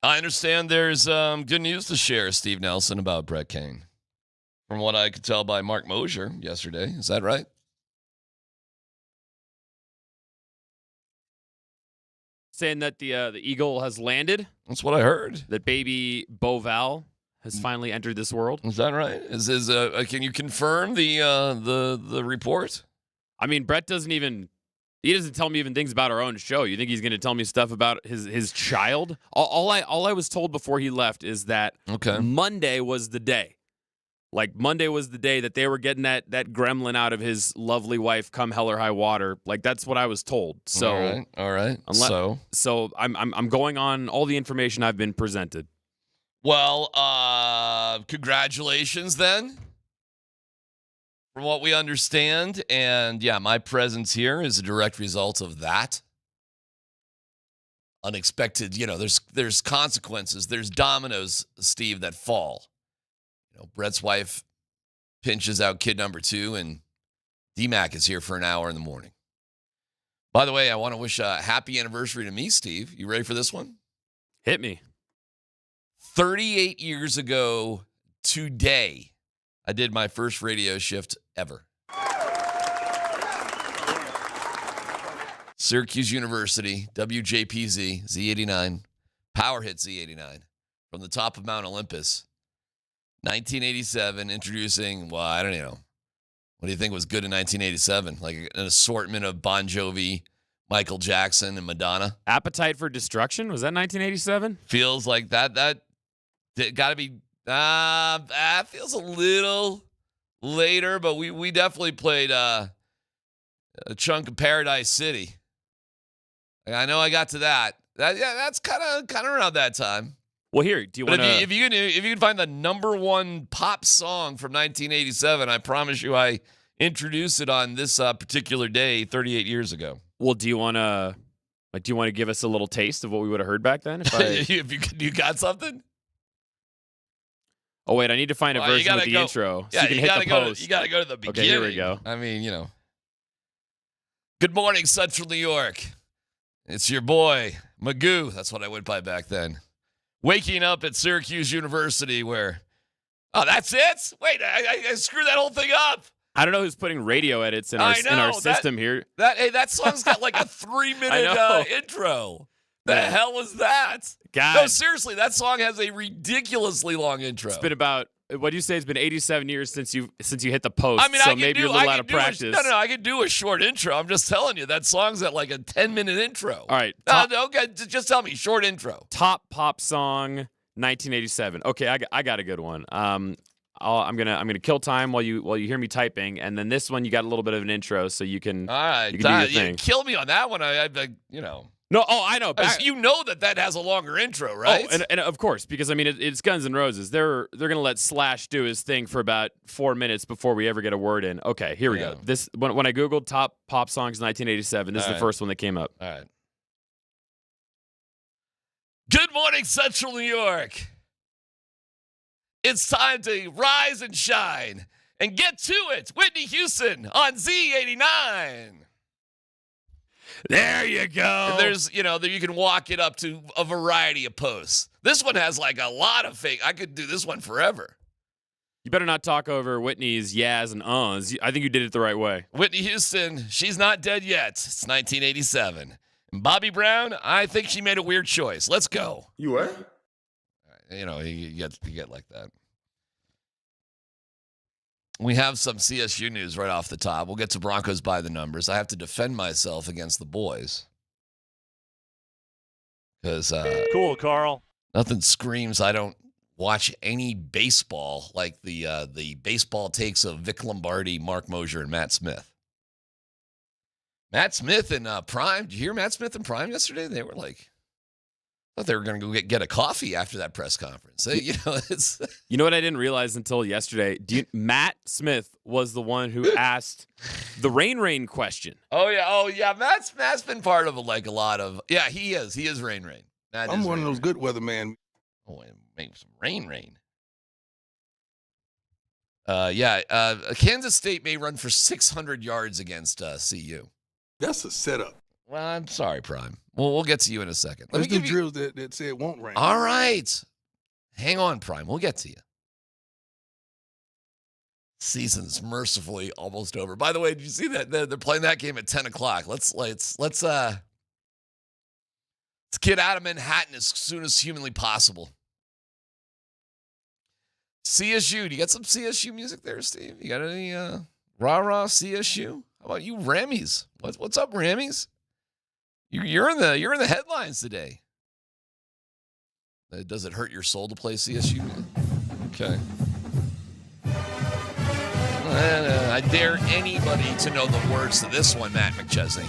I understand there's good news to share, Steve Nelson, about Brett Kane. From what I could tell by Mark Moser yesterday. Is that right? Saying that the eagle has landed. That's what I heard. That baby Boval has finally entered this world. Is that right? Can you confirm the report? I mean, Brett doesn't tell me even things about our own show. You think he's going to tell me stuff about his child? All I was told before he left is that Monday was the day. Like, Monday was the day that they were getting that gremlin out of his lovely wife come hell or high water. Like, that's what I was told. So, all right. So I'm going on all the information I've been presented. Well, congratulations then, from what we understand. And yeah, my presence here is a direct result of that. Unexpected, there's consequences. There's dominoes, Steve, that fall. Brett's wife pinches out kid number 2, and DMac is here for an hour in the morning. By the way, I want to wish a happy anniversary to me, Steve. You ready for this one? Hit me. 38 years ago today, I did my first radio shift ever. Syracuse University, WJPZ, Z89, Power Hit Z89, from the top of Mount Olympus. 1987, introducing, I don't know. What do you think was good in 1987? Like an assortment of Bon Jovi, Michael Jackson, and Madonna. Appetite for Destruction? Was that 1987? Feels like that got to be, that feels a little later, but we definitely played a chunk of Paradise City. I know I got to that. That's kind of around that time. Well, here, do you want to? If you can find the number one pop song from 1987, I promise you, I introduced it on this particular day 38 years ago. Well, do you want to give us a little taste of what we would have heard back then? If you got something? Oh wait, I need to find a version with the intro. Yeah, so you got to go. You got to go to the beginning. Okay, here we go. I mean, Good morning, Central New York. It's your boy Magoo. That's what I went by back then. Waking up at Syracuse University where, that's it? Wait, I screwed that whole thing up. I don't know who's putting radio edits in our system here. That song's got like a 3-minute intro. The hell was that? God. No, seriously, that song has a ridiculously long intro. It's been about, what do you say? It's been 87 years since you hit the post. I mean, so maybe you're a little out of practice. I could do a short intro. I'm just telling you, that song's at like a 10-minute intro. All right. Okay, just tell me, short intro. Top pop song, 1987. Okay, I got a good one. I'm gonna kill time while you hear me typing, and then this one you got a little bit of an intro, so you can. All right, you can do your thing. You kill me on that one. No, I know. You know that has a longer intro, right? Oh, and of course, because I mean it's Guns N' Roses. They're gonna let Slash do his thing for about 4 minutes before we ever get a word in. Okay, here we go. This when I googled top pop songs 1987, this is the first one that came up. All right. Good morning, Central New York. It's time to rise and shine and get to it. Whitney Houston on Z89. There you go. And there's, you can walk it up to a variety of posts. This one has like a lot of fake. I could do this one forever. You better not talk over Whitney's yas and uhs. I think you did it the right way. Whitney Houston, she's not dead yet. It's 1987. And Bobby Brown, I think she made a weird choice. Let's go. You what? You get like that. We have some CSU news right off the top. We'll get to Broncos by the numbers. I have to defend myself against the boys. Because cool, Carl. Nothing screams I don't watch any baseball like the baseball takes of Vic Lombardi, Mark Moser, and Matt Smith. Matt Smith in Prime. Did you hear Matt Smith in Prime yesterday? They were like, I thought they were going to go get a coffee after that press conference. It's. You know what I didn't realize until yesterday? Matt Smith was the one who asked the rain question. Oh yeah. Matt's been part of a lot of. Yeah, he is. He is rain. I'm one of those good weather man. Oh, make some rain. Kansas State may run for 600 yards against CU. That's a setup. Well, I'm sorry, Prime. We'll get to you in a second. Let's do drills that say it won't rain. All right. Hang on, Prime. We'll get to you. Season's mercifully almost over. By the way, did you see that they're playing that game at 10 o'clock? Let's get out of Manhattan as soon as humanly possible. CSU. Do you got some CSU music there, Steve? You got any rah-rah CSU? How about you, Rammies? What's up, Rammies? You're in the headlines today. Does it hurt your soul to play CSU? Okay. I dare anybody to know the words to this one, Matt McChesney.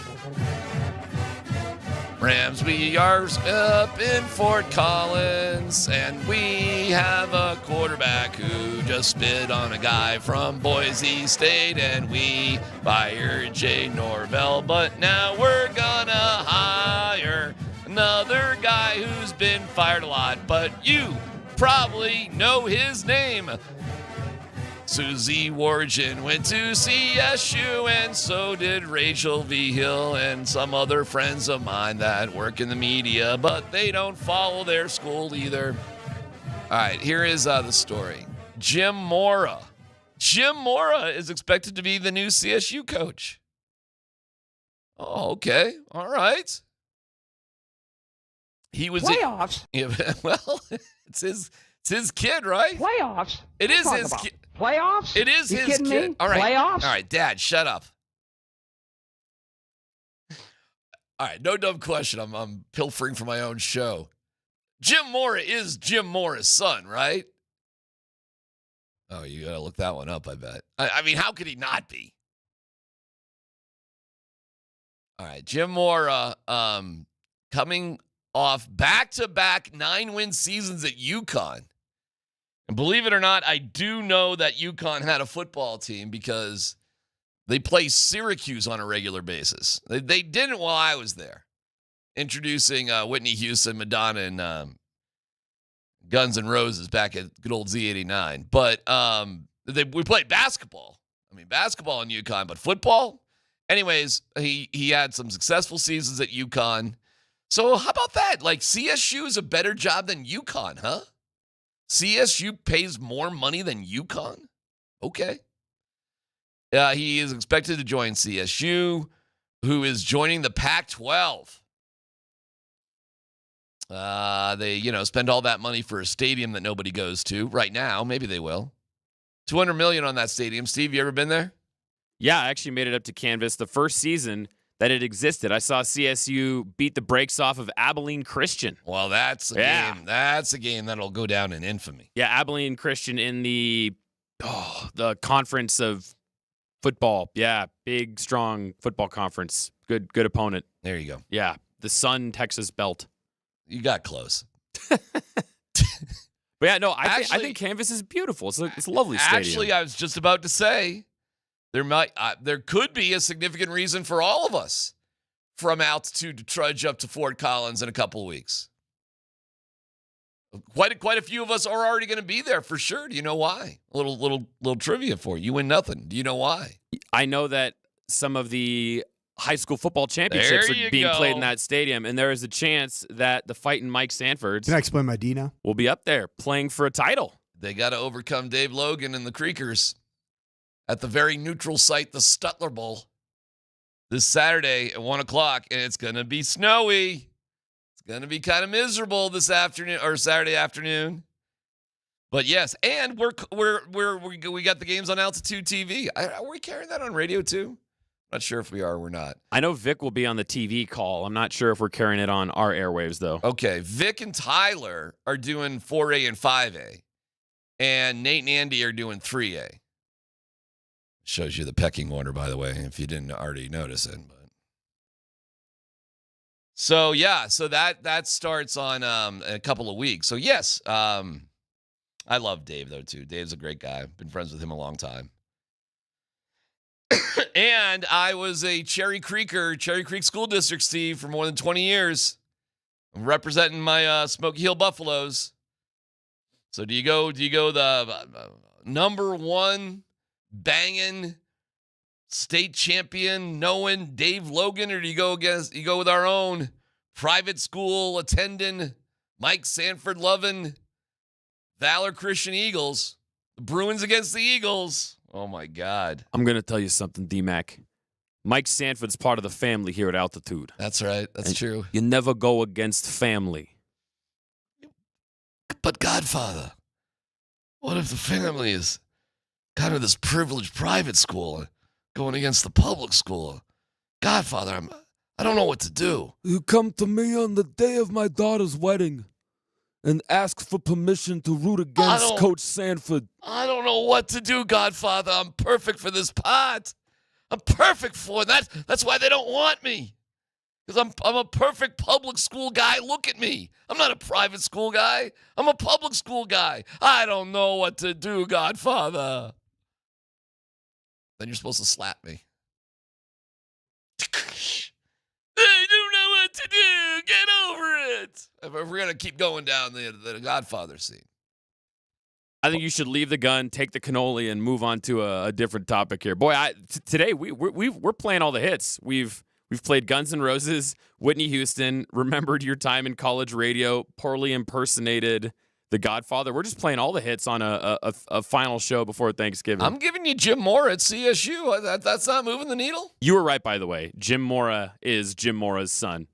Rams, we are up in Fort Collins, and we have a quarterback who just spit on a guy from Boise State, and we fired Jay Norvell, but now we're gonna hire another guy who's been fired a lot, but you probably know his name. Susie Wargen went to CSU, and so did Rachel V. Hill and some other friends of mine that work in the media, but they don't follow their school either. All right, here is the story. Jim Mora. Jim Mora is expected to be the new CSU coach. Oh, okay. All right. He was playoffs. Well, it's his kid, right? Playoffs. It is his kid. Playoffs? It is you his kid. Me? All right. Playoffs? All right, Dad, shut up. All right, no dumb question. I'm pilfering from my own show. Jim Mora is Jim Mora's son, right? Oh, you gotta look that one up, I bet. I mean, how could he not be? All right, Jim Mora coming off back-to-back 9-win seasons at UConn. And believe it or not, I do know that UConn had a football team because they play Syracuse on a regular basis. They didn't while I was there, introducing Whitney Houston, Madonna, and Guns N' Roses back at good old Z89. But we played basketball. I mean, basketball in UConn, but football? Anyways, he had some successful seasons at UConn. So how about that? Like, CSU is a better job than UConn, huh? CSU pays more money than UConn? Okay. He is expected to join CSU, who is joining the Pac-12. They, spend all that money for a stadium that nobody goes to right now. Maybe they will. $200 million on that stadium. Steve, you ever been there? Yeah, I actually made it up to Canvas the first season that it existed. I saw CSU beat the brakes off of Abilene Christian. Well, that's a game. That's a game that'll go down in infamy. Yeah, Abilene Christian in the conference of football. Yeah, big, strong football conference. Good opponent. There you go. Yeah, the Sun Texas belt. You got close. But yeah, no, I think Canvas is beautiful. It's a lovely stadium. Actually, I was just about to say, there could be a significant reason for all of us from altitude to trudge up to Fort Collins in a couple of weeks. Quite a few of us are already going to be there for sure. Do you know why? A little trivia for you. You win nothing. Do you know why? I know that some of the high school football championships are being played in that stadium, and there is a chance that the Fightin' Mike Sanfords Can I explain my D now? will be up there playing for a title. They got to overcome Dave Logan and the Creekers at the very neutral site, the Stutler Bowl, this Saturday at 1 o'clock, and it's going to be snowy. It's going to be kind of miserable this afternoon or Saturday afternoon. But yes, and we got the games on Altitude TV. Are we carrying that on radio too? Not sure if we are or we're not. I know Vic will be on the TV call. I'm not sure if we're carrying it on our airwaves, though. Okay, Vic and Tyler are doing 4A and 5A, and Nate and Andy are doing 3A. Shows you the pecking order, by the way, if you didn't already notice it. But so that starts on a couple of weeks. So yes, I love Dave though too. Dave's a great guy. Been friends with him a long time. And I was a Cherry Creek School District, Steve, for more than 20 years. I'm representing my Smoky Hill Buffaloes. So do you go the number one banging state champion knowing Dave Logan, or do you go with our own private school attending Mike Sanford loving Valor Christian Eagles? The Bruins against the Eagles. Oh my God. I'm gonna tell you something, DMac. Mike Sanford's part of the family here at Altitude. That's right. That's true. You never go against family. But Godfather, what if the family is kind of this privileged private school going against the public school? Godfather, I don't know what to do. You come to me on the day of my daughter's wedding and ask for permission to root against Coach Sanford. I don't know what to do, Godfather. I'm perfect for this part. I'm perfect for that. That's why they don't want me. Because I'm a perfect public school guy. Look at me. I'm not a private school guy. I'm a public school guy. I don't know what to do, Godfather. Then you're supposed to slap me. I don't know what to do. Get over it. If we're going to keep going down the Godfather scene. I think you should leave the gun, take the cannoli, and move on to a different topic here. Boy, today we're playing all the hits. We've played Guns N' Roses, Whitney Houston, Remembered Your Time in College Radio, poorly impersonated The Godfather. We're just playing all the hits on a final show before Thanksgiving. I'm giving you Jim Mora at CSU. That's not moving the needle? You were right, by the way. Jim Mora is Jim Mora's son.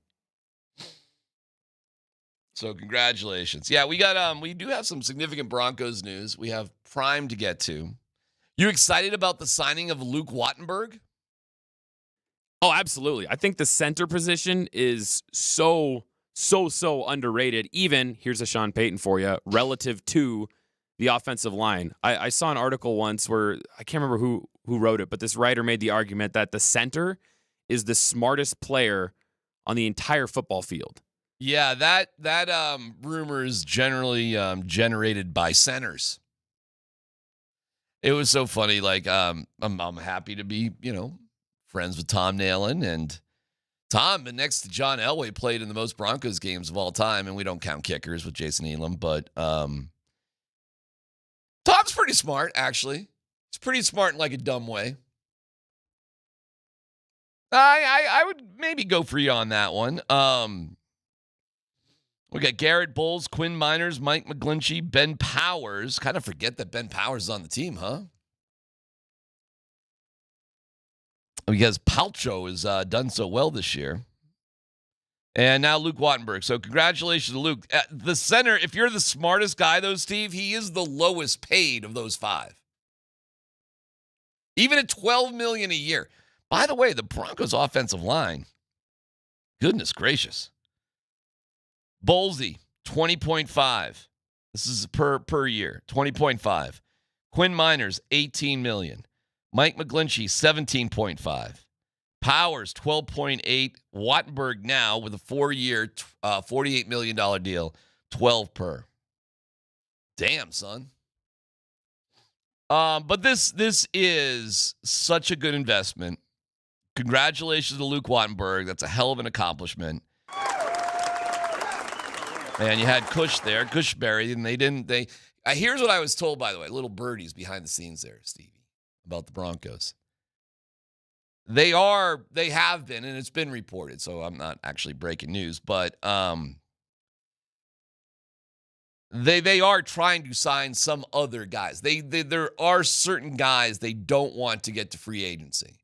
So congratulations. Yeah, we do have some significant Broncos news. We have Prime to get to. You excited about the signing of Luke Wattenburg? Oh, absolutely. I think the center position is so underrated, even, here's a Sean Payton for you, relative to the offensive line. I saw an article once where, I can't remember who wrote it, but this writer made the argument that the center is the smartest player on the entire football field. Yeah, that rumor is generally generated by centers. It was so funny. Like, I'm happy to be, friends with Tom Nalen, and Tom, next to John Elway, played in the most Broncos games of all time, and we don't count kickers with Jason Elam, but Tom's pretty smart, actually. He's pretty smart in like a dumb way. I would maybe go for you on that one. We got Garrett Bowles, Quinn Miners, Mike McGlinchey, Ben Powers. Kind of forget that Ben Powers is on the team, huh? Because Palcho has done so well this year. And now Luke Wattenburg. So congratulations to Luke. The center, if you're the smartest guy, though, Steve, he is the lowest paid of those five. Even at $12 million a year. By the way, the Broncos' offensive line, goodness gracious. Bowlesy, 20.5. This is per year, 20.5. Quinn Miners, $18 million. Mike McGlinchey, 17.5. Powers, 12.8. Wattenburg now with a 4-year, $48 million deal, 12 per. Damn, son. But this is such a good investment. Congratulations to Luke Wattenburg. That's a hell of an accomplishment. And you had Cush there, Cushberry, and here's what I was told, by the way, little birdies behind the scenes there, Stevie, about the Broncos. They have been, and it's been reported, so I'm not actually breaking news, but they are trying to sign some other guys. There are certain guys they don't want to get to free agency.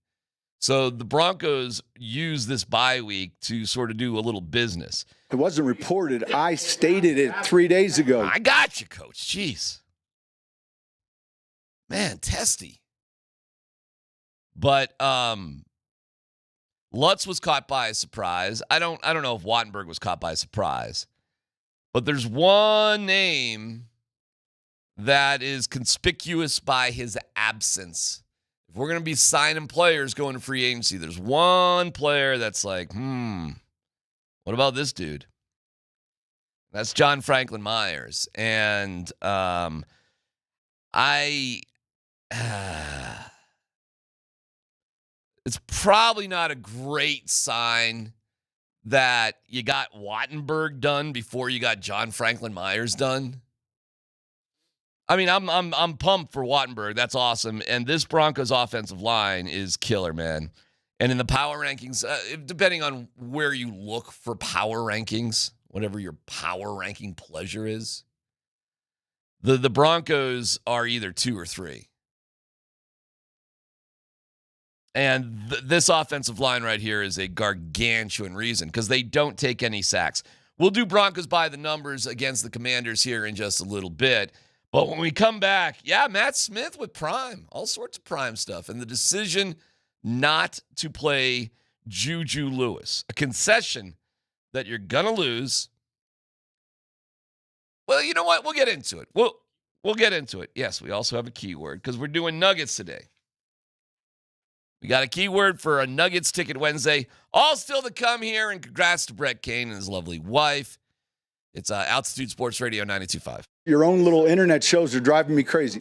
So the Broncos use this bye week to sort of do a little business. It wasn't reported. I stated it 3 days ago. I got you, Coach. Jeez. Man, testy. But Lutz was caught by a surprise. I don't know if Wattenburg was caught by a surprise. But there's one name that is conspicuous by his absence. If we're going to be signing players going to free agency, there's one player that's like, what about this dude? That's John Franklin Myers. And it's probably not a great sign that you got Wattenburg done before you got John Franklin Myers done. I mean, I'm pumped for Wattenburg. That's awesome. And this Broncos offensive line is killer, man. And in the power rankings, depending on where you look for power rankings, whatever your power ranking pleasure is, the Broncos are either 2 or 3. And this offensive line right here is a gargantuan reason because they don't take any sacks. We'll do Broncos by the numbers against the Commanders here in just a little bit. But when we come back, Matt Smith with Prime, all sorts of Prime stuff. And the decision not to play JuJu Lewis, a concession that you're going to lose. Well, you know what? We'll get into it. We'll get into it. Yes, we also have a keyword because we're doing Nuggets today. We got a keyword for a Nuggets Ticket Wednesday. All still to come here, and congrats to Brett Kane and his lovely wife. It's Altitude Sports Radio 92.5. Your own little internet shows are driving me crazy.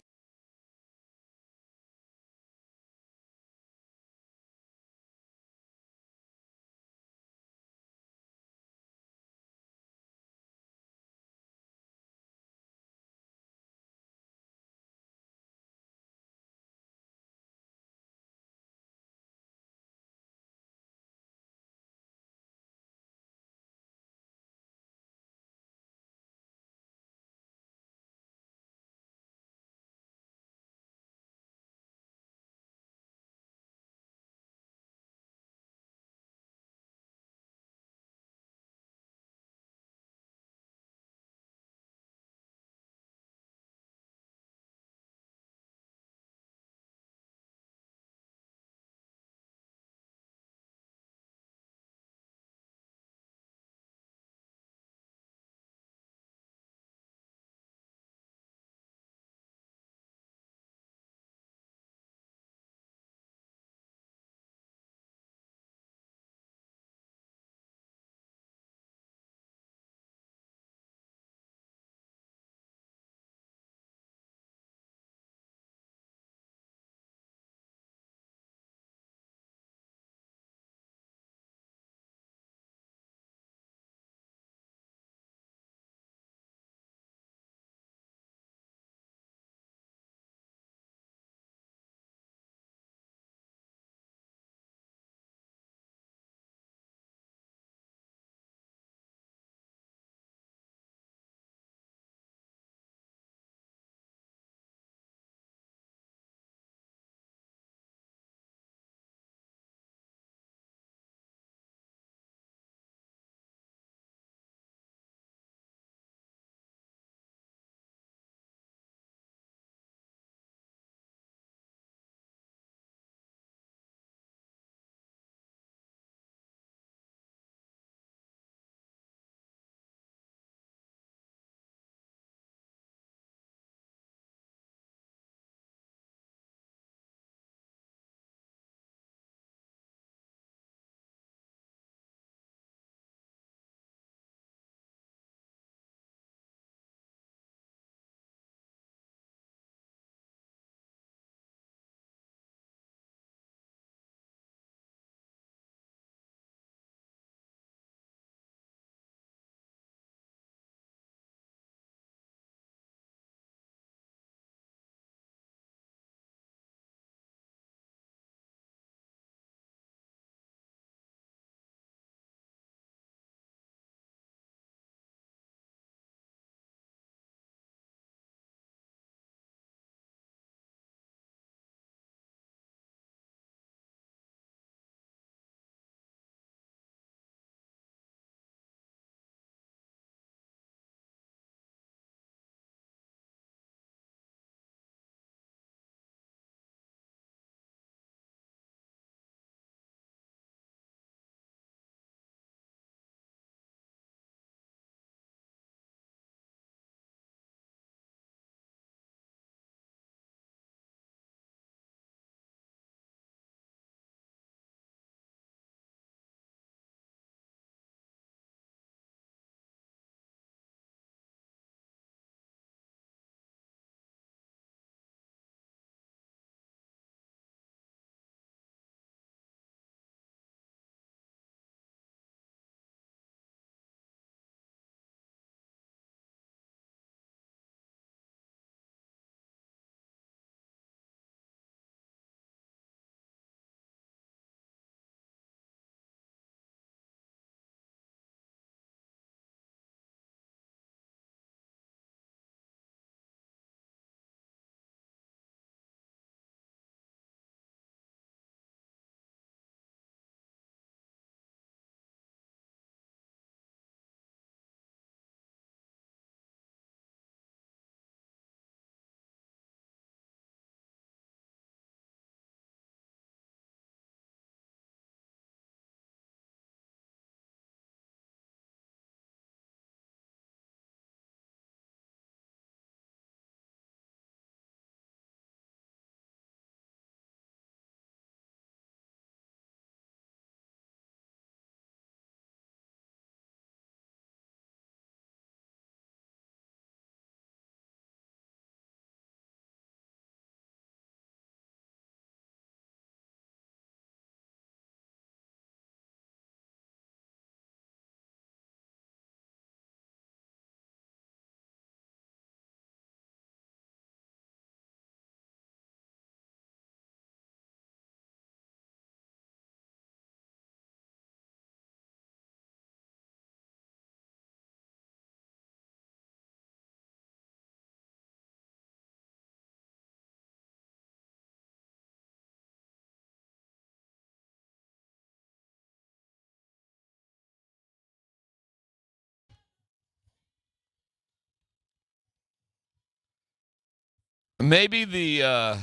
Maybe the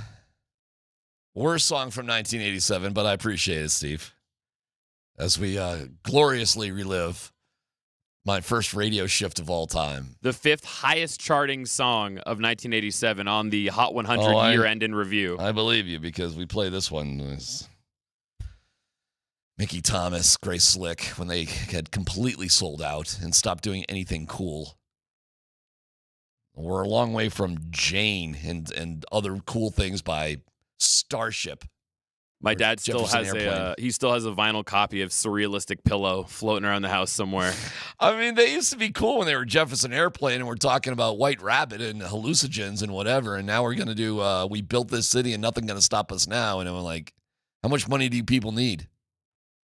worst song from 1987, but I appreciate it, Steve. As we gloriously relive my first radio shift of all time. The 5th highest charting song of 1987 on the Hot 100 year-end in review. I believe you because we play this one. It was Mickey Thomas, Grace Slick, when they had completely sold out and stopped doing anything cool. We're a long way from Jane and other cool things by Starship. My dad still has a vinyl copy of Surrealistic Pillow floating around the house somewhere. I mean, they used to be cool when they were Jefferson Airplane and we're talking about White Rabbit and hallucinogens and whatever. And now we're going to do, we built this city and nothing going to stop us now. And I'm like, how much money do you people need?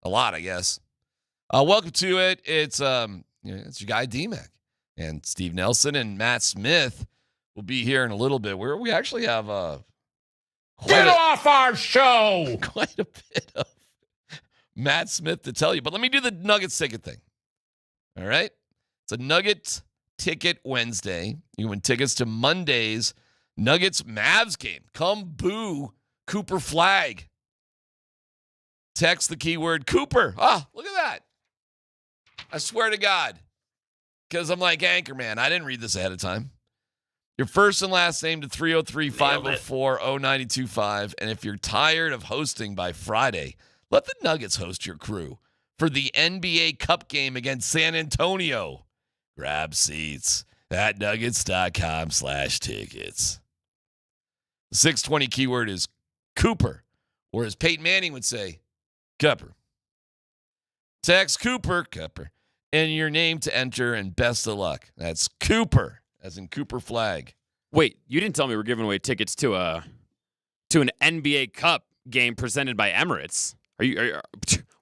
A lot, I guess. Welcome to it. It's your guy DMac and Steve Nelson and Matt Smith will be here in a little bit. Where we actually have Get off our show! Quite a bit of Matt Smith to tell you. But let me do the Nuggets ticket thing. All right? It's a Nuggets ticket Wednesday. You win tickets to Monday's Nuggets-Mavs game. Come boo Cooper Flag. Text the keyword Cooper. Ah, look at that. I swear to God. Because I'm like Anchorman. I didn't read this ahead of time. Your first and last name to 303-504-0925. And if you're tired of hosting by Friday, let the Nuggets host your crew for the NBA Cup game against San Antonio. Grab seats at nuggets.com/tickets. The 620 keyword is Cooper, or as Peyton Manning would say, Cooper. Text Cooper, and your name to enter, and best of luck. That's Cooper. As in Cooper Flag. Wait, you didn't tell me we're giving away tickets to an NBA Cup game presented by Emirates. Are you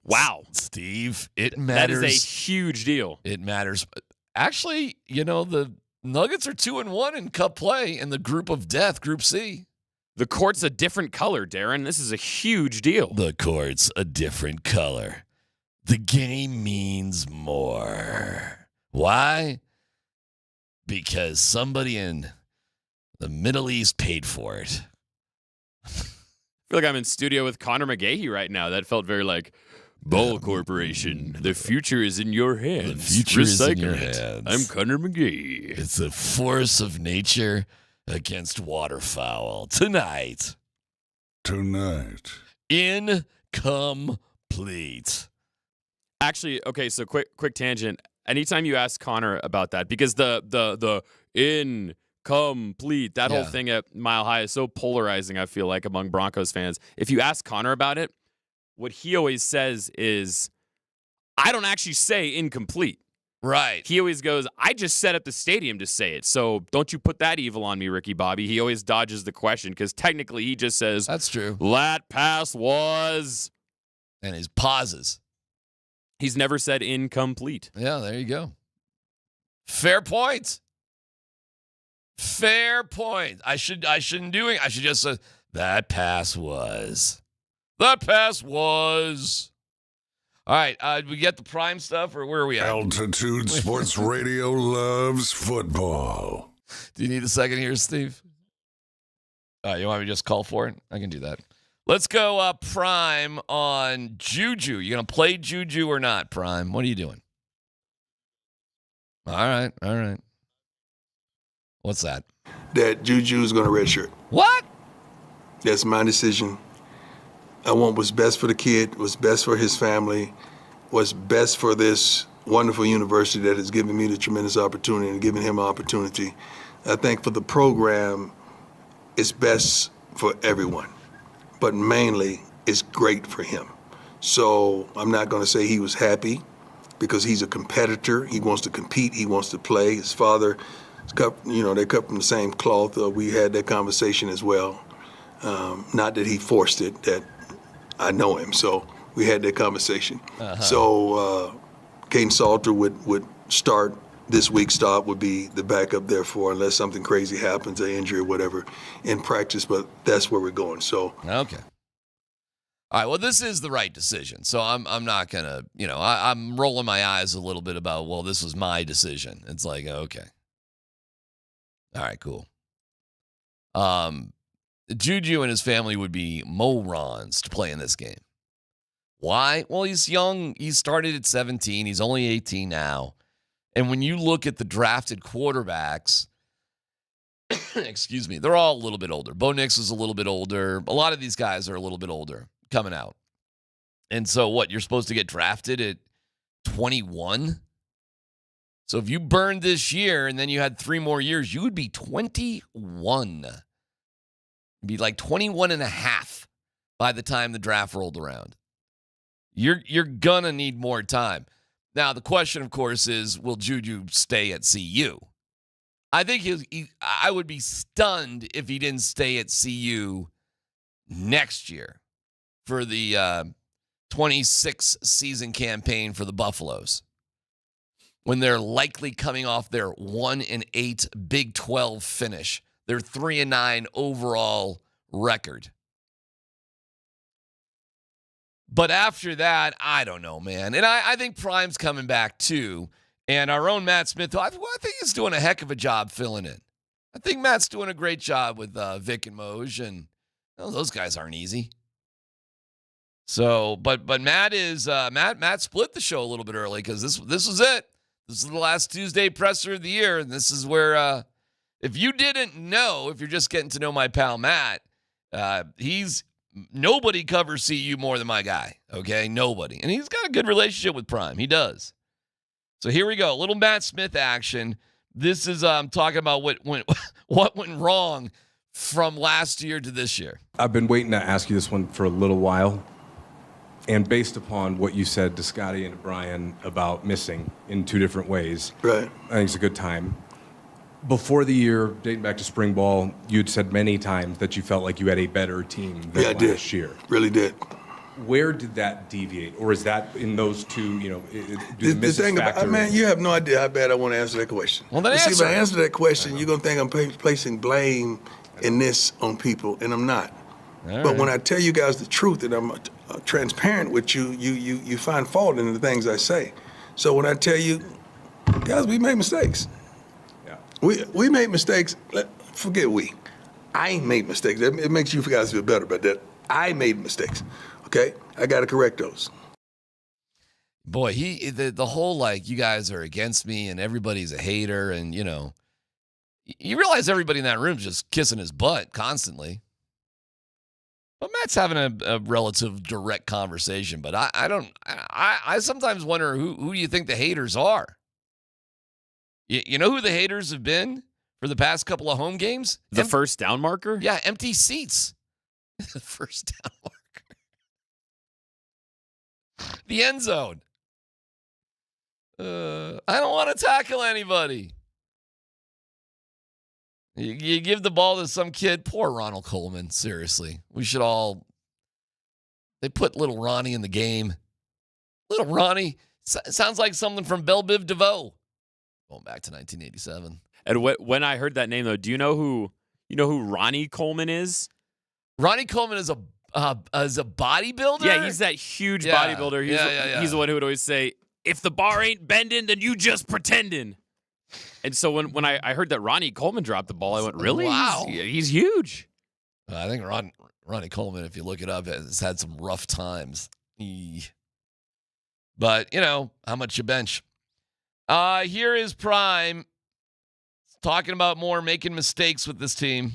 wow. Steve, it matters. That is a huge deal. It matters. Actually, the Nuggets are 2-1 in Cup play in the group of death, Group C. The court's a different color, Darren. This is a huge deal. The court's a different color. The game means more. Why? Because somebody in the Middle East paid for it. I feel like I'm in studio with Connor McGahey right now. That felt very like, Ball Corporation, the future is in your hands. The future is in your hands. I'm Connor McGahey. It's a force of nature against waterfowl. Tonight. Incomplete. Actually, okay, so quick tangent. Anytime you ask Connor about that, because the incomplete, that whole thing at Mile High is so polarizing, I feel like, among Broncos fans. If you ask Connor about it, what he always says is, I don't actually say incomplete. Right. He always goes, I just set up the stadium to say it, so don't you put that evil on me, Ricky Bobby. He always dodges the question, because technically he just says, that's true. That pass was... And his pauses. He's never said incomplete. Yeah, there you go. Fair point. Fair point. I should just say that pass was. That pass was. All right, we get the prime stuff, or where are we at? Altitude Sports Radio loves football. Do you need a second here, Steve? You want me to just call for it? I can do that. Let's go prime on JuJu. You going to play JuJu or not, Prime? What are you doing? All right. What's that? That JuJu is going to redshirt. What? That's my decision. I want what's best for the kid, what's best for his family, what's best for this wonderful university that has given me the tremendous opportunity and given him an opportunity. I think for the program, it's best for everyone. But mainly, it's great for him. So I'm not going to say he was happy because he's a competitor. He wants to compete. He wants to play. His father, they cut from the same cloth. We had that conversation as well. Not that he forced it, that I know him. So we had that conversation. Uh-huh. So Kane Salter would start. This week's stop would be the backup, therefore, unless something crazy happens, an injury or whatever, in practice. But that's where we're going. So okay. All right. Well, this is the right decision. So I'm not gonna, I'm rolling my eyes a little bit about, well, this was my decision. It's like, okay. All right, cool. JuJu and his family would be morons to play in this game. Why? Well, he's young. He started at 17. He's only 18 now. And when you look at the drafted quarterbacks, excuse me, they're all a little bit older. Bo Nix is a little bit older. A lot of these guys are a little bit older coming out. And so what? You're supposed to get drafted at 21? So if you burned this year and then you had 3 more years, you would be 21. You'd be like 21 and a half by the time the draft rolled around. You're going to need more time. Now, the question, of course, is, will JuJu stay at CU? I think I would be stunned if he didn't stay at CU next year for the 26 season campaign for the Buffaloes, when they're likely coming off their 1-8 Big 12 finish, their 3-9 overall record. But after that, I don't know, man. And I think Prime's coming back too. And our own Matt Smith, I think he's doing a heck of a job filling in. I think Matt's doing a great job with Vic and Moj, and those guys aren't easy. So, but Matt is Matt split the show a little bit early because this was it. This is the last Tuesday presser of the year, and this is where if you didn't know, if you're just getting to know my pal Matt, nobody covers CU more than my guy, okay? Nobody. And he's got a good relationship with Prime. He does. So here we go. A little Matt Smith action. This is talking about what went wrong from last year to this year. I've been waiting to ask you this one for a little while. And based upon what you said to Scotty and to Brian about missing in 2 different ways, Right. I think it's a good time. Before the year, dating back to spring ball, you'd said many times that you felt like you had a better team than last year. Really did. Where did that deviate? Or is that in those 2, The thing about, man, you have no idea how bad I want to answer that question. Well, then See, if I answer that question, you're going to think I'm placing blame in this on people, and I'm not. But when I tell you guys the truth and I'm transparent with you, you find fault in the things I say. So when I tell you, guys, we made mistakes. Yeah. We made mistakes. Forget we. I ain't made mistakes. It makes you guys feel better about that. I made mistakes. Okay? I got to correct those. Boy, the whole, like, you guys are against me and everybody's a hater, and, you realize everybody in that room is just kissing his butt constantly. But Matt's having a relative direct conversation, but I sometimes wonder who you think the haters are. You know who the haters have been for the past couple of home games? The first down marker? Yeah, empty seats. The first down marker. The end zone. I don't want to tackle anybody. You give the ball to some kid. Poor Ronald Coleman. Seriously. We should all. They put little Ronnie in the game. Little Ronnie. Sounds like something from Belle Biv DeVoe. Going back to 1987. And when I heard that name, though, do you know who Ronnie Coleman is? Ronnie Coleman is a bodybuilder? Yeah, he's that huge bodybuilder. He's the one who would always say, if the bar ain't bending, then you just pretending. And so when I heard that Ronnie Coleman dropped the ball, I went, really? Wow. He's huge. I think Ronnie Coleman, if you look it up, has had some rough times. But, how much you bench? Here is Prime talking about more making mistakes with this team.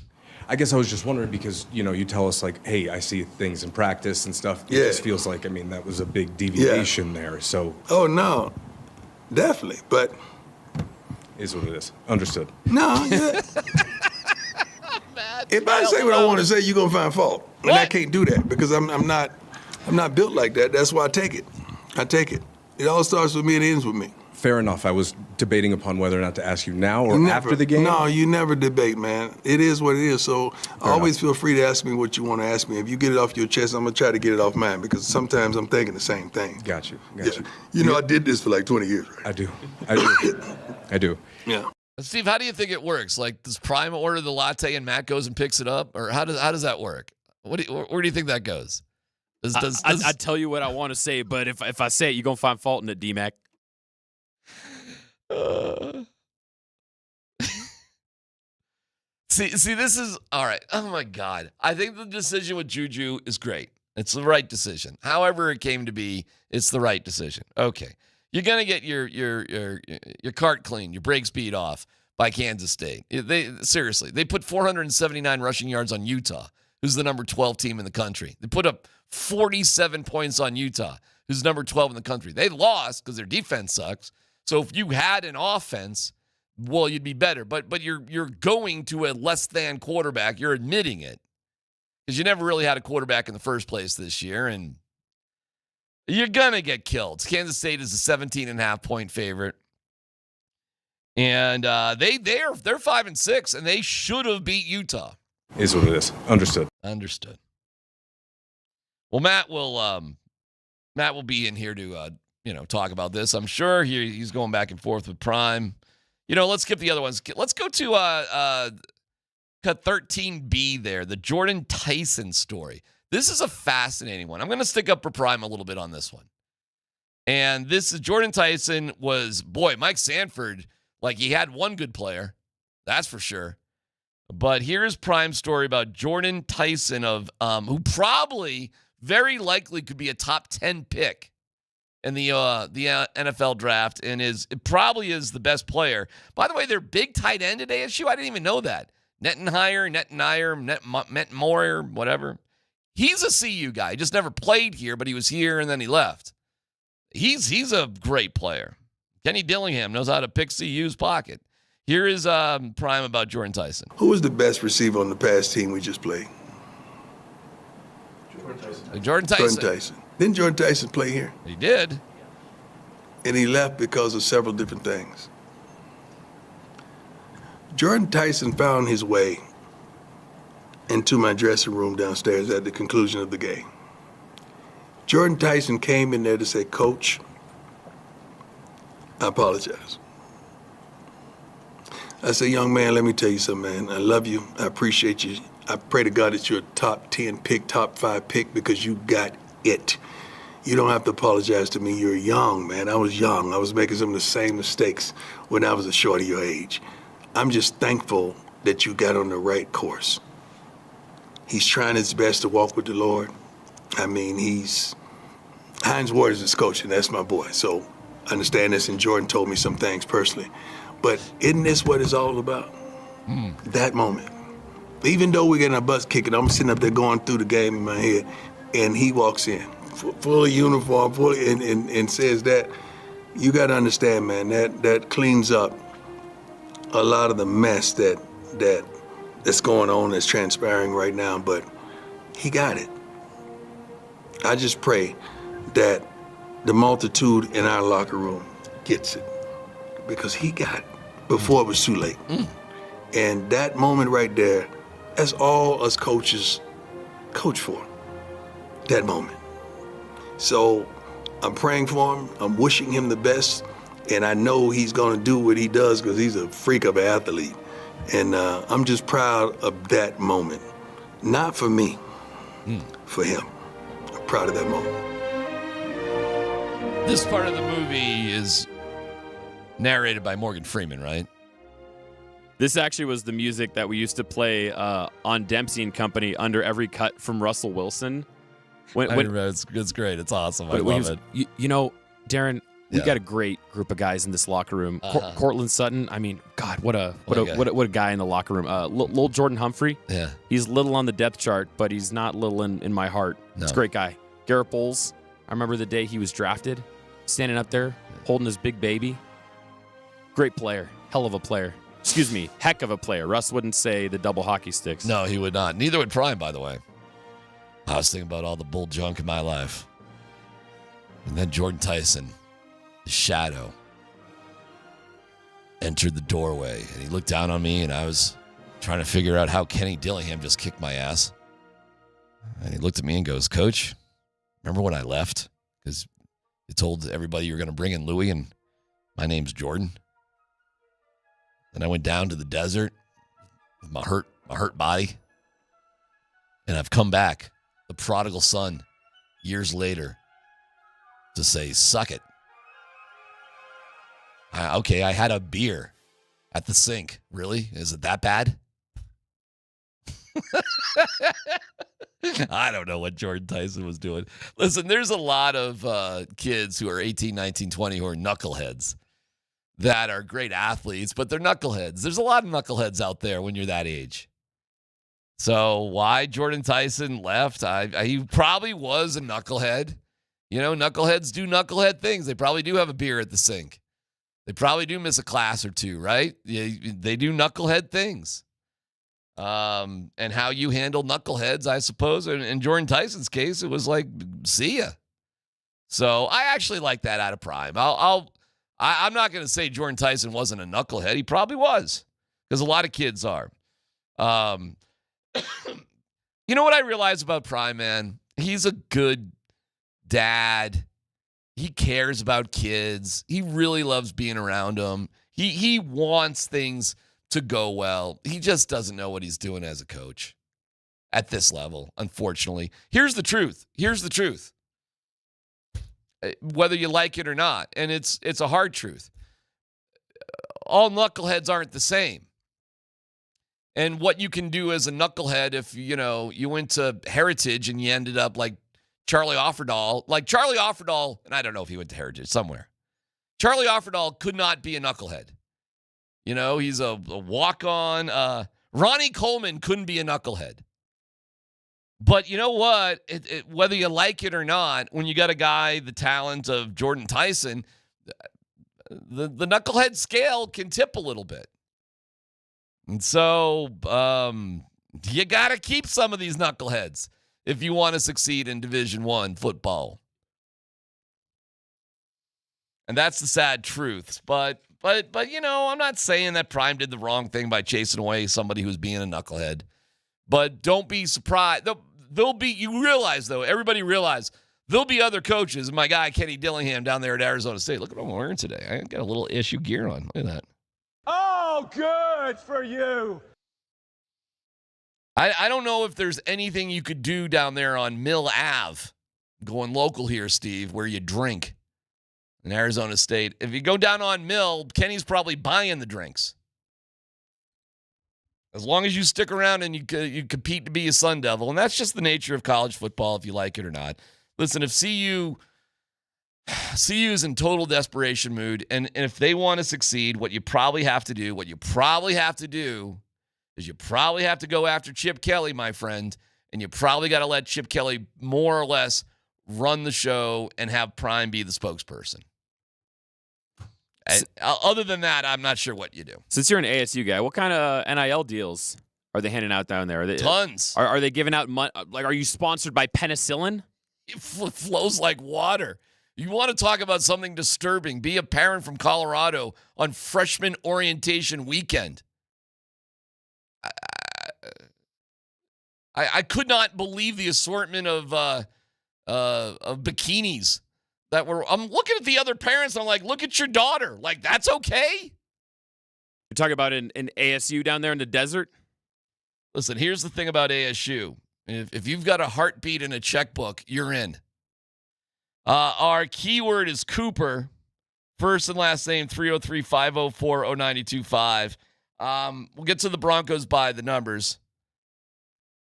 I guess I was just wondering because, you tell us like, hey, I see things in practice and stuff. It just feels like, that was a big deviation there. So. Oh, no. Definitely. But. Is what it is. Understood. No, yeah. If I say what I want to say, you're going to find fault. And I can't do that because I'm not built like that. That's why I take it. It all starts with me and ends with me. Fair enough. I was debating upon whether or not to ask you now or after the game. No, you never debate, man. It is what it is. So always feel free to ask me what you want to ask me. If you get it off your chest, I'm going to try to get it off mine because sometimes I'm thinking the same thing. Got you. I did this for like 20 years. Right? I do. Yeah. Steve, how do you think it works? Like, does Prime order the latte and Matt goes and picks it up? Or how does that work? Where do you think that goes? I tell you what I want to say, but if I say it, you're going to find fault in it, DMac. See, this is all right. Oh my God. I think the decision with JuJu is great. It's the right decision. However it came to be, it's the right decision. Okay. You're gonna get your cart cleaned, your brake speed off by Kansas State. They put 479 rushing yards on Utah, who's the number 12 team in the country. They put up 47 points on Utah, who's number 12 in the country. They lost because their defense sucks. So if you had an offense, well, you'd be better. But you're going to a less than quarterback. You're admitting it because you never really had a quarterback in the first place this year, and you're gonna get killed. Kansas State is a 17.5 point favorite, and they're 5-6, and they should have beat Utah. Is what it is. Understood. Well, Matt will be in here to talk about this. I'm sure he's going back and forth with Prime. Let's skip the other ones. Let's go to cut 13B there, the Jordan Tyson story. This is a fascinating one. I'm going to stick up for Prime a little bit on this one. And this is Jordan Tyson Mike Sanford, he had one good player. That's for sure. But here's Prime's story about Jordan Tyson who probably very likely could be a top 10 pick in the NFL draft, and it probably is the best player. By the way, their big tight end at ASU, I didn't even know that. Mora, whatever. He's a CU guy. He just never played here, but he was here and then he left. He's a great player. Kenny Dillingham knows how to pick CU's pocket. Here is Prime about Jordan Tyson. Who was the best receiver on the past team we just played? Jordan Tyson. Didn't Jordan Tyson play here? He did. And he left because of several different things. Jordan Tyson found his way into my dressing room downstairs at the conclusion of the game. Jordan Tyson came in there to say, "Coach, I apologize." I said, "Young man, let me tell you something, man. I love you. I appreciate you. I pray to God that you're a top 10 pick, top 5 pick because you got it. You don't have to apologize to me. You're young, man. I was young. I was making some of the same mistakes when I was a short of your age. I'm just thankful that you got on the right course." He's trying his best to walk with the Lord. I mean, Hines Ward is his coach, and that's my boy. So I understand this, and Jordan told me some things personally. But isn't this what it's all about? That moment. Even though we're getting our butts kicking, I'm sitting up there going through the game in my head, and he walks in, full of uniform, and says that. You got to understand, man, that cleans up a lot of the mess that's going on, that's transpiring right now, but he got it. I just pray that the multitude in our locker room gets it, because he got it before it was too late. And that moment right there, that's all us coaches coach for, that moment. So I'm praying for him. I'm wishing him the best. And I know he's going to do what he does because he's a freak of an athlete. And I'm just proud of that moment. Not for me, for him. I'm proud of that moment. This part of the movie is narrated by Morgan Freeman, right? This actually was the music that we used to play on Dempsey and Company under every cut from Russell Wilson. It's great. It's awesome. I love it. Darren, we got a great group of guys in this locker room. Cortland Sutton. I mean, God, what a guy in the locker room. Little Jordan Humphrey. Yeah, he's little on the depth chart, but he's not little in my heart. No. He's a great guy. Garrett Bowles. I remember the day he was drafted, standing up there holding his big baby. Great player, hell of a player. Excuse me, heck of a player. Russ wouldn't say the double hockey sticks. No, he would not. Neither would Prime, by the way. I was thinking about all the bull junk in my life. And then Jordan Tyson, the shadow, entered the doorway. And he looked down on me, and I was trying to figure out how Kenny Dillingham just kicked my ass. And he looked at me and goes, "Coach, remember when I left? Because you told everybody you were going to bring in Louie, and my name's Jordan. And I went down to the desert with my hurt body. And I've come back, the prodigal son, years later, to say, suck it. I had a beer at the sink. Really? Is it that bad? I don't know what Jordan Tyson was doing. Listen, there's a lot of kids who are 18, 19, 20 who are knuckleheads that are great athletes, but they're knuckleheads. There's a lot of knuckleheads out there when you're that age. So why Jordan Tyson left? He probably was a knucklehead. You know, knuckleheads do knucklehead things. They probably do have a beer at the sink. They probably do miss a class or two, right? They do knucklehead things. And how you handle knuckleheads, I suppose. In Jordan Tyson's case, it was like, see ya. So I actually like that out of Prime. I'm not going to say Jordan Tyson wasn't a knucklehead. He probably was, because a lot of kids are. You know what I realize about Prime, man? He's a good dad. He cares about kids. He really loves being around them. He wants things to go well. He just doesn't know what he's doing as a coach at this level, unfortunately. Here's the truth. Whether you like it or not, and it's a hard truth. All knuckleheads aren't the same. And what you can do as a knucklehead if, you went to Heritage and you ended up like Charlie Offerdahl. Like Charlie Offerdahl, and I don't know if he went to Heritage somewhere. Charlie Offerdahl could not be a knucklehead. He's a walk-on. Ronnie Coleman couldn't be a knucklehead. But you know what? Whether you like it or not, when you got a guy the talent of Jordan Tyson, the knucklehead scale can tip a little bit. And so you got to keep some of these knuckleheads if you want to succeed in Division I football. And that's the sad truth. But I'm not saying that Prime did the wrong thing by chasing away somebody who's being a knucklehead. But don't be surprised. Everybody realize there'll be other coaches. My guy, Kenny Dillingham, down there at Arizona State. Look at what I'm wearing today. I got a little issue gear on. Look at that. Oh, good for you. I don't know if there's anything you could do down there on Mill Ave, going local here, Steve, where you drink in Arizona State. If you go down on Mill, Kenny's probably buying the drinks. As long as you stick around and you compete to be a Sun Devil. And that's just the nature of college football, if you like it or not. Listen, if CU is in total desperation mood, and if they want to succeed, what you probably have to do is you probably have to go after Chip Kelly, my friend, and you probably got to let Chip Kelly more or less run the show and have Prime be the spokesperson. Other than that, I'm not sure what you do. Since you're an ASU guy, what kind of NIL deals are they handing out down there? Are they, tons. Are they giving out money? Like, are you sponsored by penicillin? It flows like water. You want to talk about something disturbing? Be a parent from Colorado on freshman orientation weekend. I could not believe the assortment of bikinis that were. I'm looking at the other parents. And I'm like, look at your daughter. Like, that's okay. You're talking about an ASU down there in the desert? Listen, here's the thing about ASU. If you've got a heartbeat and a checkbook, you're in. Our keyword is Cooper. First and last name, 303-504-0925. We'll get to the Broncos by the numbers.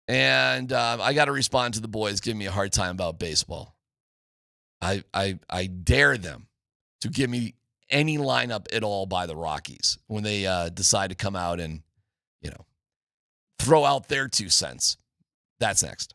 And I got to respond to the boys giving me a hard time about baseball. I dare them to give me any lineup at all by the Rockies when they decide to come out and, throw out their 2 cents. That's next.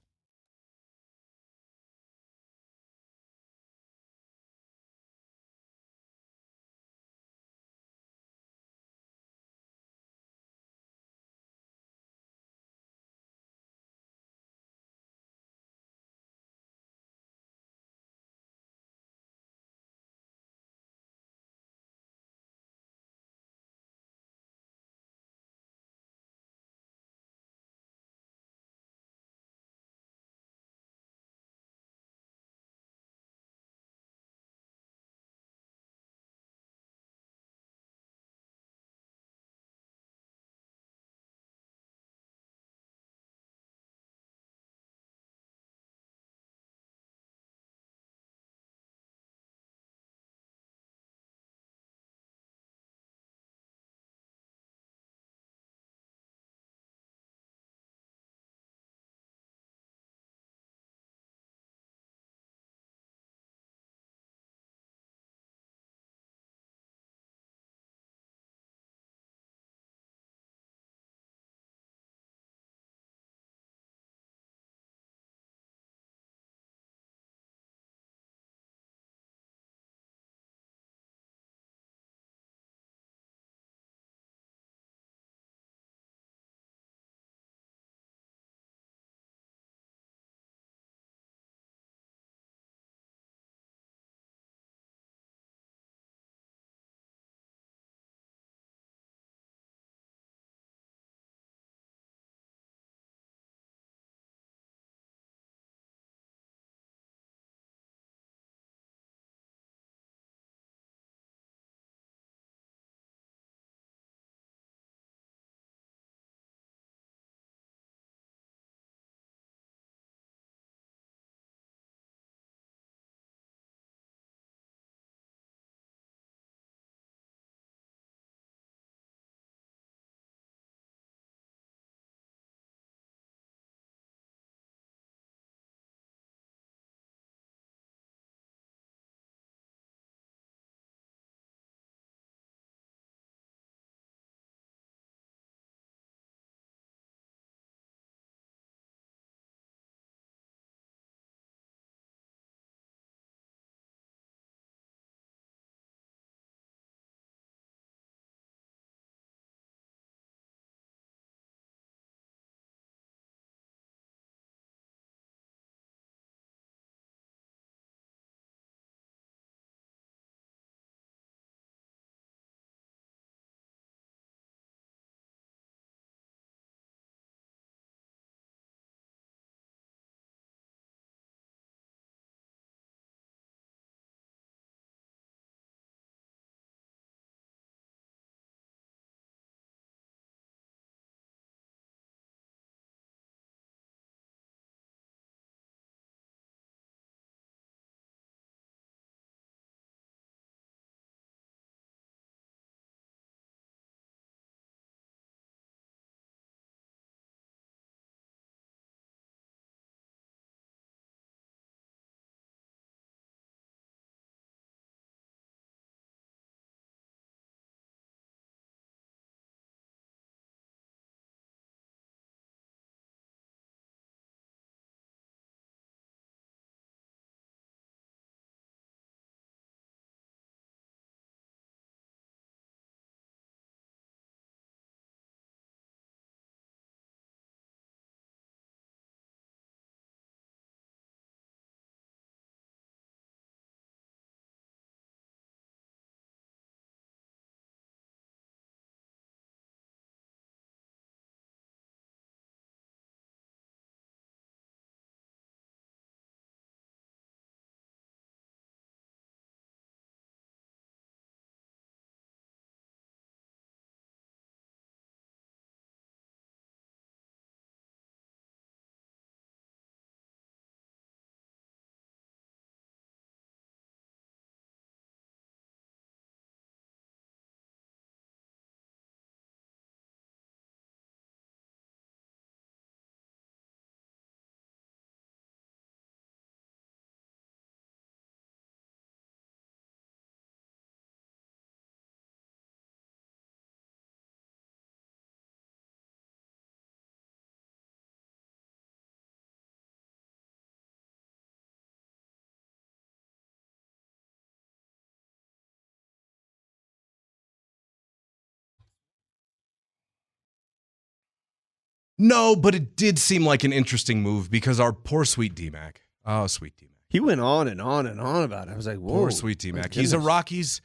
No, but it did seem like an interesting move because our poor sweet DMac. Oh, sweet DMac. He went on and on and on about it. I was like, whoa. Poor sweet DMac. He's a Rockies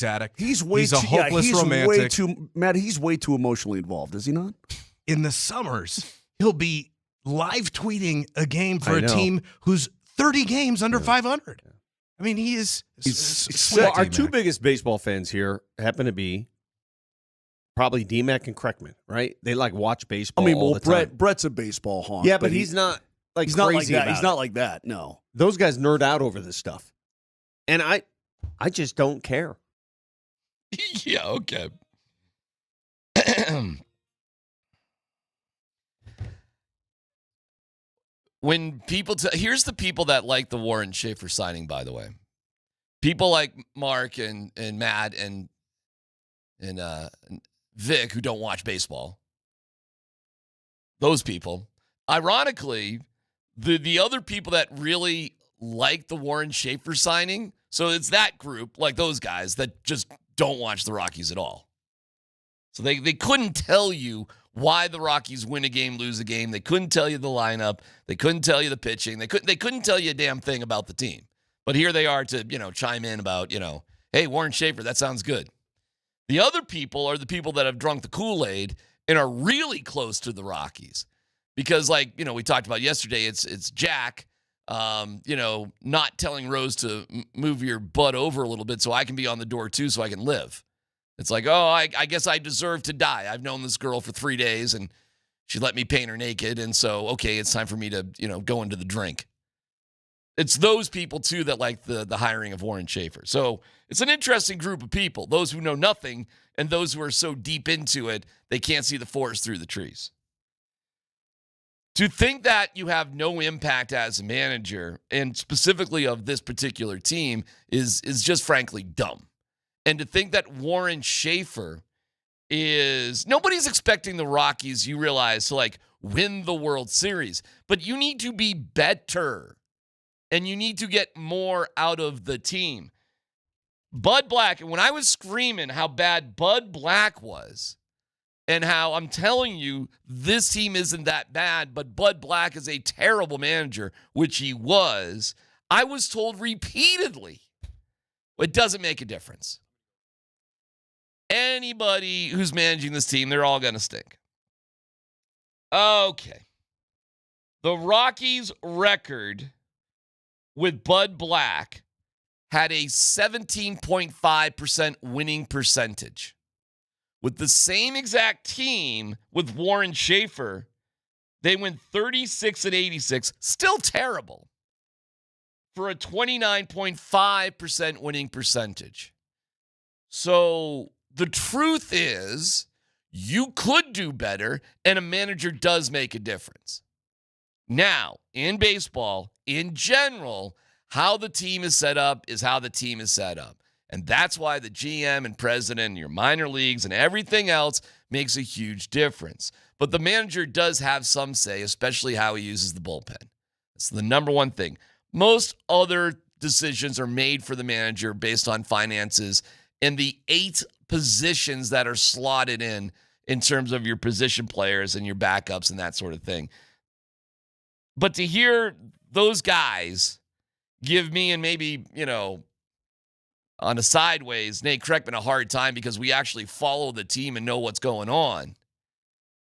addict. He's a hopeless romantic. He's way too emotionally involved, is he not? In the summers, he'll be live tweeting a game for a team who's 30 games under 500. I mean, he's well, our two biggest baseball fans here happen to be probably DMac and Kreckman, right? They watch baseball. all the time. Brett's a baseball honk. Yeah, but he's not he's not like crazy that. about He's it. not like that. No. Those guys nerd out over this stuff. And I just don't care. Yeah, okay. When people here's the people that like the Warren Schaefer signing, by the way. People like Mark and Matt and Vic, who don't watch baseball. Those people. Ironically, the other people that really like the Warren Schaefer signing, so it's that group, like those guys, that just don't watch the Rockies at all. So they couldn't tell you why the Rockies win a game, lose a game. They couldn't tell you the lineup. They couldn't tell you the pitching. They couldn't tell you a damn thing about the team. But here they are to, chime in about, hey, Warren Schaefer, that sounds good. The other people are the people that have drunk the Kool-Aid and are really close to the Rockies. Because, we talked about yesterday, it's Jack, not telling Rose to move your butt over a little bit so I can be on the door too so I can live. It's like, oh, I guess I deserve to die. I've known this girl for 3 days, and she let me paint her naked, and so, okay, it's time for me to, go into the drink. It's those people, too, that like the hiring of Warren Schaefer. So it's an interesting group of people, those who know nothing and those who are so deep into it, they can't see the forest through the trees. To think that you have no impact as a manager, and specifically of this particular team, is just frankly dumb. And to think that Warren Schaefer nobody's expecting the Rockies, you realize, to win the World Series. But you need to be better. And you need to get more out of the team. Bud Black, and when I was screaming how bad Bud Black was, and how I'm telling you this team isn't that bad, but Bud Black is a terrible manager, which he was, I was told repeatedly, it doesn't make a difference. Anybody who's managing this team, they're all going to stink. Okay. The Rockies' record with Bud Black had a 17.5% winning percentage. With the same exact team with Warren Schaefer, they went 36-86, still terrible, for a 29.5% winning percentage. So the truth is, you could do better, and a manager does make a difference. Now, in baseball, in general, how the team is set up is how the team is set up. And that's why the GM and president and your minor leagues and everything else makes a huge difference. But the manager does have some say, especially how he uses the bullpen. It's the number one thing. Most other decisions are made for the manager based on finances and the 8 positions that are slotted in terms of your position players and your backups and that sort of thing. But to hear those guys give me and maybe, on a sideways, Nate Kreckman a hard time because we actually follow the team and know what's going on.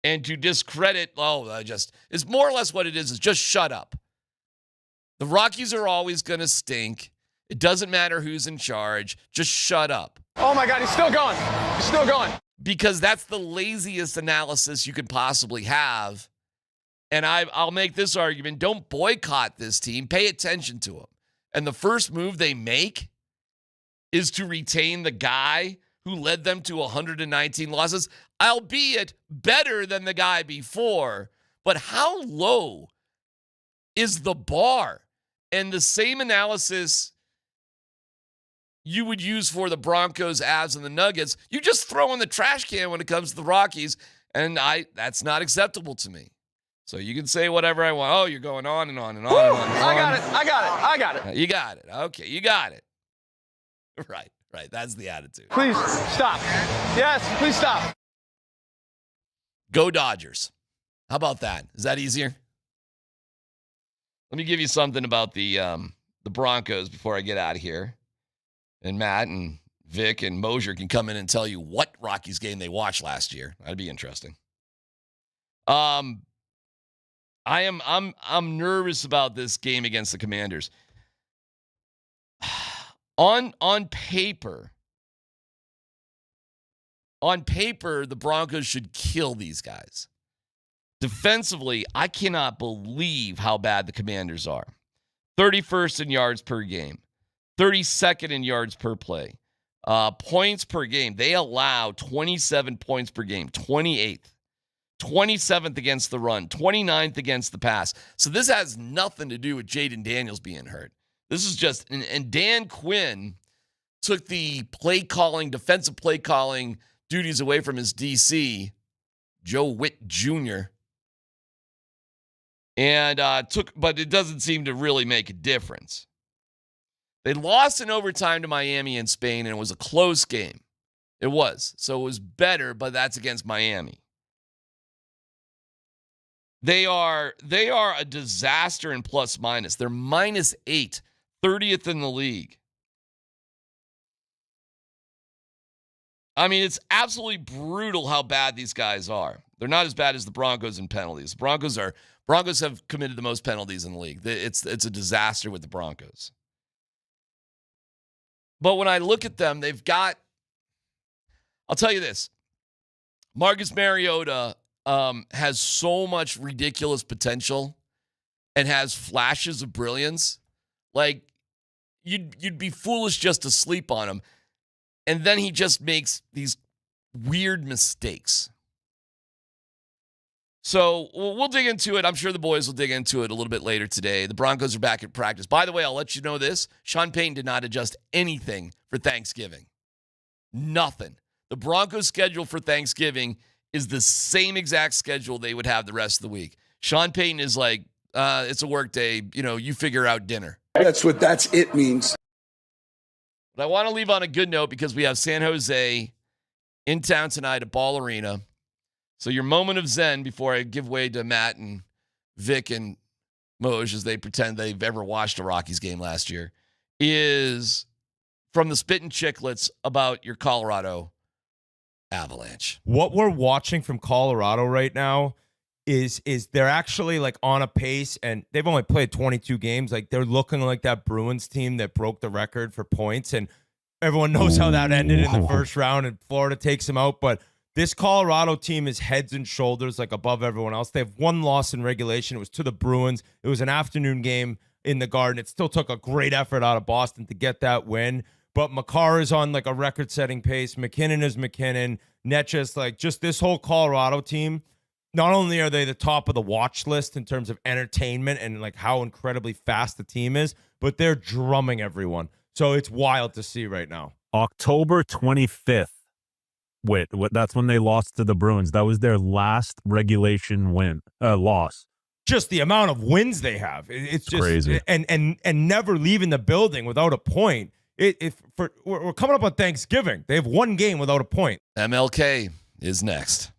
And to discredit, it's more or less what it is just shut up. The Rockies are always going to stink. It doesn't matter who's in charge. Just shut up. Oh, my God, he's still going. He's still going. Because that's the laziest analysis you could possibly have. And I'll make this argument. Don't boycott this team. Pay attention to them. And the first move they make is to retain the guy who led them to 119 losses, albeit better than the guy before. But how low is the bar? And the same analysis you would use for the Broncos, Avs, and the Nuggets, you just throw in the trash can when it comes to the Rockies, and that's not acceptable to me. So you can say whatever I want. Oh, you're going on and on and on and on. And on. I got it. You got it. Okay, you got it. Right. That's the attitude. Please stop. Yes, please stop. Go Dodgers. How about that? Is that easier? Let me give you something about the Broncos before I get out of here. And Matt and Vic and Moser can come in and tell you what Rockies game they watched last year. That'd be interesting. I'm nervous about this game against the Commanders. On paper, the Broncos should kill these guys. Defensively, I cannot believe how bad the Commanders are. 31st in yards per game, 32nd in yards per play. Points per game, they allow 27 points per game, 28th. 27th against the run, 29th against the pass. So this has nothing to do with Jaden Daniels being hurt. This is just, and Dan Quinn took the defensive play calling duties away from his DC, Joe Witt Jr., and but it doesn't seem to really make a difference. They lost in overtime to Miami in Spain, and it was a close game. It was. So it was better, but that's against Miami. They are a disaster in plus minus. They're -8, 30th in the league. I mean, it's absolutely brutal how bad these guys are. They're not as bad as the Broncos in penalties. The Broncos have committed the most penalties in the league. It's a disaster with the Broncos. But when I look at them, they've got, I'll tell you this, Marcus Mariota has so much ridiculous potential and has flashes of brilliance. Like, you'd be foolish just to sleep on him. And then he just makes these weird mistakes. So we'll dig into it. I'm sure the boys will dig into it a little bit later today. The Broncos are back at practice. By the way, I'll let you know this. Sean Payton did not adjust anything for Thanksgiving. Nothing. The Broncos' schedule for Thanksgiving is the same exact schedule they would have the rest of the week. Sean Payton is like, it's a work day. You figure out dinner. That's what it means. But I want to leave on a good note because we have San Jose in town tonight at Ball Arena. So your moment of zen before I give way to Matt and Vic and Moj as they pretend they've ever watched a Rockies game last year is from the Spittin' Chicklets about your Colorado Avalanche. What we're watching from Colorado right now is they're actually like on a pace, and they've only played 22 games. Like, they're looking like that Bruins team that broke the record for points, and everyone knows how that ended in the first round and Florida takes them out. But this Colorado team is heads and shoulders like above everyone else. They have one loss in regulation. It was to the Bruins. It was an afternoon game in the Garden. It still took a great effort out of Boston to get that win. But Makar is on like a record-setting pace. McKinnon is McKinnon. Netchus, like, just this whole Colorado team, not only are they the top of the watch list in terms of entertainment and like how incredibly fast the team is, but they're drumming everyone. So it's wild to see right now. October 25th. That's when they lost to the Bruins. That was their last regulation loss. Just the amount of wins they have. It's just crazy. And never leaving the building without a point. We're coming up on Thanksgiving. They have one game without a point. MLK is next.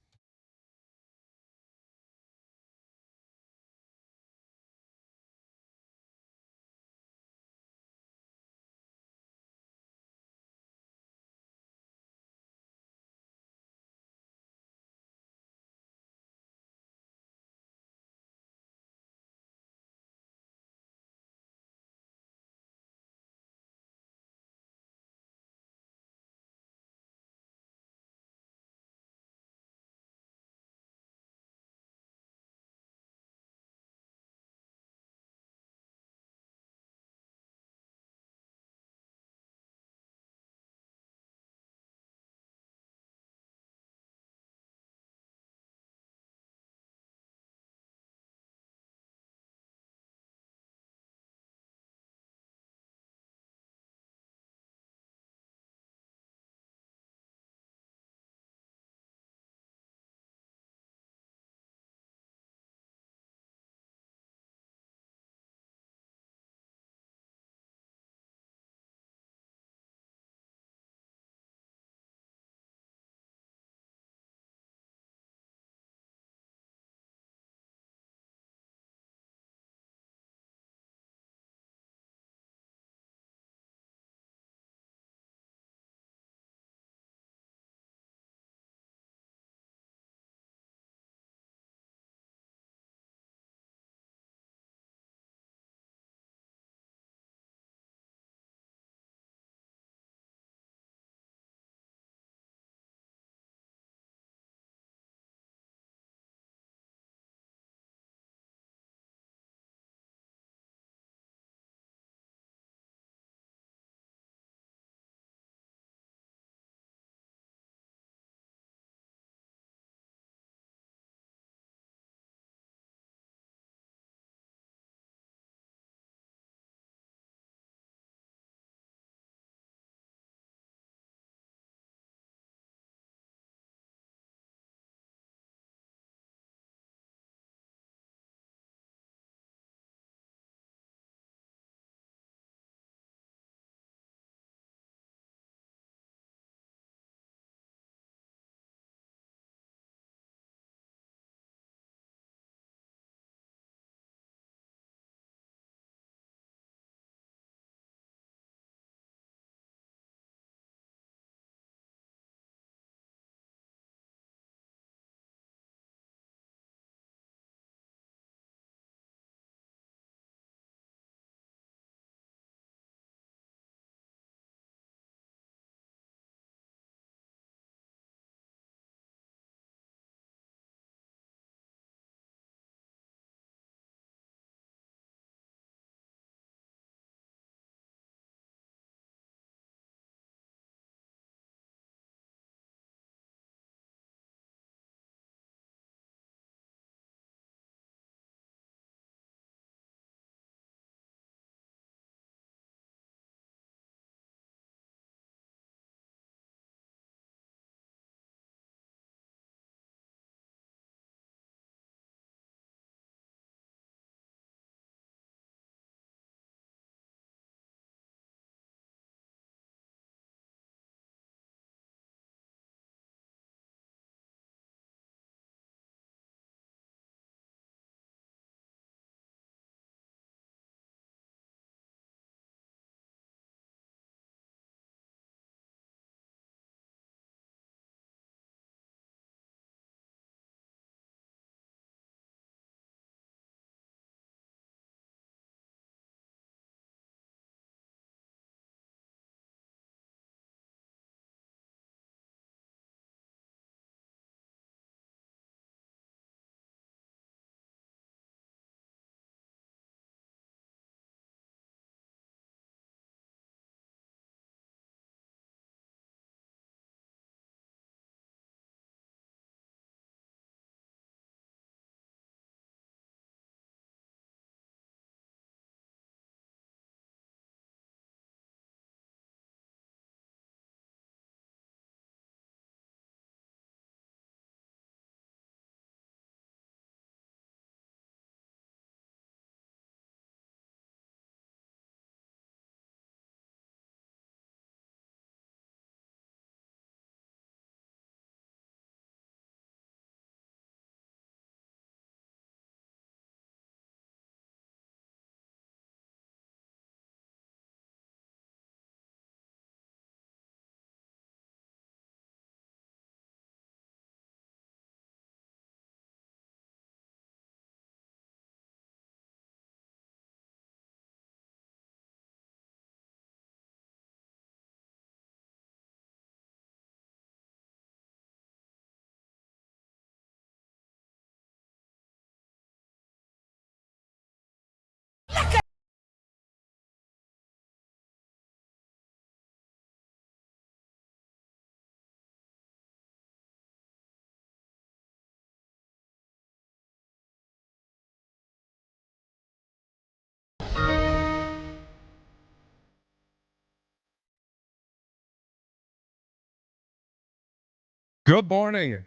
Good morning.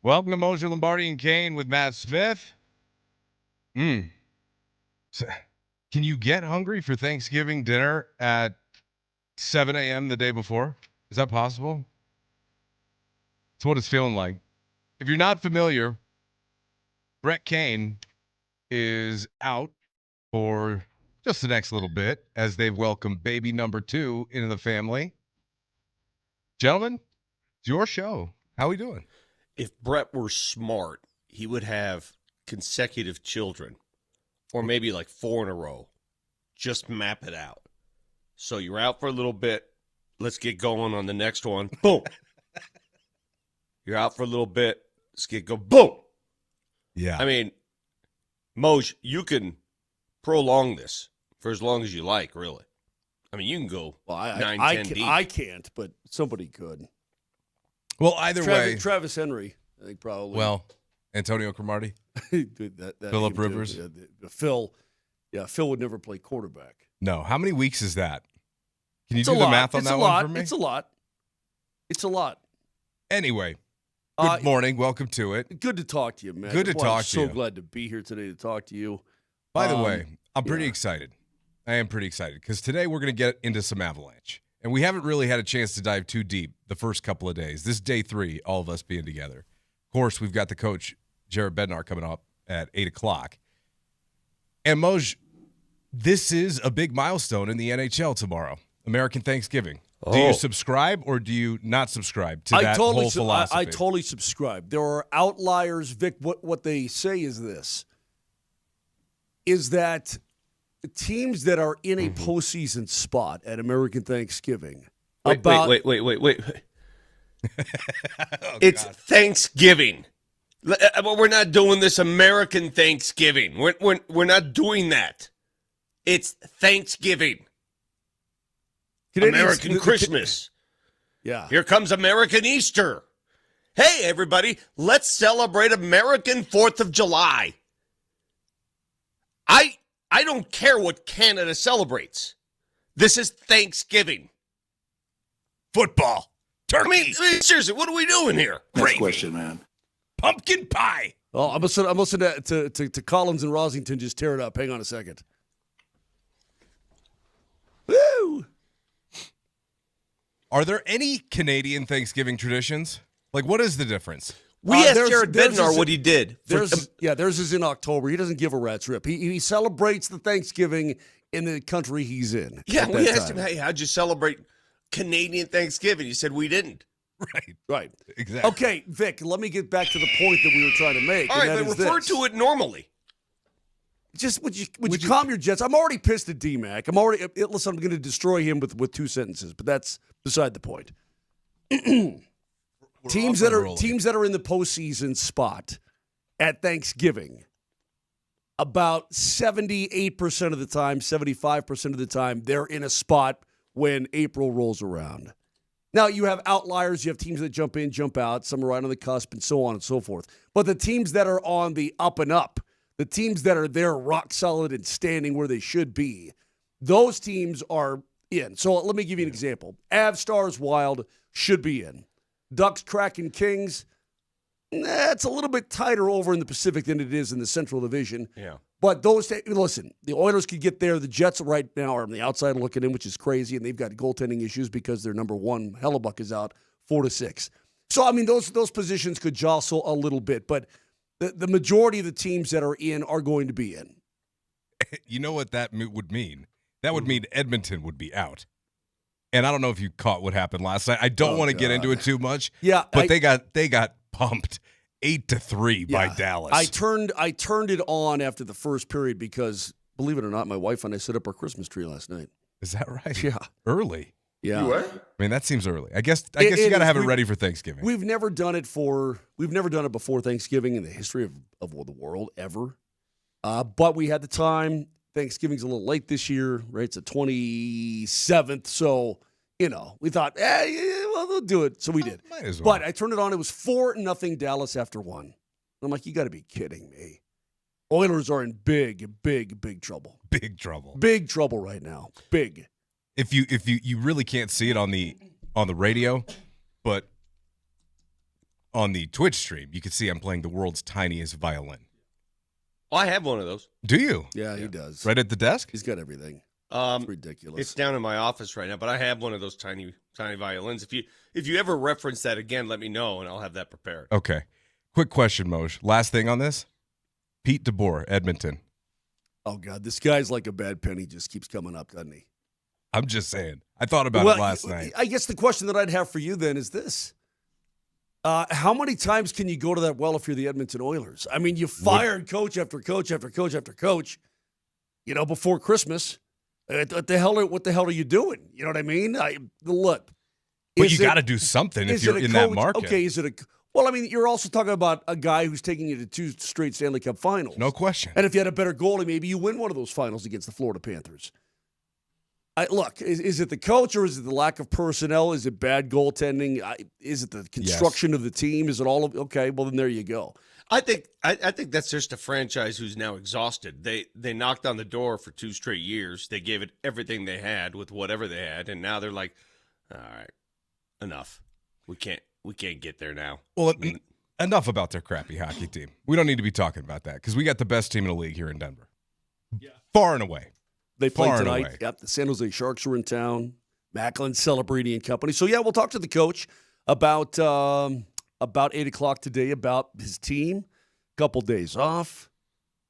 Welcome to Moser, Lombardi, and Kane with Matt Smith. So, can you get hungry for Thanksgiving dinner at 7 a.m. the day before? Is that possible? It's what it's feeling like. If you're not familiar, Brett Kane is out for just the next little bit as they've welcomed baby number 2 into the family. Gentlemen, it's your show. How we doing? If Brett were smart, he would have consecutive children, or maybe like 4 in a row. Just map it out. So you're out for a little bit. Let's get going on the next one. Boom. You're out for a little bit. Let's get go. Boom. Yeah. I mean, Moj, you can prolong this for as long as you like, really. I mean, you can go 9-10 deep. I can't, but somebody could. Well, either way. Travis Henry, I think probably. Well, Antonio Cromartie. Phillip Rivers. Phil would never play quarterback. No. How many weeks is that? Can you do the math on that one for me? It's a lot. It's a lot. Anyway, good morning. Welcome to it. Good to talk to you, man. Good to talk to you. I'm so glad to be here today to talk to you. By the way, I'm pretty excited. I am pretty excited because today we're going to get into some Avalanche. And we haven't really had a chance to dive too deep the first couple of days. This is day 3, all of us being together. Of course, we've got the coach, Jared Bednar, coming up at 8 o'clock. And Moj, this is a big milestone in the NHL tomorrow, American Thanksgiving. Do you subscribe or do you not subscribe to that whole philosophy? I totally subscribe. There are outliers, Vic. What they say is this, is that the teams that are in a postseason spot at American Thanksgiving. Wait. It's Thanksgiving. We're not doing this American Thanksgiving. We're not doing that. It's Thanksgiving. American Christmas. Yeah. Here comes American Easter. Hey, everybody, let's celebrate American 4th of July. I don't care what Canada celebrates. This is Thanksgiving. Football. Turkey. I mean, seriously, what are we doing here? Next question, man. Pumpkin pie. Oh, I'm listening to Collins and Rosington just tear it up. Hang on a second. Woo! Are there any Canadian Thanksgiving traditions? Like, what is the difference? We asked Jared Bednar what he did. Theirs is in October. He doesn't give a rat's rip. He celebrates the Thanksgiving in the country he's in. Yeah, we asked him, hey, how'd you celebrate Canadian Thanksgiving? He said, we didn't. Right. Exactly. Okay, Vic, let me get back to the point that we were trying to make. All right, but refer to it normally. Just would you calm your jets? I'm already pissed at DMac. I'm going to destroy him with 2 sentences, but that's beside the point. Teams that are in the postseason spot at Thanksgiving, about 78% of the time, 75% of the time, they're in a spot when April rolls around. Now, you have outliers. You have teams that jump in, jump out. Some are right on the cusp and so on and so forth. But the teams that are on the up and up, the teams that are there rock solid and standing where they should be, those teams are in. So let me give you an example. Avs, Stars, Wild should be in. Ducks, Kraken, Kings, it's a little bit tighter over in the Pacific than it is in the Central Division. Yeah. But listen, the Oilers could get there. The Jets right now are on the outside looking in, which is crazy, and they've got goaltending issues because their number one, Hellebuck, is out 4-6. So, I mean, those positions could jostle a little bit, but the majority of the teams that are in are going to be in. You know what that would mean? That would mean Edmonton would be out. And I don't know if you caught what happened last night. I don't want to get into it too much. Yeah, but they got pumped 8-3 by Dallas. I turned it on after the first period because, believe it or not, my wife and I set up our Christmas tree last night. Is that right? Yeah. Early. Yeah. You what? I mean, that seems early. I guess you got to have it ready for Thanksgiving. We've never done it before Thanksgiving in the history of the world ever. But we had the time. Thanksgiving's a little late this year, right? It's the 27th. So, we thought, we'll do it. So we did. Might as well. But I turned it on. It was 4-0 Dallas after 1. I'm like, you got to be kidding me. Oilers are in big trouble. Big trouble. Big trouble right now. Big. If you really can't see it on the radio, but on the Twitch stream, you can see I'm playing the world's tiniest violin. Oh, I have one of those. Do you? Yeah, he does. Right at the desk? He's got everything. It's ridiculous. It's down in my office right now, but I have one of those tiny violins. If you ever reference that again, let me know, and I'll have that prepared. Okay. Quick question, Moj. Last thing on this. Pete DeBoer, Edmonton. Oh, God. This guy's like a bad penny. Just keeps coming up, doesn't he? I'm just saying. I thought about it last night. I guess the question that I'd have for you then is this. How many times can you go to that well if you're the Edmonton Oilers? I mean, you fired coach after coach after coach after coach, before Christmas. What the hell are you doing? You know what I mean? Look. But you got to do something if you're in that market. Okay, well, I mean, you're also talking about a guy who's taking you to 2 straight Stanley Cup finals. No question. And if you had a better goalie, maybe you win one of those finals against the Florida Panthers. Look, is it the coach or is it the lack of personnel? Is it bad goaltending? Is it the construction of the team? Is it all of okay? Well, then there you go. I think that's just a franchise who's now exhausted. They knocked on the door for 2 straight years. They gave it everything they had with whatever they had, and now they're like, all right, enough. We can't get there now. Well, enough about their crappy hockey team. We don't need to be talking about that because we got the best team in the league here in Denver. Yeah. Far and away. They play tonight. Yep, the San Jose Sharks are in town. Macklin, Celebrini and company. So, yeah, we'll talk to the coach about 8 o'clock today about his team. Couple days off.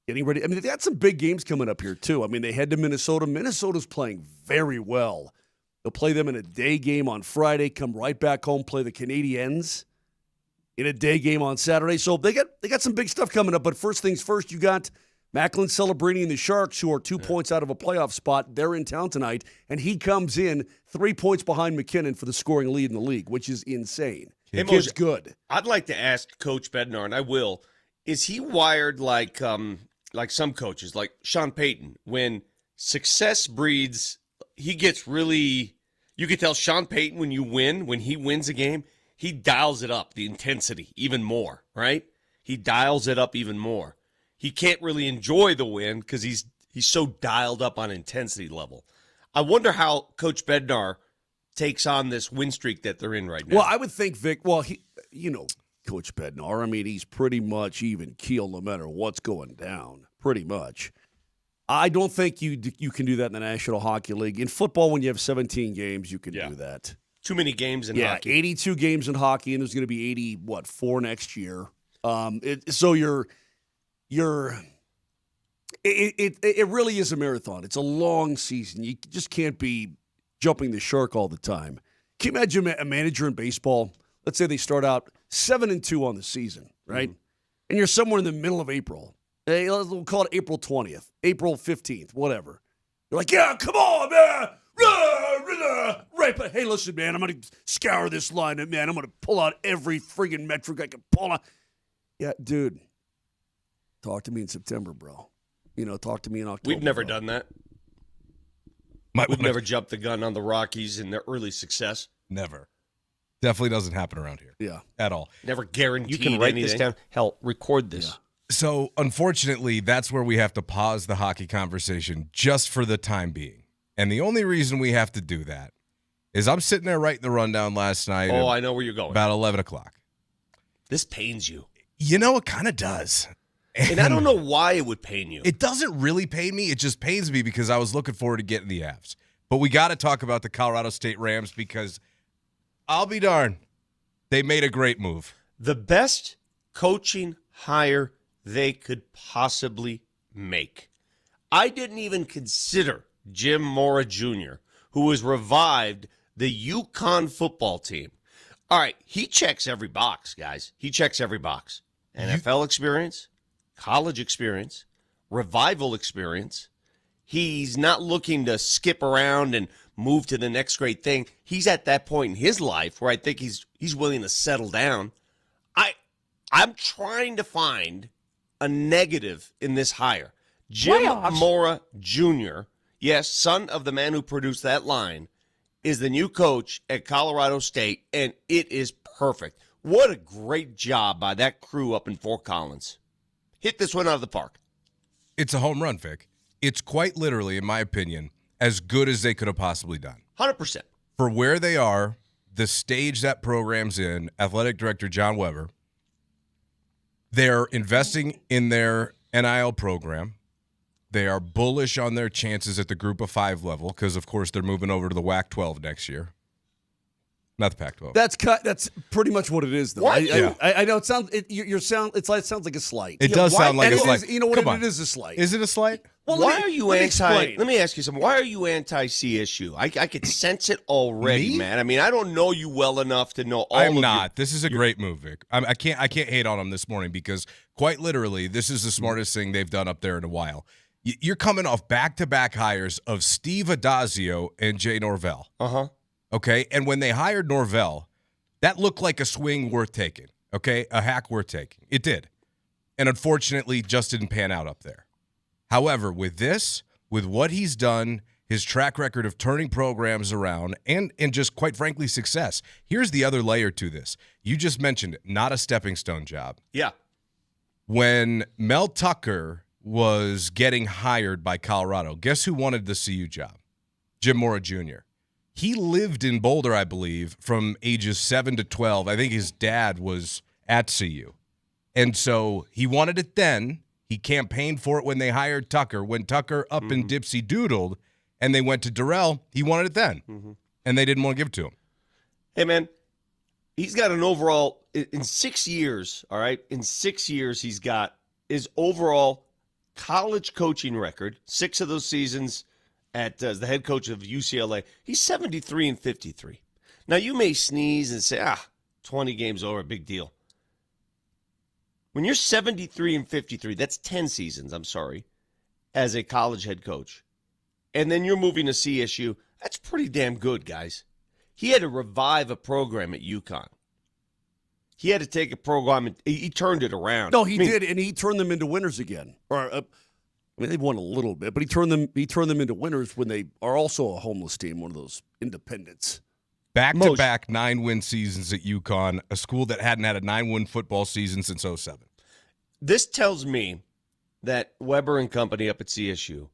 Getting ready. I mean, they got some big games coming up here, too. I mean, they head to Minnesota. Minnesota's playing very well. They'll play them in a day game on Friday, come right back home, play the Canadiens in a day game on Saturday. So they got some big stuff coming up. But first things first, you got Macklin, Celebrini, and the Sharks, who are 2 points out of a playoff spot. They're in town tonight, and he comes in 3 points behind McKinnon for the scoring lead in the league, which is insane. Hey, Kid's good. I'd like to ask Coach Bednar, and I will, is he wired like some coaches, like Sean Payton, when success breeds, he gets really, you can tell Sean Payton when he wins a game, he dials it up, the intensity, even more, right? He dials it up even more. He can't really enjoy the win because he's so dialed up on intensity level. I wonder how Coach Bednar takes on this win streak that they're in right now. Well, I would think, Vic, Coach Bednar, I mean, he's pretty much even keel no matter what's going down, pretty much. I don't think you can do that in the National Hockey League. In football, when you have 17 games, you can do that. Too many games in hockey. 82 games in hockey, and there's going to be 4 next year. It really is a marathon. It's a long season. You just can't be jumping the shark all the time. Can you imagine a manager in baseball? Let's say they start out 7-2 on the season, right? Mm-hmm. And you're somewhere in the middle of April. We'll call it April 20th, April 15th, whatever. You're like, yeah, come on, man. Right, but hey, listen, man, I'm going to scour this line, man. I'm going to pull out every friggin' metric I can pull out. Yeah, dude, talk to me in September, bro. Talk to me in October. We've never done that. We've never jumped the gun on the Rockies in their early success. Never. Definitely doesn't happen around here. Yeah. At all. Never guaranteed anything. You can write anything. this down. Hell, record this. Yeah. So, unfortunately, that's where we have to pause the hockey conversation just for the time being. And the only reason we have to do that is I'm sitting there writing the rundown last night. Oh, I know where you're going. About 11 o'clock. This pains you. It kind of does. And I don't know why it would pain you. It doesn't really pain me. It just pains me because I was looking forward to getting the Avs. But we got to talk about the Colorado State Rams because I'll be darned, they made a great move. The best coaching hire they could possibly make. I didn't even consider Jim Mora Jr., who has revived the UConn football team. All right, he checks every box, guys. He checks every box. NFL experience, college experience, revival experience. He's not looking to skip around and move to the next great thing. He's at that point in his life where I think he's willing to settle down. I'm trying to find a negative in this hire. Jim Mora Jr., yes, son of the man who produced that line, is the new coach at Colorado State, and it is perfect. What a great job by that crew up in Fort Collins. Hit this one out of the park. It's a home run, Vic. It's quite literally, in my opinion, as good as they could have possibly done. 100%. For where they are, the stage that program's in, athletic director John Weber, they're investing in their NIL program. They are bullish on their chances at the Group of 5 level because, of course, they're moving over to the WAC 12 next year. Not the Pac-12. That's pretty much what it is, though. I know it sounds. It sounds like a slight. It does sound like a slight. You know what? It is a slight. Is it a slight? Well, why are you anti? Let me ask you something. Why are you anti-CSU? I could sense it already, man. I mean, I don't know you well enough to know all of I'm not. This is a great move, Vic. I can't hate on them this morning because quite literally, this is the smartest thing they've done up there in a while. You're coming off back-to-back hires of Steve Adazio and Jay Norvell. Okay, and when they hired Norvell, that looked like a swing worth taking, okay, a hack worth taking. It did. And unfortunately, just didn't pan out up there. However, with this, with what he's done, his track record of turning programs around, and just quite frankly, success, here's the other layer to this. You just mentioned it, not a stepping stone job. Yeah. When Mel Tucker was getting hired by Colorado, guess who wanted the CU job? Jim Mora Jr. He lived in Boulder, I believe, from ages 7 to 12. I think his dad was at CU. And so he wanted it then. He campaigned for it when they hired Tucker. When Tucker up and dipsy doodled and they went to Durrell, he wanted it then. And they didn't want to give it to him. Hey, man, he's got an overall, in 6 years, all right? In 6 years, he's got his overall college coaching record, 6 of those seasons as the head coach of UCLA. He's 73-53. Now, you may sneeze and say, 20 games over, big deal. When you're 73-53, that's 10 seasons, as a college head coach. And then you're moving to CSU. That's pretty damn good, guys. He had to revive a program at UConn. He had to take a program and he turned it around. No, he did, and he turned them into winners again. They won a little bit, but he turned them into winners when they are also a homeless team, one of those independents. Back-to-back 9-win seasons at UConn, a school that hadn't had a 9-win football season since 2007. This tells me that Weber and company up at CSU,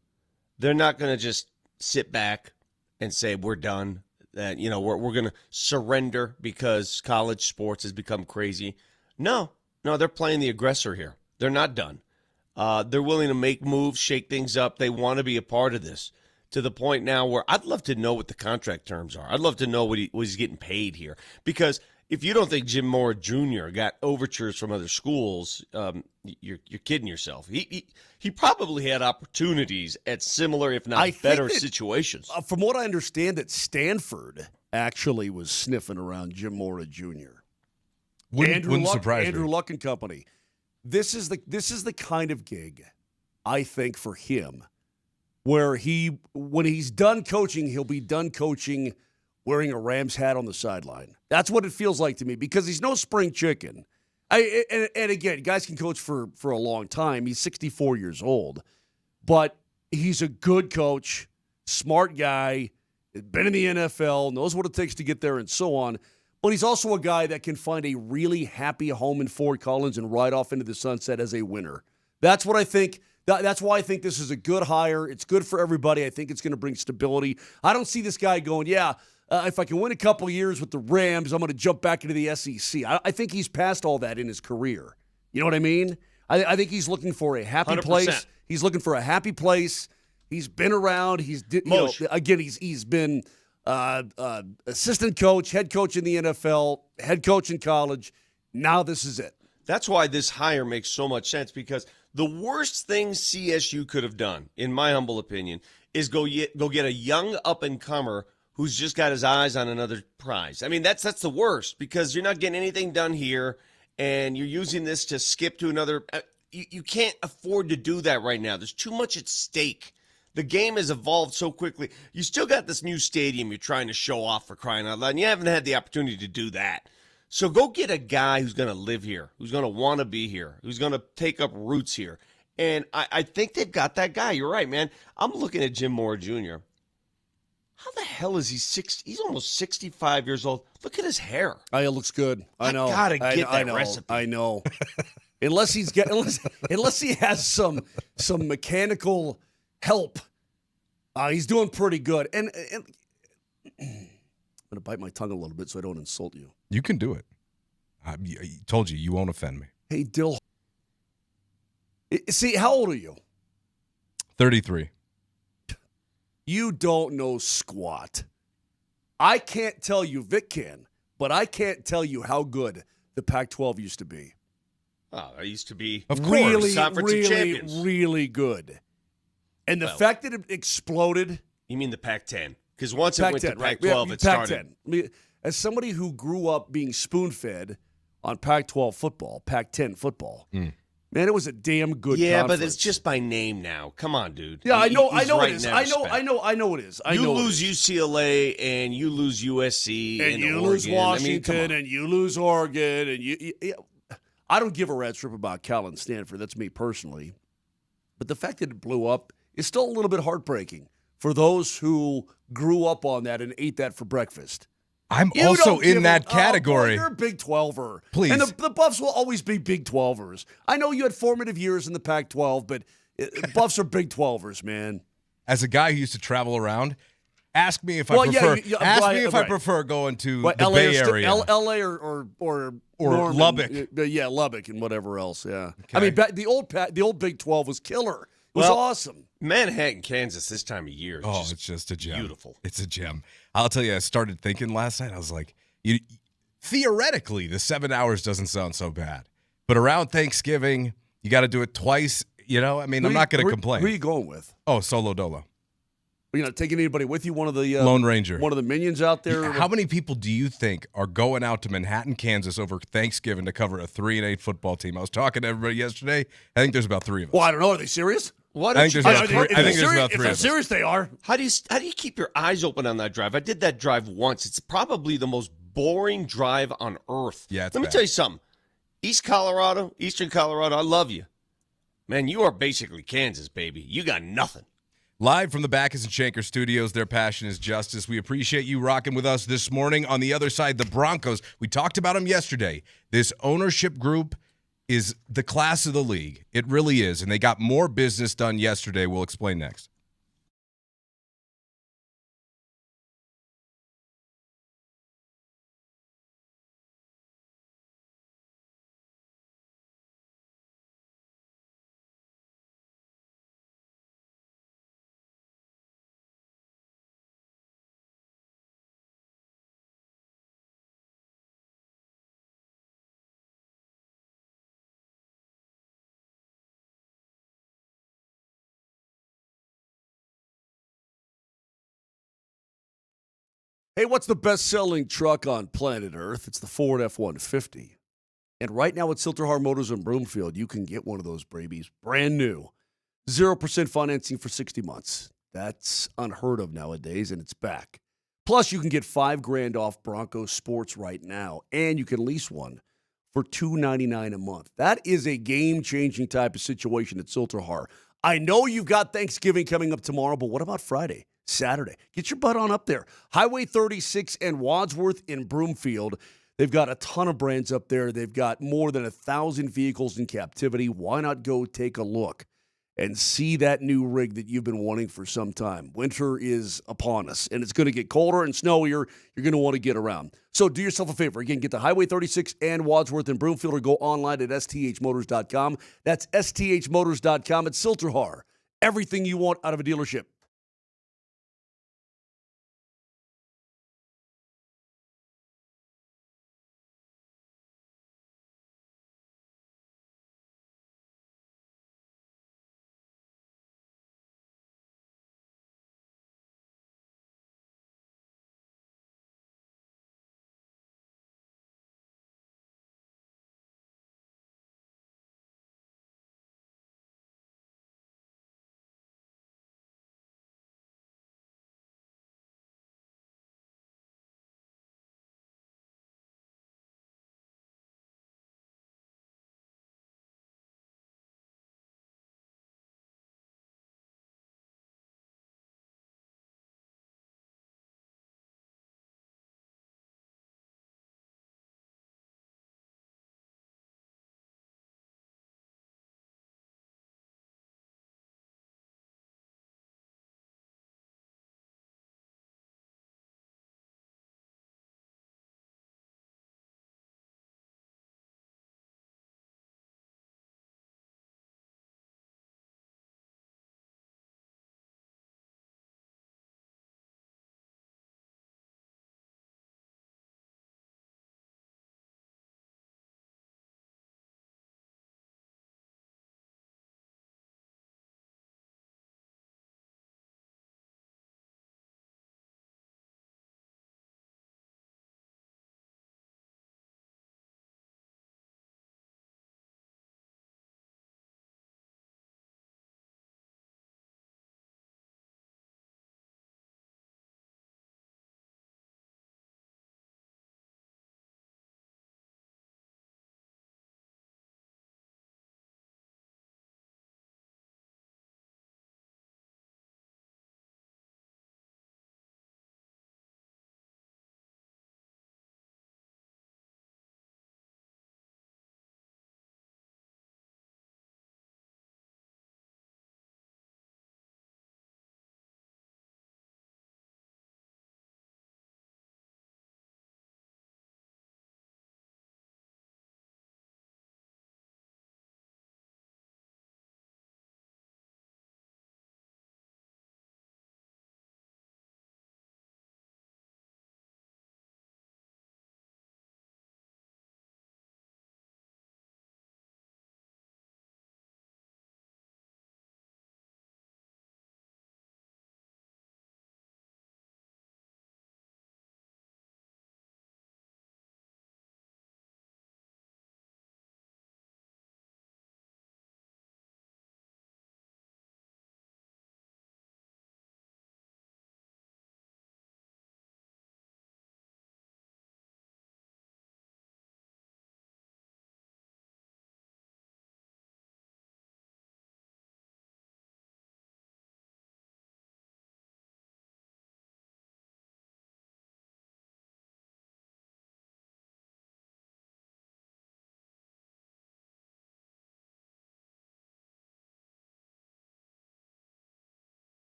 they're not going to just sit back and say, we're done, that we're going to surrender because college sports has become crazy. No, they're playing the aggressor here. They're not done. They're willing to make moves, shake things up. They want to be a part of this to the point now where I'd love to know what the contract terms are. I'd love to know what he's getting paid here. Because if you don't think Jim Mora Jr. got overtures from other schools, you're kidding yourself. He probably had opportunities at similar, if not better, situations. From what I understand, that Sanford actually was sniffing around Jim Mora Jr. Wouldn't surprise me. Andrew Luck and company. This is the kind of gig, I think, for him, where when he's done coaching, he'll be done coaching wearing a Rams hat on the sideline. That's what it feels like to me because he's no spring chicken. And again, guys can coach for a long time. He's 64 years old, but he's a good coach, smart guy, been in the NFL, knows what it takes to get there and so on. But he's also a guy that can find a really happy home in Fort Collins and ride off into the sunset as a winner. That's what I think. That's why I think this is a good hire. It's good for everybody. I think it's going to bring stability. I don't see this guy going, if I can win a couple years with the Rams, I'm going to jump back into the SEC. I think he's past all that in his career. You know what I mean? I think he's looking for a happy 100%. place. He's looking for a happy place. He's been around. He's been assistant coach, head coach in the NFL, head coach in college. Now this is it. That's why this hire makes so much sense because the worst thing CSU could have done, in my humble opinion, is go get a young up-and-comer who's just got his eyes on another prize. I mean, that's the worst because you're not getting anything done here, and you're using this to skip to another. You can't afford to do that right now. There's too much at stake. The game has evolved so quickly. You still got this new stadium you're trying to show off, for crying out loud, and you haven't had the opportunity to do that. So go get a guy who's going to live here, who's going to want to be here, who's going to take up roots here. And I think they've got that guy. You're right, man. I'm looking at Jim Mora Jr. How the hell is he he's almost 65 years old. Look at his hair. It looks good. I know. Got to get that recipe. I know. unless he has some mechanical help, he's doing pretty good. And going to bite my tongue a little bit so I don't insult you. You can do it. I told you won't offend me. Hey, Dill. See, how old are you? 33. You don't know squat. I can't tell you, Vic can, but I can't tell you how good the Pac-12 used to be. Oh, I used to be really, Conference of Champions. really good. And the fact that it exploded. You mean the Pac-10? Because once Pac-10, it went to right? Pac-12, it started. Pac-10. I mean, as somebody who grew up being spoon-fed on Pac-12 football, Pac-10 football, man, it was a damn good conference. But it's just by name now. Come on, dude. Yeah, I know right it is. I know it is. You lose UCLA and you lose USC and you Oregon. lose Washington I mean, and you lose Oregon and you I don't give a rat's rip about Cal and Stanford. That's me personally. But the fact that it blew up is still a little bit heartbreaking for those who grew up on that and ate that for breakfast. I'm also in that category. You're a Big 12er. Please. And the Buffs will always be Big 12ers. I know you had formative years in the Pac-12, but Buffs are Big 12ers, man. As a guy who used to travel around, ask me if I prefer. Ask me if I prefer going to the LA Bay Area, LA or Norman, Lubbock. Yeah, Lubbock and whatever else. Yeah, okay. I mean the old Big 12 was killer. It was awesome. Manhattan, Kansas, this time of year. It's just a gem. Beautiful. It's a gem. I'll tell you. I started thinking last night. I was like, theoretically, the 7 hours doesn't sound so bad, but around Thanksgiving, you got to do it twice. I mean, I'm not going to complain. Who are you going with? Oh, solo dolo. You're not taking anybody with you? One of the Lone Ranger, one of the minions out there. How many people do you think are going out to Manhattan, Kansas over Thanksgiving to cover a 3-8 football team? I was talking to everybody yesterday. I think there's about 3 of us. Well, I don't know. Are they serious? I think there's about 3. I think there's about 3 If of they're us. serious, they are. How do you keep your eyes open on that drive? I did that drive once. It's probably the most boring drive on earth. Yeah, Let me tell you something. Eastern Colorado, I love you. Man, you are basically Kansas, baby. You got nothing. Live from the Backus and Shanker studios, their passion is justice. We appreciate you rocking with us this morning. On the other side, the Broncos. We talked about them yesterday. This ownership group is the class of the league. It really is. And they got more business done yesterday. We'll explain next. Hey, what's the best-selling truck on planet Earth? It's the Ford F-150. And right now at Silterhar Motors in Broomfield, you can get one of those babies brand new. 0% financing for 60 months. That's unheard of nowadays, and it's back. Plus, you can get $5,000 off Broncos Sports right now, and you can lease one for $299 a month. That is a game-changing type of situation at Silterhar. I know you've got Thanksgiving coming up tomorrow, but what about Friday? Saturday. Get your butt on up there. Highway 36 and Wadsworth in Broomfield. They've got a ton of brands up there. They've got more than 1,000 vehicles in captivity. Why not go take a look and see that new rig that you've been wanting for some time? Winter is upon us, and it's going to get colder and snowier. You're going to want to get around. So do yourself a favor. Again, get to Highway 36 and Wadsworth in Broomfield or go online at sthmotors.com. That's sthmotors.com. It's Silterhar. Everything you want out of a dealership.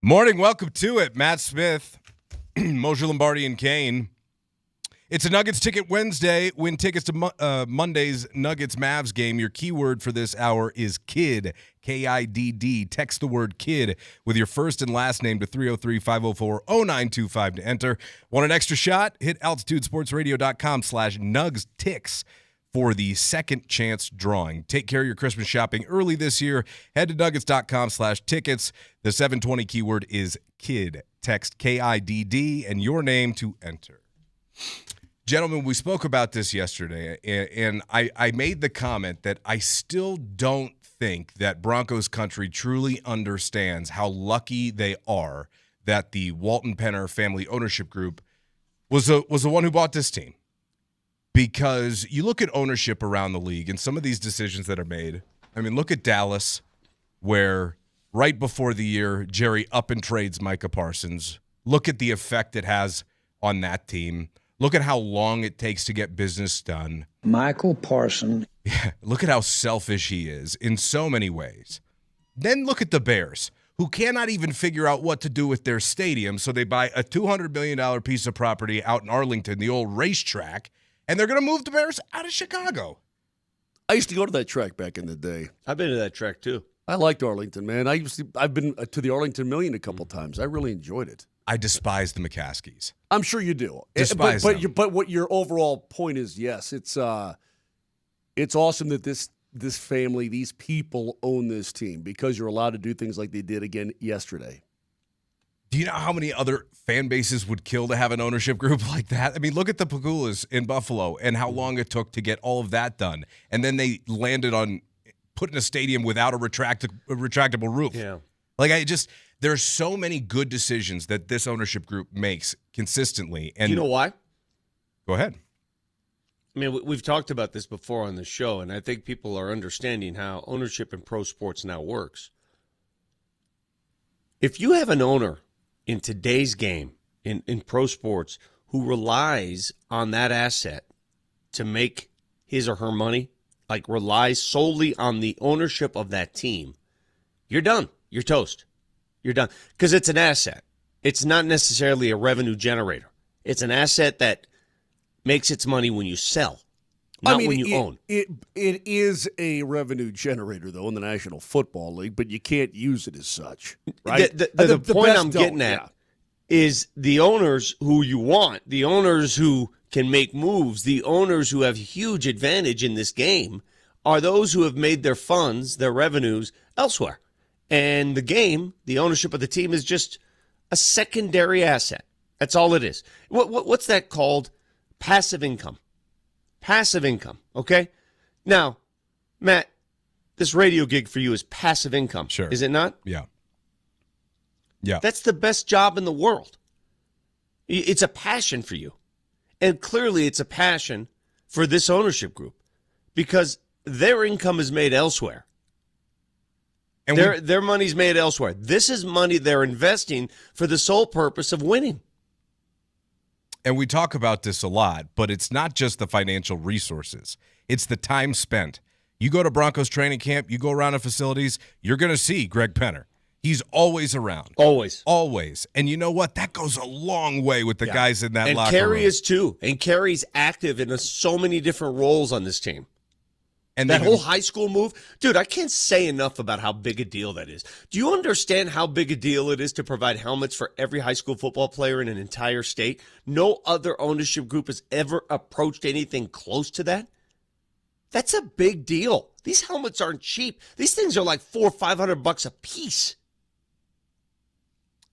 Morning, welcome to it. Matt Smith, Moser, Lombardi, and Kane. It's a Nuggets Ticket Wednesday. Win tickets to Monday's Nuggets-Mavs game. Your keyword for this hour is KIDD, K-I-D-D. Text the word KIDD with your first and last name to 303-504-0925 to enter. Want an extra shot? Hit altitudesportsradio.com/NugsTix for the second chance drawing. Take care of your Christmas shopping early this year. Head to nuggets.com/tickets. The 720 keyword is KIDD. Text K-I-D-D and your name to enter. Gentlemen, we spoke about this yesterday, and I made the comment that I still don't think that Broncos country truly understands how lucky they are that the Walton Penner family ownership group was the one who bought this team. Because you look at ownership around the league and some of these decisions that are made. I mean, look at Dallas, where right before the year, Jerry up and trades Micah Parsons. Look at the effect it has on that team. Look at how long it takes to get business done. Michael Parsons. Yeah, look at how selfish he is in so many ways. Then look at the Bears, who cannot even figure out what to do with their stadium, so they buy a $200 million piece of property out in Arlington, the old racetrack, and they're going to move the Bears out of Chicago. I used to go to that track back in the day. I've been to that track, too. I liked Arlington, man. I've been to the Arlington Million a couple times. I really enjoyed it. I despise the McCaskies. I'm sure you do. Despise them. But what your overall point is, yes, it's awesome that this family, these people own this team because you're allowed to do things like they did again yesterday. Do you know how many other fan bases would kill to have an ownership group like that? I mean, look at the Pagulas in Buffalo and how long it took to get all of that done. And then they landed on putting a stadium without a retractable roof. Yeah. There's so many good decisions that this ownership group makes consistently. And you know why? Go ahead. I mean, we've talked about this before on the show, and I think people are understanding how ownership in pro sports now works. If you have an owner in today's game, in pro sports, who relies on that asset to make his or her money, like relies solely on the ownership of that team, you're done. You're toast. You're done. Because it's an asset. It's not necessarily a revenue generator. It's an asset that makes its money when you sell, not when you own. It is a revenue generator, though, in the National Football League, but you can't use it as such. Right? The point I'm getting at is the owners who you want, the owners who can make moves, the owners who have huge advantage in this game are those who have made their funds, their revenues elsewhere. And the game, the ownership of the team, is just a secondary asset. That's all it is. What's that called? Passive income. Passive income, okay? Now, Matt, this radio gig for you is passive income. Sure. Is it not? Yeah. Yeah. That's the best job in the world. It's a passion for you. And clearly it's a passion for this ownership group because their income is made elsewhere. And their money's made elsewhere. This is money they're investing for the sole purpose of winning. And we talk about this a lot, but it's not just the financial resources. It's the time spent. You go to Broncos training camp, you go around the facilities, you're going to see Greg Penner. He's always around. Always. Always. And you know what? That goes a long way with the guys in that locker room. And Kerry is too. And Kerry's active in so many different roles on this team. And that whole high school move, dude, I can't say enough about how big a deal that is. Do you understand how big a deal it is to provide helmets for every high school football player in an entire state? No other ownership group has ever approached anything close to that. That's a big deal. These helmets aren't cheap. These things are like $400 or $500 a piece.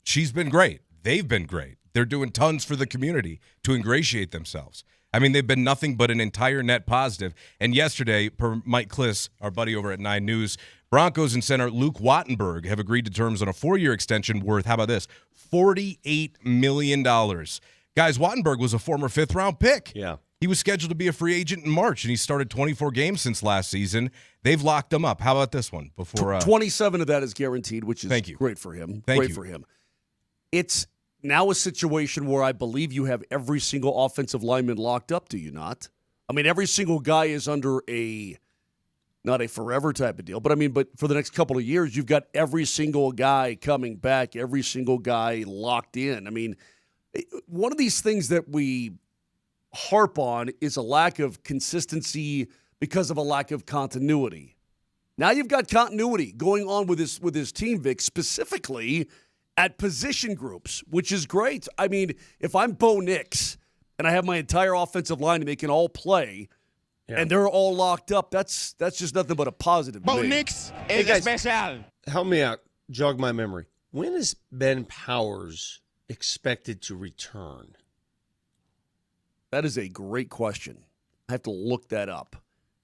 She's been great. They've been great. They're doing tons for the community to ingratiate themselves. I mean, they've been nothing but an entire net positive. And yesterday, per Mike Kliss, our buddy over at 9 News, Broncos and center Luke Wattenburg have agreed to terms on a 4-year extension worth, how about this, $48 million. Guys, Wattenburg was a former 5th-round pick. Yeah. He was scheduled to be a free agent in March, and he started 24 games since last season. They've locked him up. How about this one? Before 27 of that is guaranteed, which is great for him. Great for him. It's now a situation where I believe you have every single offensive lineman locked up, do you not? I mean, every single guy is under a not a forever type of deal. But, but for the next couple of years, you've got every single guy coming back, every single guy locked in. One of these things that we harp on is a lack of consistency because of a lack of continuity. Now you've got continuity going on with this team, Vic, specifically at position groups, which is great. If I'm Bo Nix and I have my entire offensive line and they can all play, and they're all locked up, that's just nothing but a positive. Bo Nix is special. Help me out. Jog my memory. When is Ben Powers expected to return? That is a great question. I have to look that up.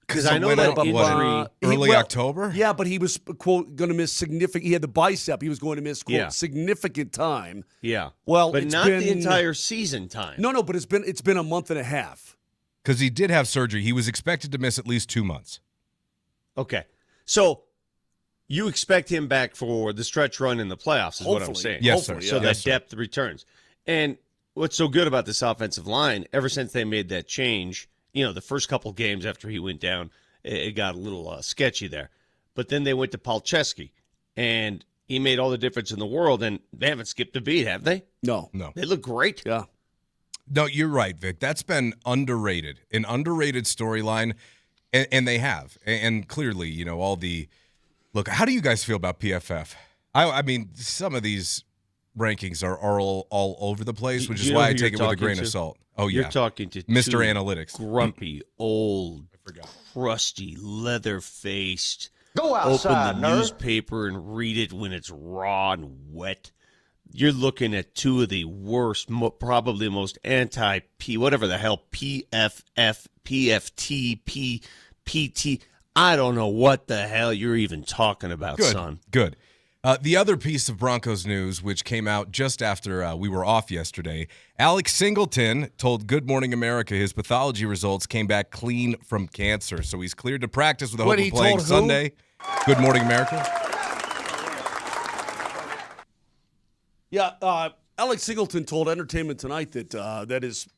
Because I know that injury early October. Yeah, but he was quote going to miss significant. He had the bicep. He was going to miss quote significant time. Yeah. Well, but not the entire season time. No, but it's been a month and a half. Because he did have surgery. He was expected to miss at least 2 months. Okay, so you expect him back for the stretch run in the playoffs, is what I'm saying. Yes, sir. So that depth returns. And what's so good about this offensive line? Ever since they made that change. The first couple games after he went down, it got a little sketchy there. But then they went to Palczewski, and he made all the difference in the world, and they haven't skipped a beat, have they? No. They look great. Yeah. No, you're right, Vic. That's been underrated, an underrated storyline, and they have. And clearly, all the – look, how do you guys feel about PFF? Some of these rankings are all over the place, which is why I take it with a grain of salt. Oh, yeah. You're talking to Mr. Analytics. Grumpy, old, crusty, leather-faced. Go outside, open the newspaper and read it when it's raw and wet. You're looking at two of the worst, probably most anti-P, whatever the hell, PFF, PFT, PT. I don't know what the hell you're even talking about, son. Good. The other piece of Broncos news, which came out just after we were off yesterday, Alex Singleton told Good Morning America his pathology results came back clean from cancer. So he's cleared to practice with the hope of playing Sunday. Good Morning America. Yeah, Alex Singleton told Entertainment Tonight that is.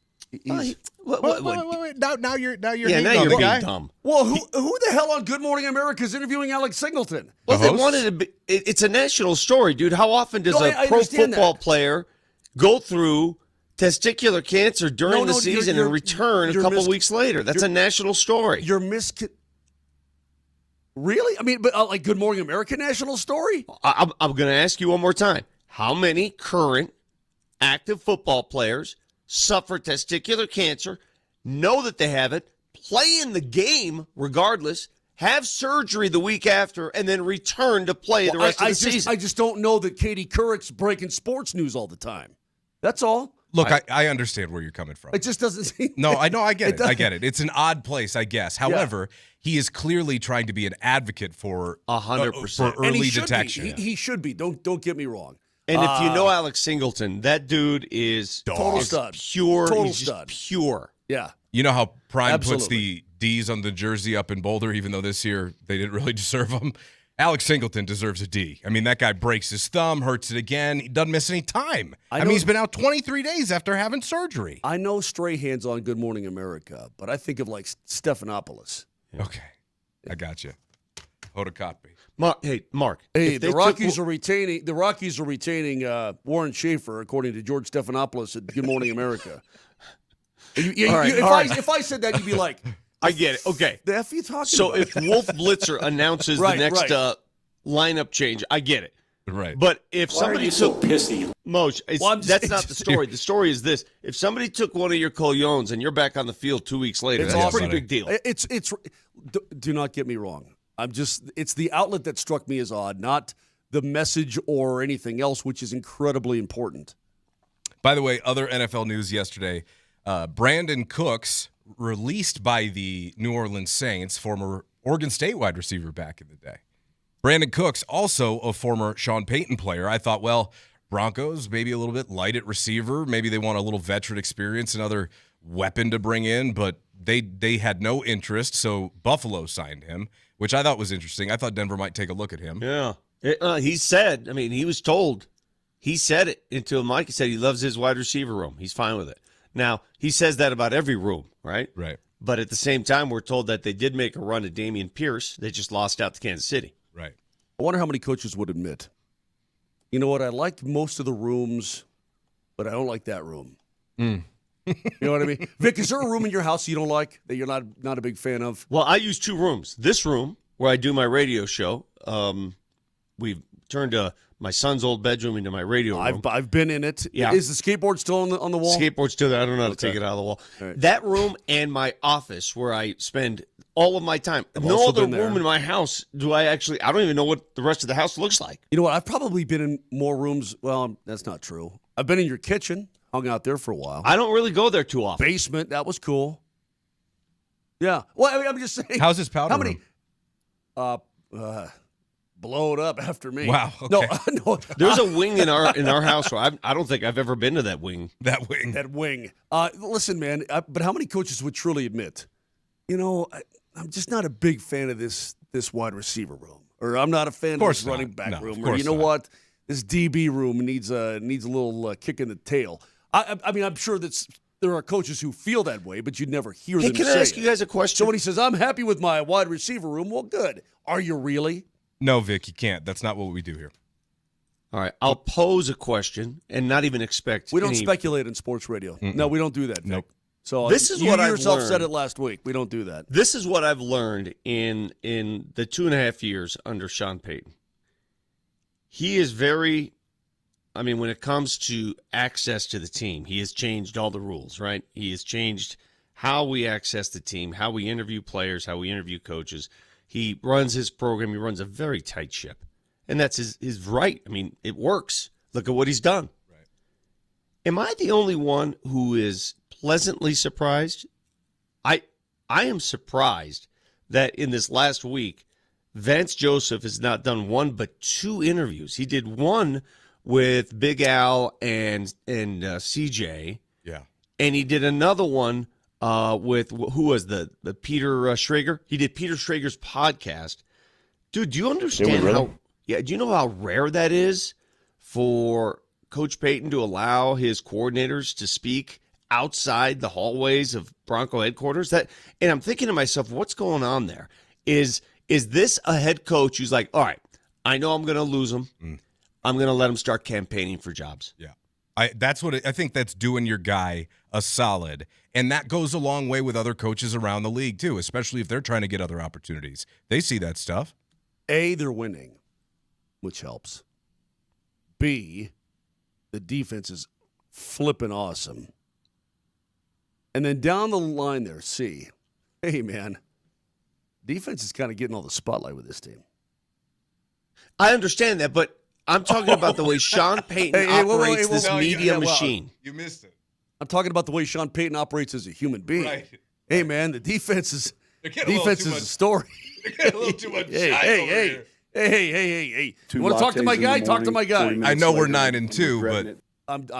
Wait. Now you're being dumb. Well, who the hell on Good Morning America is interviewing Alex Singleton? Well, they wanted to be. It's a national story, dude. How often does a pro football player go through testicular cancer during the season and return a couple weeks later? That's a national story. You're Really? But like Good Morning America national story? I'm going to ask you one more time. How many current active football players suffer testicular cancer, know that they have it, play in the game regardless, have surgery the week after, and then return to play the rest of the season? I just don't know that Katie Couric's breaking sports news all the time. That's all. Look, I understand where you're coming from. It just doesn't seem... No, I know, I get it. I get it. It's an odd place, I guess. However, he is clearly trying to be an advocate for 100%. For early detection. He should be. Don't get me wrong. And if you know Alex Singleton, that dude is total stud. Pure. Total He's stud. Just pure. Yeah. You know how Prime puts Absolutely. the D's on the jersey up in Boulder, even though this year they didn't really deserve them? Alex Singleton deserves a D. That guy breaks his thumb, hurts it again. He doesn't miss any time. He's been out 23 days after having surgery. I know Strahan's on Good Morning America, but I think of like Stephanopoulos. Okay. I got you. Hold a copy. Mark. Hey, the Rockies are retaining. The Rockies are retaining Warren Schaefer, according to George Stephanopoulos at Good Morning America. If I said that, you'd be like, I get it. Okay. The F you talking about? So if Wolf Blitzer announces the next lineup change, I get it. Right. But if somebody took pissy? Moj, that's not the story. The story is this: if somebody took one of your colognes and you're back on the field 2 weeks later, that's a pretty big deal. It's. Do not get me wrong. It's the outlet that struck me as odd, not the message or anything else, which is incredibly important. By the way, other NFL news yesterday, Brandon Cooks, released by the New Orleans Saints, former Oregon State wide receiver back in the day. Brandon Cooks, also a former Sean Payton player. I thought, well, Broncos, maybe a little bit light at receiver. Maybe they want a little veteran experience, another weapon to bring in, but they had no interest, so Buffalo signed him, which I thought was interesting. I thought Denver might take a look at him. Yeah. He said, he was told, he said it until Mike said he loves his wide receiver room. He's fine with it. Now, he says that about every room, right? Right. But at the same time, we're told that they did make a run at Damian Pierce. They just lost out to Kansas City. Right. I wonder how many coaches would admit, you know what, I like most of the rooms, but I don't like that room. You know what I mean? Vic, is there a room in your house you don't like that you're not a big fan of? Well, I use two rooms. This room, where I do my radio show, we've turned my son's old bedroom into my radio room. I've been in it. Yeah. Is the skateboard still on the wall? Skateboard's still there. I don't know how to take it out of the wall. Right. That room and my office where I spend all of my time. No other room in my house I don't even know what the rest of the house looks like. You know what? I've probably been in more rooms. Well, that's not true. I've been in your kitchen, hung out there for a while. I don't really go there too often. Basement, that was cool. Yeah. Well, I mean, I'm just saying. How's his powder room? Blow it up after me. Wow. Okay. No. There's a wing in our house where I don't think I've ever been to that wing. That wing. Listen, man. But how many coaches would truly admit, you know, I'm just not a big fan of this wide receiver room, or I'm not a fan of this running back room, or you know what, this DB room needs a little kick in the tail. I mean, I'm sure that there are coaches who feel that way, but you'd never hear them say it. Can I ask you guys a question? So when he says, I'm happy with my wide receiver room, well, good. Are you really? No, Vic, you can't. That's not what we do here. All right, I'll pose a question and not even expect. We don't speculate in sports radio. Mm-mm. No, we don't do that, Vic. Nope. So this is what you I've yourself learned. said it last week. We don't do that. This is what I've learned in the 2.5 years under Sean Payton. He is very, I mean, when it comes to access to the team, he has changed all the rules, right? He has changed how we access the team, how we interview players, how we interview coaches. He runs his program. He runs a very tight ship. And that's his right. I mean, it works. Look at what he's done. Right. Am I the only one who is pleasantly surprised? I am surprised that in this last week, Vance Joseph has not done one but two interviews. He did one with Big Al and CJ. Yeah. And he did another one with who was the Peter Schrager? He did Peter Schrager's podcast. Dude, do you understand how? Yeah, do you know how rare that is for Coach Payton to allow his coordinators to speak outside the hallways of Bronco headquarters? And I'm thinking to myself, what's going on there? Is this a head coach who's like, all right, I know I'm going to lose him. I'm going to let him start campaigning for jobs. Yeah. I think that's doing your guy a solid. And that goes a long way with other coaches around the league, too, especially if they're trying to get other opportunities. They see that stuff. A, they're winning, which helps. B, the defense is flipping awesome. And then down the line there, C, hey, man, defense is kind of getting all the spotlight with this team. I understand that, but I'm talking about the way Sean Payton operates this media machine. You missed it. I'm talking about the way Sean Payton operates as a human being. Right. Hey, man, the defense is a story. They're getting a little too much jive over here. Hey. You want to talk to my guy? Talk to my guy. I know we're 9-2, but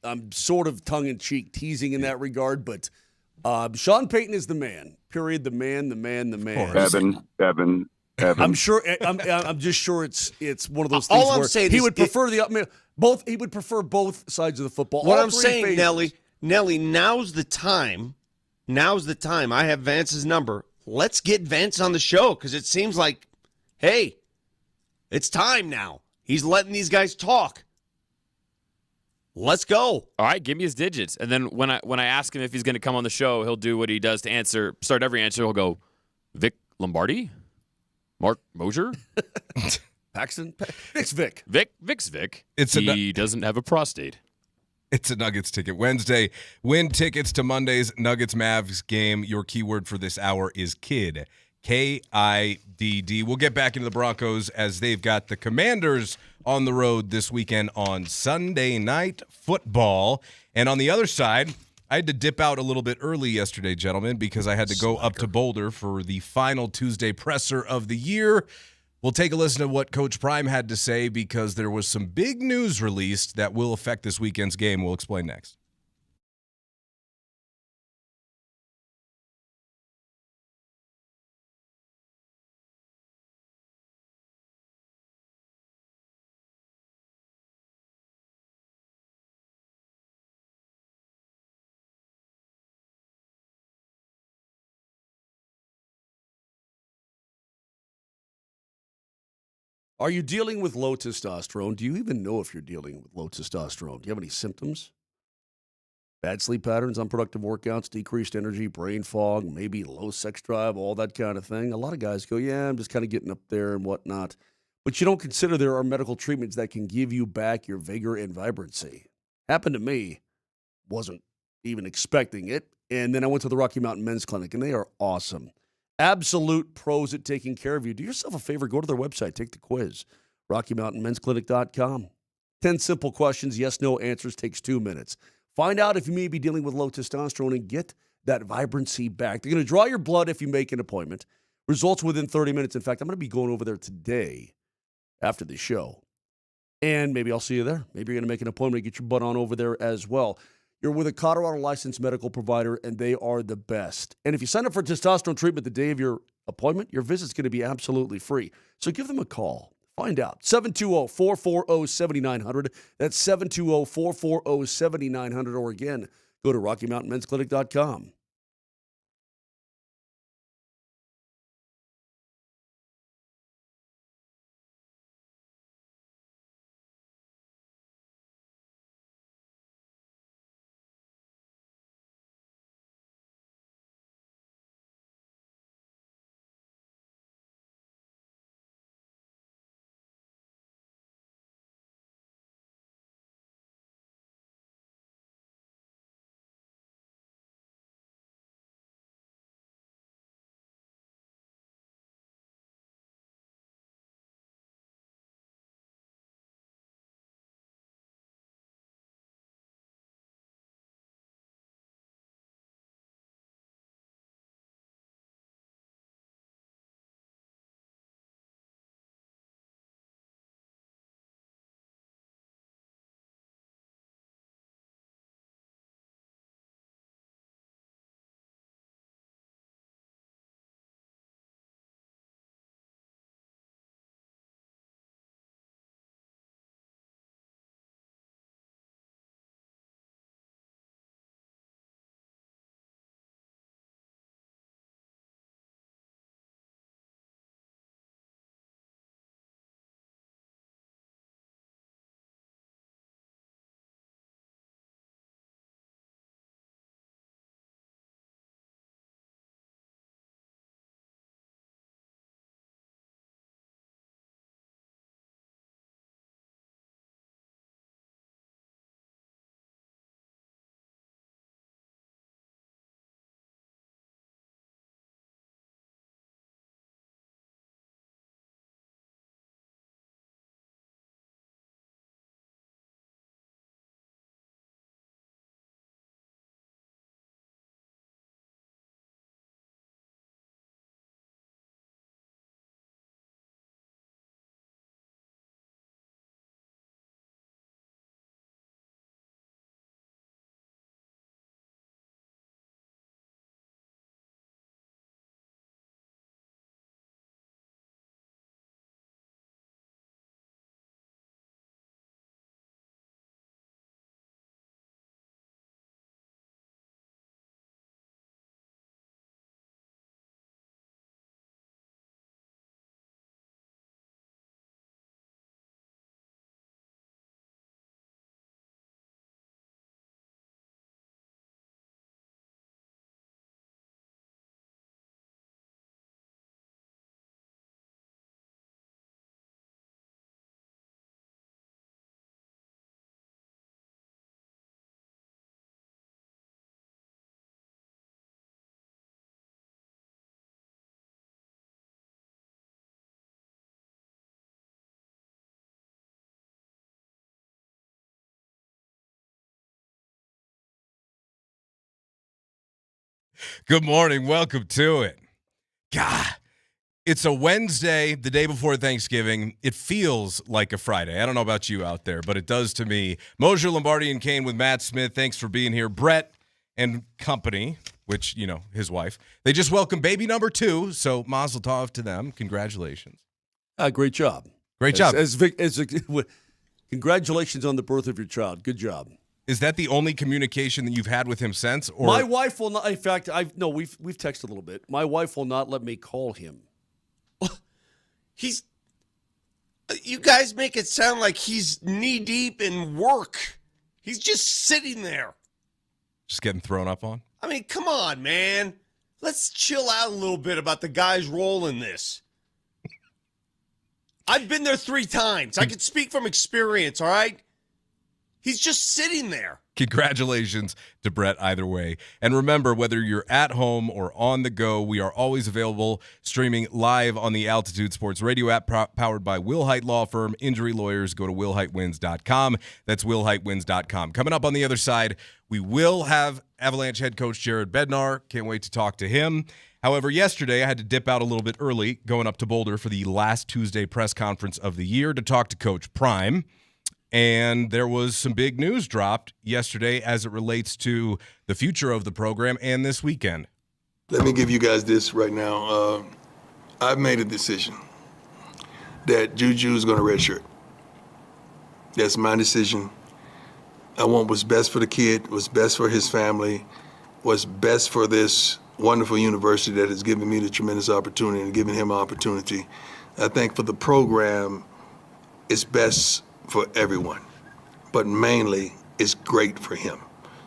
I'm sort of tongue in cheek teasing in that regard, but Sean Payton is the man. Period. The man. Evan. I'm sure. I'm just sure it's one of those things All I'm where saying he is would prefer both. He would prefer both sides of the football. What all I'm three saying, phases. Nelly, now's the time. I have Vance's number. Let's get Vance on the show because it seems like, hey, it's time now. He's letting these guys talk. Let's go. All right, give me his digits. And then when I ask him if he's going to come on the show, he'll do what he does to start every answer. He'll go, Vic Lombardi? Mark Moser? Paxton? Vic's Vic. Vic's Vic. It's he doesn't have a prostate. It's a Nuggets ticket Wednesday. Win tickets to Monday's Nuggets-Mavs game. Your keyword for this hour is KIDD. K-I-D-D. We'll get back into the Broncos as they've got the Commanders on the road this weekend on Sunday Night Football. And on the other side, I had to dip out a little bit early yesterday, gentlemen, because I had to go up to Boulder for the final Tuesday presser of the year. We'll take a listen to what Coach Prime had to say because there was some big news released that will affect this weekend's game. We'll explain next. Are you dealing with low testosterone? Do you even know if you're dealing with low testosterone? Do you have any symptoms? Bad sleep patterns, unproductive workouts, decreased energy, brain fog, maybe low sex drive, all that kind of thing. A lot of guys go, yeah, I'm just kind of getting up there and whatnot. But you don't consider there are medical treatments that can give you back your vigor and vibrancy. Happened to me. Wasn't even expecting it. And then I went to the Rocky Mountain Men's Clinic, and they are awesome. Absolute pros at taking care of you. Do yourself a favor. Go to their website. Take the quiz. RockyMountainMen'sClinic.com. 10 simple questions. Yes, no answers. Takes 2 minutes. Find out if you may be dealing with low testosterone and get that vibrancy back. They're going to draw your blood if you make an appointment. Results within 30 minutes. In fact, I'm going to be going over there today after the show. And maybe I'll see you there. Maybe you're going to make an appointment to get your butt on over there as well. You're with a Colorado licensed medical provider, and they are the best. And if you sign up for testosterone treatment the day of your appointment, your visit's going to be absolutely free. So give them a call. Find out. 720-440-7900. That's 720-440-7900. Or again, go to RockyMountainMen'sClinic.com. Good morning. Welcome to it. God, it's a Wednesday, the day before Thanksgiving. It feels like a Friday. I don't know about you out there, but it does to me. Moser, Lombardi, and Kane with Matt Smith. Thanks for being here. Brett and company, which, you know, his wife. They just welcomed baby number 2, so mazel tov to them. Congratulations. Great job. Great job. Congratulations on the birth of your child. Good job. Is that the only communication that you've had with him since? Or my wife will not. In fact, we've texted a little bit. My wife will not let me call him. You guys make it sound like he's knee-deep in work. He's just sitting there. Just getting thrown up on? I mean, come on, man. Let's chill out a little bit about the guy's role in this. I've been there 3 times. I can speak from experience, all right? He's just sitting there. Congratulations to Brett either way. And remember, whether you're at home or on the go, we are always available streaming live on the Altitude Sports Radio app powered by Will Hite Law Firm. Injury lawyers, go to willhitewins.com. That's willhitewins.com. Coming up on the other side, we will have Avalanche head coach Jared Bednar. Can't wait to talk to him. However, yesterday I had to dip out a little bit early, going up to Boulder for the last Tuesday press conference of the year to talk to Coach Prime. And there was some big news dropped yesterday as it relates to the future of the program and this weekend. Let me give you guys this right now. I've made a decision that JuJu is going to redshirt. That's my decision. I want what's best for the kid, what's best for his family, what's best for this wonderful university that has given me the tremendous opportunity and given him opportunity. I think for the program, it's best for everyone, but mainly it's great for him.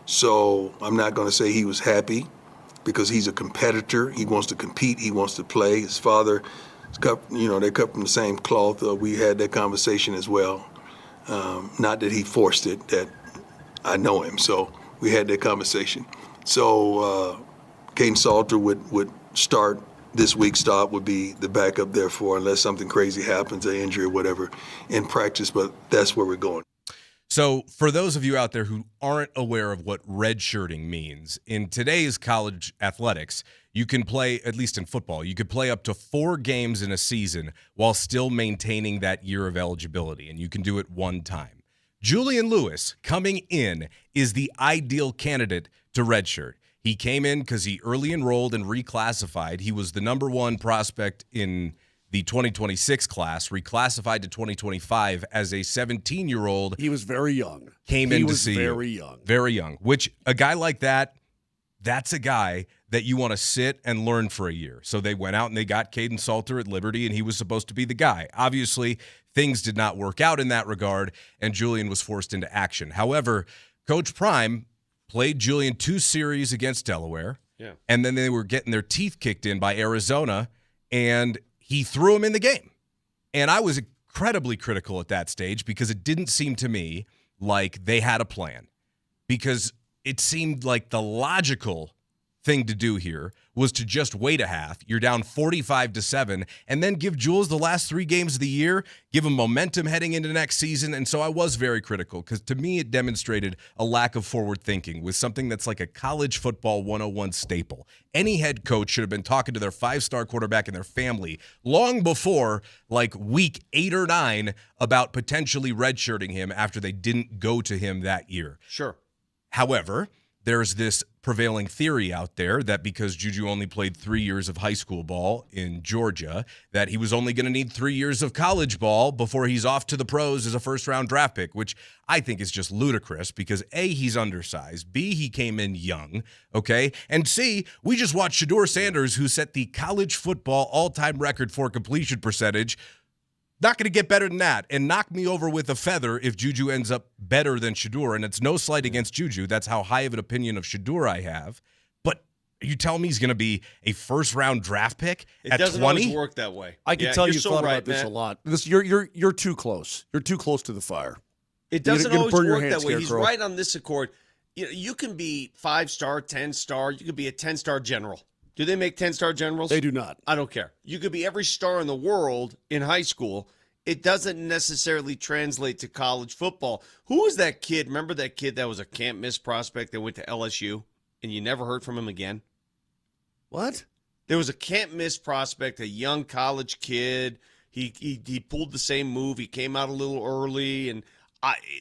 So I'm not going to say he was happy because he's a competitor. He wants to compete. He wants to play. His father, they cut from the same cloth. We had that conversation as well. Not that he forced it, that I know him. So we had that conversation. So Kane Salter would start. This week's stop would be the backup, therefore, unless something crazy happens, an injury or whatever, in practice, but that's where we're going. So for those of you out there who aren't aware of what redshirting means, in today's college athletics, you can play, at least in football, you could play up to 4 games in a season while still maintaining that year of eligibility, and you can do it one time. Julian Lewis, coming in, is the ideal candidate to redshirt. He came in because he early enrolled and reclassified. He was the number 1 prospect in the 2026 class, reclassified to 2025 as a 17-year-old. He was very young. Came in to see you. Very young. Very young, which a guy like that, that's a guy that you want to sit and learn for a year. So they went out and they got Caden Salter at Liberty, and he was supposed to be the guy. Obviously, things did not work out in that regard, and Julian was forced into action. However, Coach Prime played Julian 2 series against Delaware, and then they were getting their teeth kicked in by Arizona, and he threw him in the game. And I was incredibly critical at that stage because it didn't seem to me like they had a plan, because it seemed like the logical thing to do here was to just wait a half. You're down 45-7, and then give Jules the last 3 games of the year, give him momentum heading into next season. And so I was very critical because to me it demonstrated a lack of forward thinking with something that's like a college football 101 staple. Any head coach should have been talking to their 5-star quarterback and their family long before like week 8 or 9 about potentially redshirting him after they didn't go to him that year. Sure. However, there's this prevailing theory out there that because JuJu only played 3 years of high school ball in Georgia, that he was only going to need 3 years of college ball before he's off to the pros as a first-round draft pick, which I think is just ludicrous because A, he's undersized, B, he came in young, okay, and C, we just watched Shedeur Sanders, who set the college football all-time record for completion percentage. Not going to get better than that, and knock me over with a feather if JuJu ends up better than Shedeur. And it's no slight against JuJu. That's how high of an opinion of Shedeur I have. But you tell me he's going to be a first-round draft pick at 20? It doesn't always work that way. I can tell you thought about this a lot. You're too close. You're too close to the fire. It doesn't always work that way. He's right on this accord. You can be 5-star, 10-star. You could be a 10-star general. Do they make 10-star generals? They do not. I don't care. You could be every star in the world in high school. It doesn't necessarily translate to college football. Who was that kid? Remember that kid that was a can't-miss prospect that went to LSU, and you never heard from him again? What? There was a can't-miss prospect, a young college kid. He pulled the same move. He came out a little early, and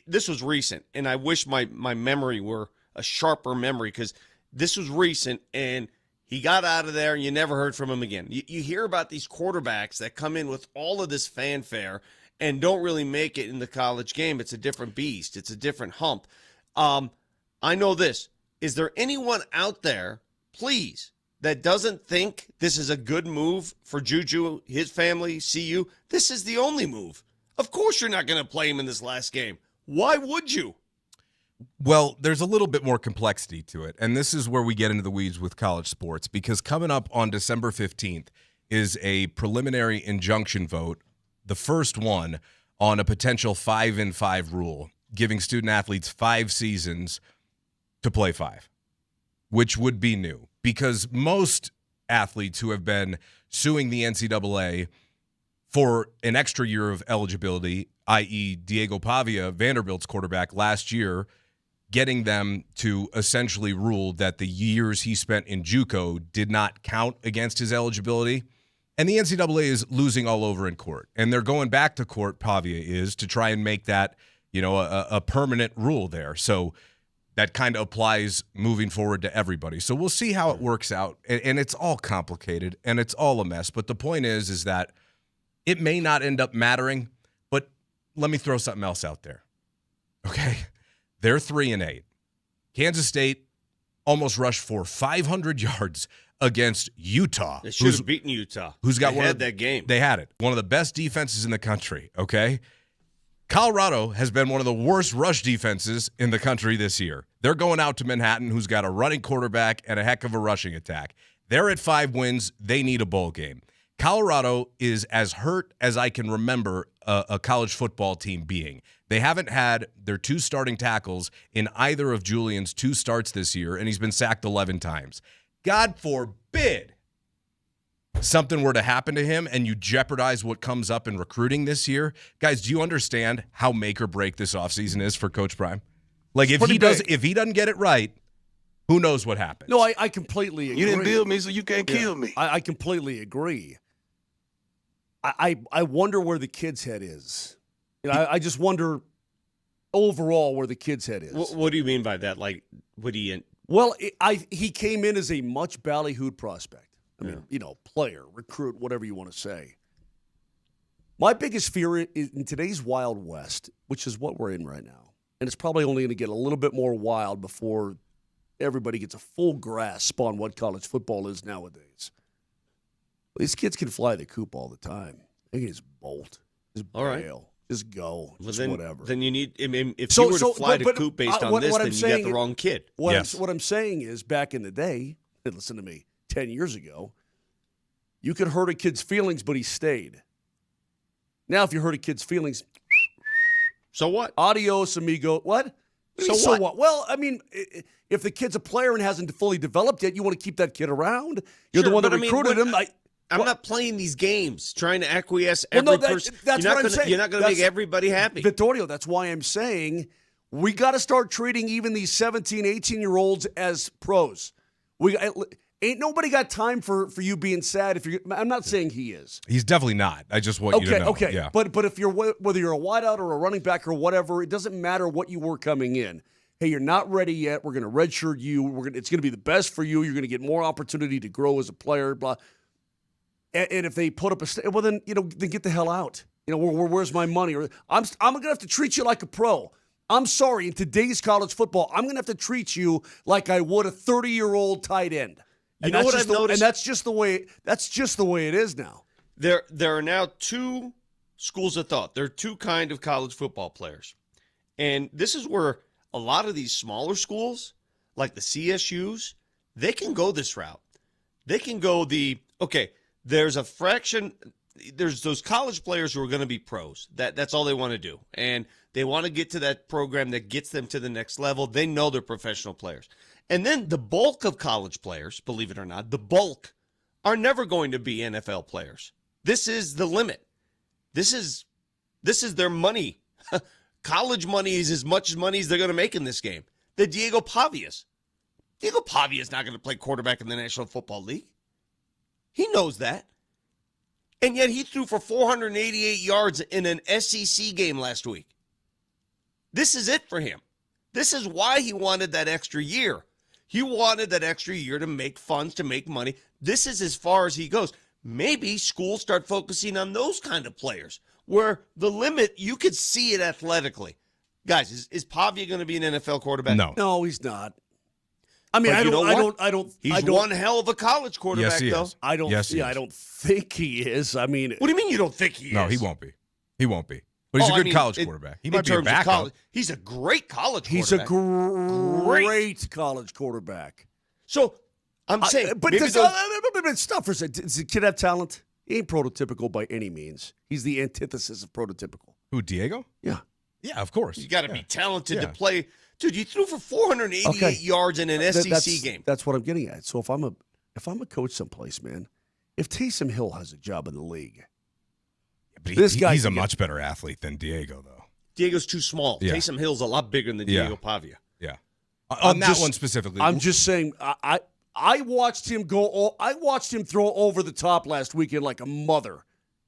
this was recent, and I wish my memory were a sharper memory because this was recent, and he got out of there, and you never heard from him again. You hear about these quarterbacks that come in with all of this fanfare and don't really make it in the college game. It's a different beast. It's a different hump. I know this. Is there anyone out there, please, that doesn't think this is a good move for JuJu, his family, CU? This is the only move. Of course you're not going to play him in this last game. Why would you? Well, there's a little bit more complexity to it, and this is where we get into the weeds with college sports, because coming up on December 15th is a preliminary injunction vote, the first one on a potential 5-5 rule, giving student-athletes 5 seasons to play 5, which would be new, because most athletes who have been suing the NCAA for an extra year of eligibility, i.e. Diego Pavia, Vanderbilt's quarterback, last year, getting them to essentially rule that the years he spent in JUCO did not count against his eligibility. And the NCAA is losing all over in court. And they're going back to court, Pavia is, to try and make that, a permanent rule there. So that kind of applies moving forward to everybody. So we'll see how it works out. And it's all complicated, and it's all a mess. But the point is that it may not end up mattering, but let me throw something else out there. Okay? They're 3-8. Kansas State almost rushed for 500 yards against Utah. They should have beaten Utah. Who's got that game. They had it. One of the best defenses in the country, okay? Colorado has been one of the worst rush defenses in the country this year. They're going out to Manhattan, who's got a running quarterback and a heck of a rushing attack. They're at 5 wins. They need a bowl game. Colorado is as hurt as I can remember a college football team being. They haven't had their 2 starting tackles in either of Julian's 2 starts this year, and he's been sacked 11 times. God forbid something were to happen to him and you jeopardize what comes up in recruiting this year. Guys, do you understand how make or break this offseason is for Coach Prime? Like, if he doesn't get it right, who knows what happens? No, I completely agree. You didn't build me, so you can't kill me. I completely agree. I wonder where the kid's head is. I just wonder overall where the kid's head is. What do you mean by that? Like, would he? Well, he came in as a much ballyhooed prospect. I mean, player, recruit, whatever you want to say. My biggest fear is in today's Wild West, which is what we're in right now, and it's probably only going to get a little bit more wild before everybody gets a full grasp on what college football is nowadays. These kids can fly the coop all the time. They can just bolt, just bail, right. Just go, just whatever. Then you need. I mean, if you were to fly the coop based on this, then you got the wrong kid. What I'm saying is, back in the day, and listen to me, 10 years ago, you could hurt a kid's feelings, but he stayed. Now, if you hurt a kid's feelings, so what? Adios, amigo. What? So what? Well, I mean, if the kid's a player and hasn't fully developed yet, you want to keep that kid around. You're the one that recruited him. I'm not playing these games trying to acquiesce every person. That's what I'm saying. You're not going to make everybody happy. Vittorio, that's why I'm saying we got to start treating even these 17, 18-year-olds as pros. Ain't nobody got time for you being sad. I'm not saying he is. He's definitely not. I just want you to know. Okay. Yeah. But if whether you're a wideout or a running back or whatever, it doesn't matter what you were coming in. Hey, you're not ready yet. We're going to redshirt you. It's going to be the best for you. You're going to get more opportunity to grow as a player. Blah. And if they put up well, then then get the hell out. Where's my money? Or I'm going to have to treat you like a pro. I'm sorry. In today's college football, I'm going to have to treat you like I would a 30-year-old tight end. You know what I've noticed? And that's just the way it is now. There are now 2 schools of thought. There are 2 kind of college football players. And this is where a lot of these smaller schools, like the CSUs, they can go this route. They can go there's a fraction, there's those college players who are going to be pros. That's all they want to do. And they want to get to that program that gets them to the next level. They know they're professional players. And then the bulk of college players, believe it or not, the bulk are never going to be NFL players. This is the limit. This is their money. College money is as much money as they're going to make in this game. The Diego Pavias. Diego Pavia is not going to play quarterback in the National Football League. He knows that. And yet he threw for 488 yards in an SEC game last week. This is it for him. This is why he wanted that extra year. He wanted that extra year to make funds, to make money. This is as far as he goes. Maybe schools start focusing on those kind of players where the limit, you could see it athletically. Guys, is Pavia going to be an NFL quarterback? No, he's not. I mean, I don't. He's one hell of a college quarterback, yes, he though. Is. I don't think he is. I mean, what do you mean you don't think he is? No, he won't be. He won't be. But he's a good college quarterback. He might be a backup. He's a great college He's quarterback. a great college quarterback. So I'm saying, but stop for a second. Does the kid have talent? He ain't prototypical by any means. He's the antithesis of prototypical. Who, Diego? Yeah. Yeah, of course. You got to be talented to play. Dude, you threw for 488 yards in an SEC game. That's what I'm getting at. So if I'm a coach someplace, man, if Taysom Hill has a job in the league, but he's a much better athlete than Diego, though. Diego's too small. Yeah. Taysom Hill's a lot bigger than Diego Pavia. Yeah. On that one specifically. I'm just saying, I watched him go. I watched him throw over the top last weekend like a mother.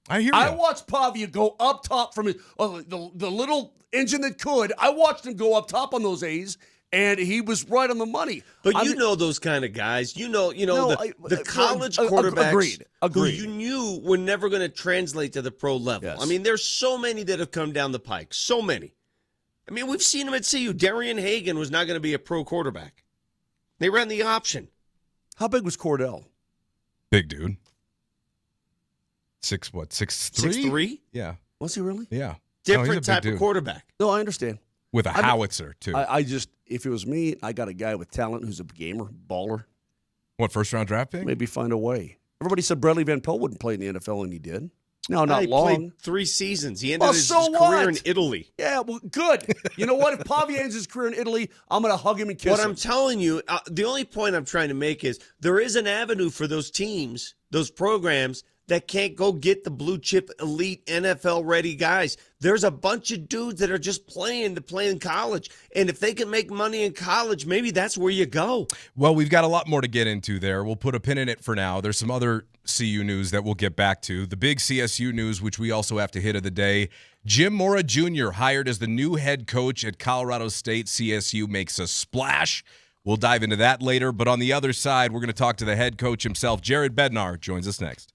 I hear you. I watched Pavia go up top from the little engine that could. I watched him go up top on those A's, and he was right on the money. But you know those kind of guys. The college quarterbacks Agreed. who you knew were never going to translate to the pro level. Yes. I mean, there's so many that have come down the pike. So many. I mean, we've seen them at CU. Darian Hagan was not going to be a pro quarterback. They ran the option. How big was Cordell? Big dude. 6'3"? 6'3"? Yeah. Was he really? Yeah. Different type of quarterback. No, I understand. With a howitzer, too. I just, if it was me, I got a guy with talent who's a gamer, baller. What, first-round draft pick? Maybe find a way. Everybody said Bradley Van Pelt wouldn't play in the NFL, and he did. No, not he long. Played 3 seasons. He ended his career in Italy. Yeah, well, good. You know what? If Pavia ends his career in Italy, I'm going to hug him and kiss him. What I'm telling you, the only point I'm trying to make is there is an avenue for those teams, those programs, that can't go get the blue chip elite NFL ready guys. There's a bunch of dudes that are just playing to play in college. And if they can make money in college, maybe that's where you go. Well, we've got a lot more to get into there. We'll put a pin in it for now. There's some other CU news that we'll get back to. The big CSU news, which we also have to hit of the day. Jim Mora Jr. hired as the new head coach at Colorado State. CSU makes a splash. We'll dive into that later. But on the other side, we're going to talk to the head coach himself. Jared Bednar joins us next.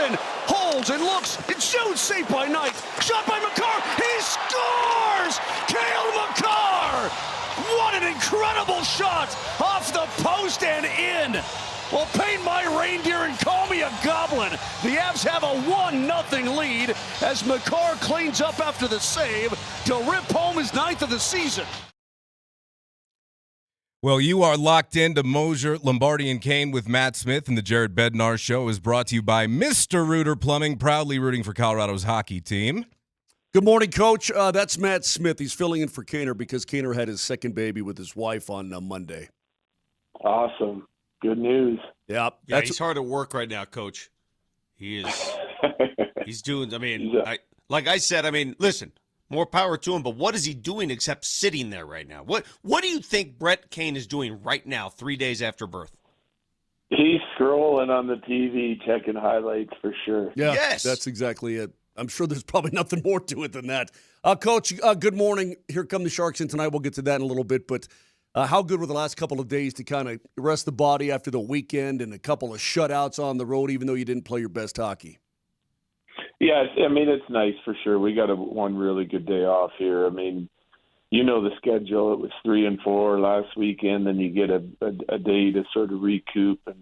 in, holds and looks and shoots. Saved by Knight. Shot by McCarr. He scores! Cale McCarr! What an incredible shot off the post and in. Well, paint my reindeer and call me a goblin. The Avs have a 1-0 lead as McCarr cleans up after the save to rip home his 9th of the season. Well, you are locked into Moser, Lombardi, and Kane with Matt Smith, and the Jared Bednar Show is brought to you by Mr. Rooter Plumbing, proudly rooting for Colorado's hockey team. Good morning, Coach. That's Matt Smith. He's filling in for Kaner because Kaner had his second baby with his wife on Monday. Awesome. Good news. Yep. Yeah, he's hard at work right now, Coach. He is. He's doing, like I said, listen, more power to him, but what is he doing except sitting there right now? What do you think Brett Kane is doing right now, 3 days after birth? He's scrolling on the TV, checking highlights for sure. Yeah, yes. That's exactly it. I'm sure there's probably nothing more to it than that. Coach, good morning. Here come the Sharks in tonight. We'll get to that in a little bit, but how good were the last couple of days to kind of rest the body after the weekend and a couple of shutouts on the road, even though you didn't play your best hockey? Yeah, it's nice for sure. We got one really good day off here. You know the schedule. It was 3 and 4 last weekend, then you get a day to sort of recoup and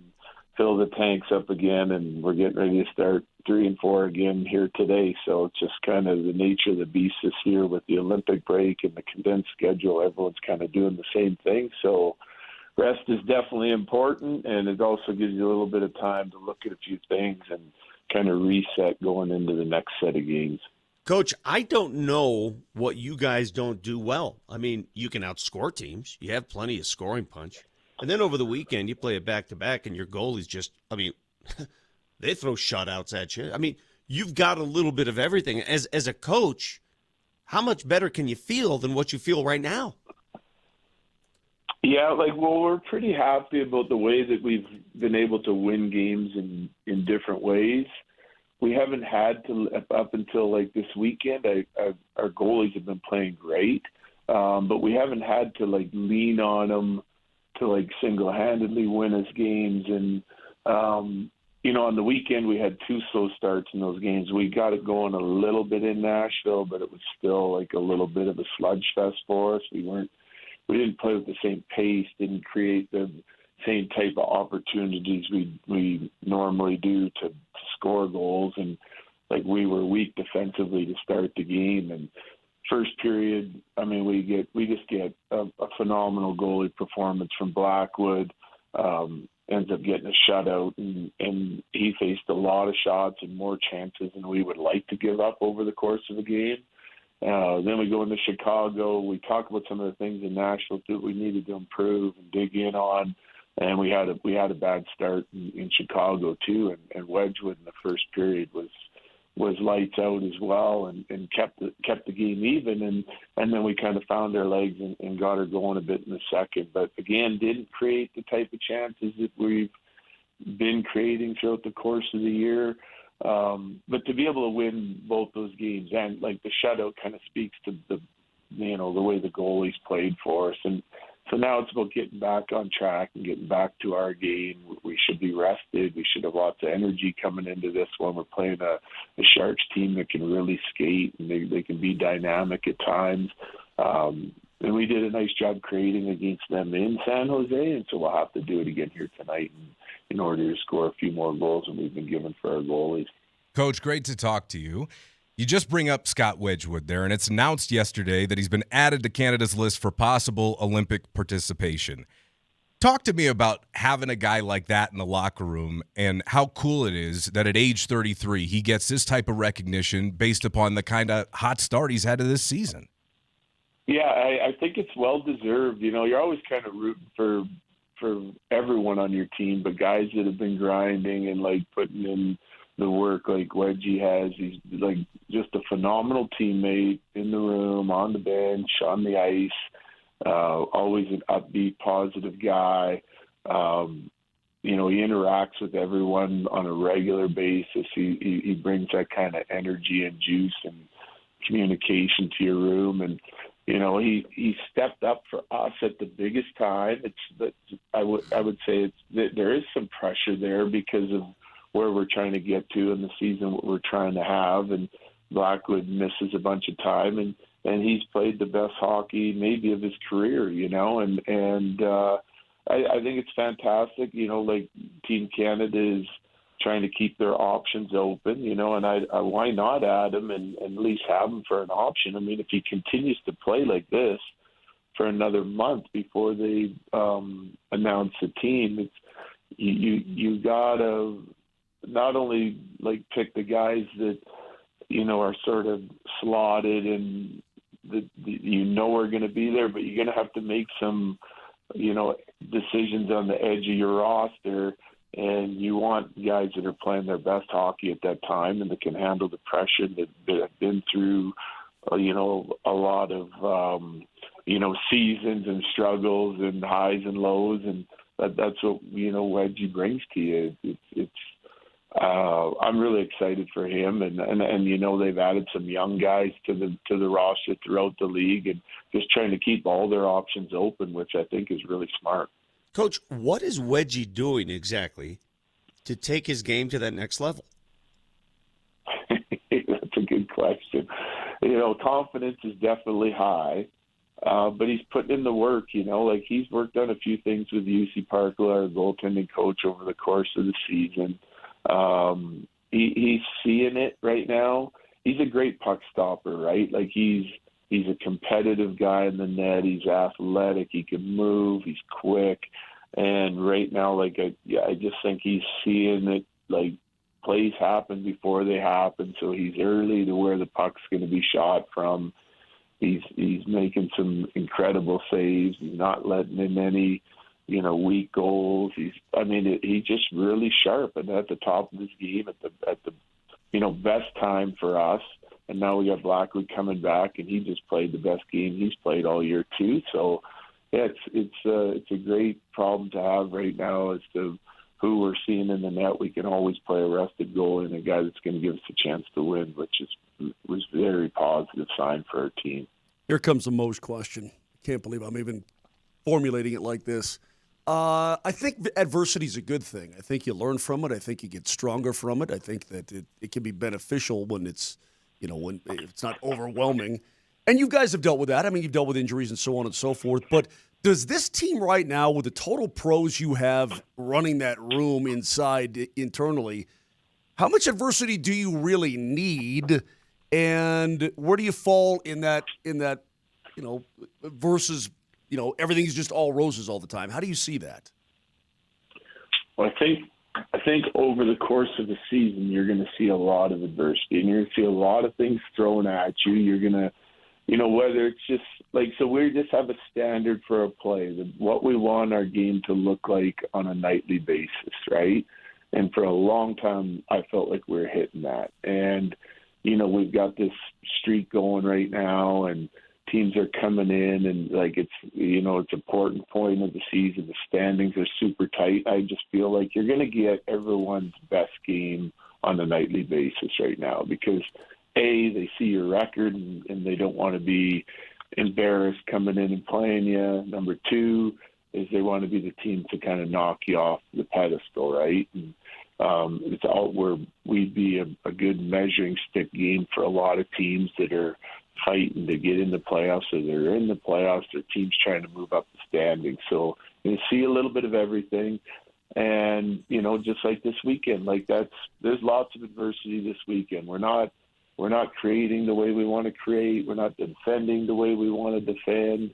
fill the tanks up again, and we're getting ready to start 3 and 4 again here today. So it's just kind of the nature of the beast this year with the Olympic break and the condensed schedule. Everyone's kind of doing the same thing. So rest is definitely important, and it also gives you a little bit of time to look at a few things and kind of reset going into the next set of games. Coach, I don't know what you guys don't do well. You can outscore teams. You have plenty of scoring punch. And then over the weekend, you play it back-to-back, and your goalie's just, they throw shutouts at you. You've got a little bit of everything. As a coach, how much better can you feel than what you feel right now? Yeah, we're pretty happy about the way that we've been able to win games in different ways. We haven't had to, up until this weekend, our goalies have been playing great, but we haven't had to lean on them to single-handedly win us games. And, on the weekend we had 2 slow starts in those games. We got it going a little bit in Nashville, but it was still a little bit of a sludge fest for us. We didn't play with the same pace, didn't create the same type of opportunities we normally do to score goals. And we were weak defensively to start the game. And first period, we just get a phenomenal goalie performance from Blackwood. Ends up getting a shutout, and he faced a lot of shots and more chances than we would like to give up over the course of the game. Then we go into Chicago. We talk about some of the things in Nashville too we needed to improve and dig in on, and we had a bad start in Chicago too. And Wedgwood in the first period was lights out as well, and kept the game even, and then we kind of found our legs and got her going a bit in the second. But again, didn't create the type of chances that we've been creating throughout the course of the year. But to be able to win both those games, and the shutout kind of speaks to the way the goalies played for us. And so now it's about getting back on track and getting back to our game. We should be rested. We should have lots of energy coming into this one. We're playing a Sharks team that can really skate, and they can be dynamic at times. And we did a nice job creating against them in San Jose, and so we'll have to do it again here tonight in order to score a few more goals than we've been given for our goalies. Coach, great to talk to you. You just bring up Scott Wedgwood there, and it's announced yesterday that he's been added to Canada's list for possible Olympic participation. Talk to me about having a guy like that in the locker room and how cool it is that at age 33 he gets this type of recognition based upon the kind of hot start he's had to this season. Yeah, I think it's well-deserved. You're always kind of rooting for everyone on your team, but guys that have been grinding and putting in the work like Wedgie has. He's just a phenomenal teammate in the room, on the bench, on the ice, always an upbeat, positive guy. He interacts with everyone on a regular basis. He brings that kind of energy and juice and communication to your room. And, he stepped up for us at the biggest time. I would say there is some pressure there because of where we're trying to get to in the season, what we're trying to have. And Blackwood misses a bunch of time, and he's played the best hockey maybe of his career, and I think it's fantastic. Like Team Canada is trying to keep their options open, and I why not add him and at least have him for an option? I mean, if he continues to play like this for another month before they announce the team, it's you gotta not only like pick the guys that are sort of slotted and that are going to be there, but you're going to have to make some decisions on the edge of your roster, and you want guys that are playing their best hockey at that time and that can handle the pressure, that have been through a lot of seasons and struggles and highs and lows, and that's what Wedgie brings to you. It's I'm really excited for him, and they've added some young guys to the roster throughout the league, and just trying to keep all their options open, which I think is really smart. Coach, what is Wedgie doing exactly to take his game to that next level? That's a good question. Confidence is definitely high, but he's putting in the work. Like he's worked on a few things with UC Parkland, our goaltending coach, over the course of the season. He's seeing it right now. He's a great puck stopper, right? Like he's a competitive guy in the net. He's athletic. He can move. He's quick. And right now, I just think he's seeing it, like plays happen before they happen. So he's early to where the puck's going to be shot from. He's making some incredible saves. He's not letting in any weak goals. He's just really sharp and at the top of his game at the best time for us. And now we got Blackwood coming back, and he just played the best game he's played all year too. So yeah, it's a great problem to have right now as to who we're seeing in the net. We can always play a rested goalie and a guy that's going to give us a chance to win, which was a very positive sign for our team. Here comes the Mose question. I can't believe I'm even formulating it like this. I think adversity is a good thing. I think you learn from it. I think you get stronger from it. I think that it can be beneficial when it's, when it's not overwhelming. And you guys have dealt with that. I mean, you've dealt with injuries and so on and so forth. But does this team right now, with the total pros you have running that room internally, how much adversity do you really need? And where do you fall in that, versus, everything's just all roses all the time? How do you see that? Well, I think over the course of the season, you're going to see a lot of adversity, and you're going to see a lot of things thrown at you. You're going to, whether it's just so we just have a standard for a play, what we want our game to look like on a nightly basis, right? And for a long time, I felt like we were hitting that. And, we've got this streak going right now, and teams are coming in, and it's an important point of the season. The standings are super tight. I just feel like you're going to get everyone's best game on a nightly basis right now because they see your record and they don't want to be embarrassed coming in and playing you. Number two is they want to be the team to kind of knock you off the pedestal, right? And it's all where we'd be a good measuring stick game for a lot of teams that are fighting to get in the playoffs, or they're in the playoffs, their team's trying to move up the standings. So you see a little bit of everything. And, just like this weekend, there's lots of adversity this weekend. We're not creating the way we want to create. We're not defending the way we want to defend.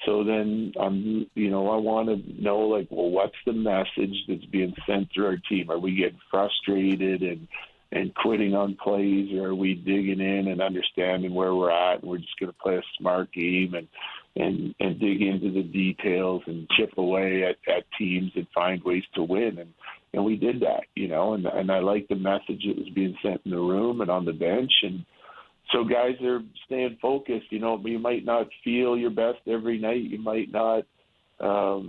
So then, I want to know, what's the message that's being sent through our team? Are we getting frustrated and quitting on plays, or are we digging in and understanding where we're at, and we're just going to play a smart game and dig into the details and chip away at teams and find ways to win? And we did that, and I like the message that was being sent in the room and on the bench. And so guys are staying focused. You might not feel your best every night. You might not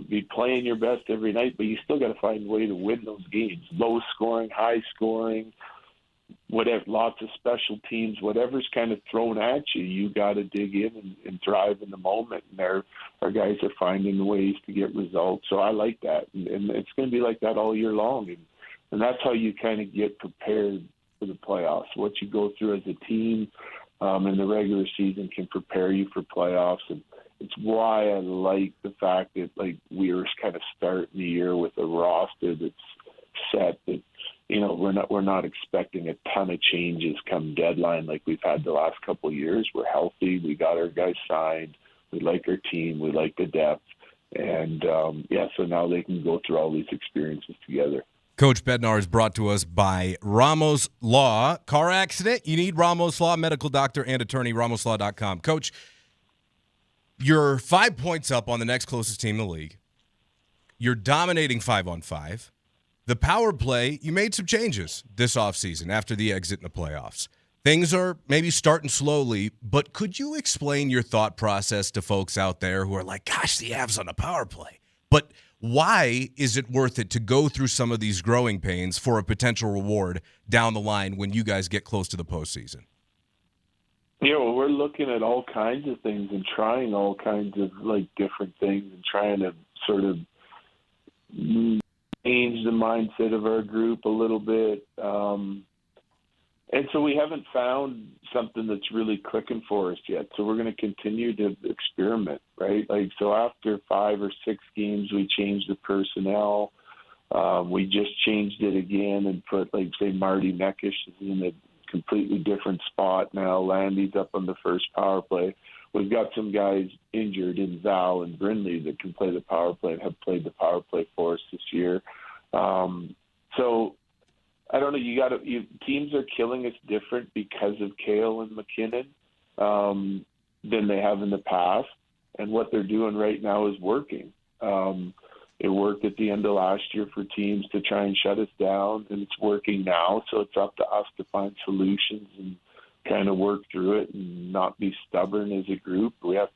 be playing your best every night, but you still got to find a way to win those games. Low scoring, high scoring, whatever, lots of special teams, whatever's kind of thrown at you, you got to dig in and thrive in the moment. And our guys are finding ways to get results. So I like that. And it's going to be like that all year long. And And that's how you kind of get prepared for the playoffs. What you go through as a team in the regular season can prepare you for playoffs. And it's why I like the fact that, like, we were kind of starting the year with a roster that's set, that, you know, we're not expecting a ton of changes come deadline like we've had the last couple of years. We're healthy. We got our guys signed. We like our team. We like the depth. And, so now they can go through all these experiences together. Coach Bednar is brought to us by Ramos Law. Car accident? You need Ramos Law, medical doctor and attorney, ramoslaw.com. Coach, you're 5 points up on the next closest team in the league. You're dominating 5-on-5. The power play, you made some changes this offseason after the exit in the playoffs. Things are maybe starting slowly, but could you explain your thought process to folks out there who are like, gosh, the Avs on the power play? But why is it worth it to go through some of these growing pains for a potential reward down the line when you guys get close to the postseason? Yeah, well, we're looking at all kinds of things and trying all kinds of, like, different things and trying to sort of change the mindset of our group a little bit. And so we haven't found something that's really clicking for us yet. So we're going to continue to experiment, right? Like, so after 5 or 6 games, we changed the personnel. We just changed it again and put, like, say, Marty Mekish is in a completely different spot now. Landy's up on the first power play. We've got some guys injured in Val and Brindley that can play the power play and have played the power play for us this year. So I don't know. Teams are killing us different because of Kale and McKinnon than they have in the past, and what they're doing right now is working. It worked at the end of last year for teams to try and shut us down, and it's working now. So it's up to us to find solutions and kind of work through it and not be stubborn as a group. We have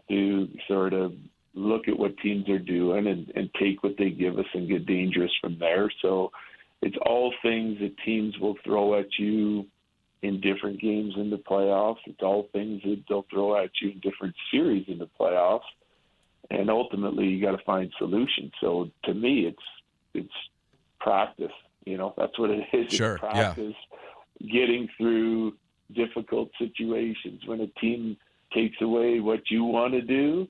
to sort of look at what teams are doing and take what they give us and get dangerous from there. So it's all things that teams will throw at you in different games in the playoffs. It's all things that they'll throw at you in different series in the playoffs. And ultimately, you got to find solutions. So to me, it's practice. You know, that's what it is. Sure, it's practice, getting through difficult situations. When a team takes away what you want to do,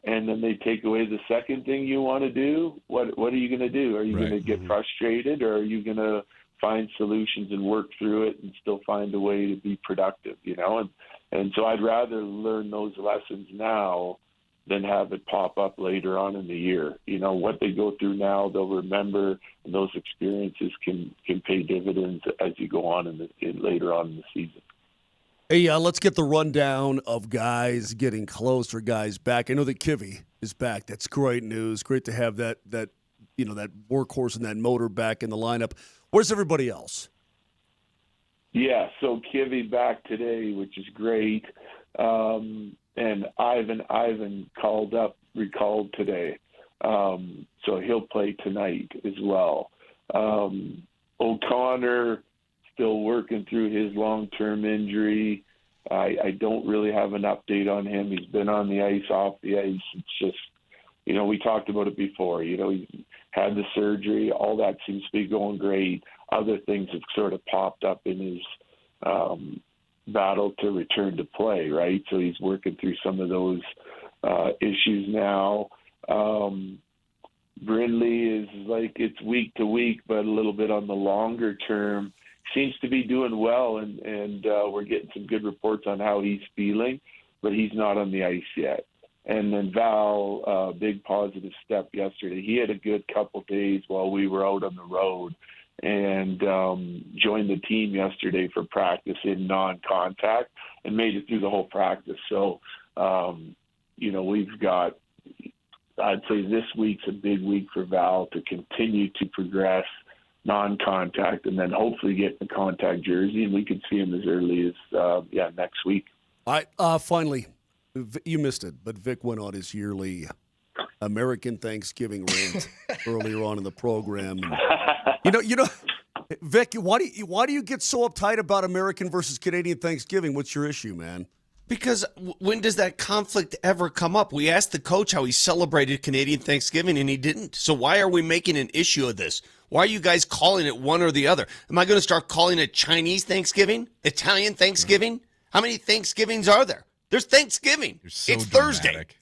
and then they take away the second thing you want to do, what are you going to do? Are you going to get frustrated, or are you going to find solutions and work through it and still find a way to be productive, you know? And so I'd rather learn those lessons now than have it pop up later on in the year. You know, what they go through now, they'll remember, and those experiences can pay dividends as you go on later on in the season. Hey, let's get the rundown of guys getting close or guys back. I know that Kivy is back. That's great news. Great to have that workhorse and that motor back in the lineup. Where's everybody else? Yeah, so Kivy back today, which is great. And Ivan recalled today. So he'll play tonight as well. O'Connor still working through his long-term injury. I don't really have an update on him. He's been on the ice, off the ice. It's just, you know, we talked about it before. You know, he had the surgery. All that seems to be going great. Other things have sort of popped up in his battle to return to play, right? So he's working through some of those issues now. Brindley is like, it's week to week, but a little bit on the longer term. Seems to be doing well, and we're getting some good reports on how he's feeling, but he's not on the ice yet. And then Val, big positive step yesterday. He had a good couple days while we were out on the road, and joined the team yesterday for practice in non-contact and made it through the whole practice. So, you know, we've got, I'd say this week's a big week for Val to continue to progress non-contact and then hopefully get the contact jersey, and we could see him as early as next week. All right, finally, you missed it, but Vic went on his yearly American Thanksgiving rant earlier on in the program. And, you know, Vic, why do you get so uptight about American versus Canadian Thanksgiving? What's your issue, man? Because when does that conflict ever come up? We asked the coach how he celebrated Canadian Thanksgiving, and he didn't. So why are we making an issue of this? Why are you guys calling it one or the other? Am I going to start calling it Chinese Thanksgiving? Italian Thanksgiving? How many Thanksgivings are there? There's Thanksgiving. So it's Thursday. dramatic.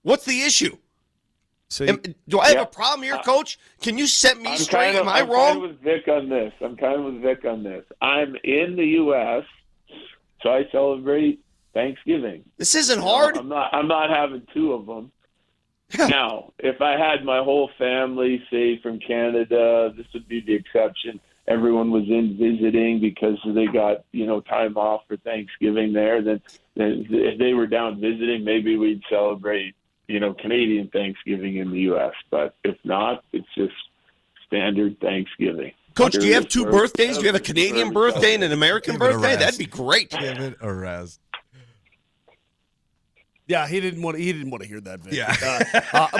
What's the issue? So do I have a problem here, Coach? Can you set me straight? Am I wrong? I'm kind of with Vic on this. I'm in the U.S., so I celebrate Thanksgiving. This isn't hard. I'm not having two of them. Now, if I had my whole family, say from Canada, this would be the exception. Everyone was in visiting because they got time off for Thanksgiving there. Then if they were down visiting, maybe we'd celebrate Canadian Thanksgiving in the U.S. But if not, it's just standard Thanksgiving. Coach, do you have two birthdays? Do you have a Canadian birthday and an American birthday? That'd be great. Give it a rest. Yeah, he didn't want to hear that, Vic. Yeah.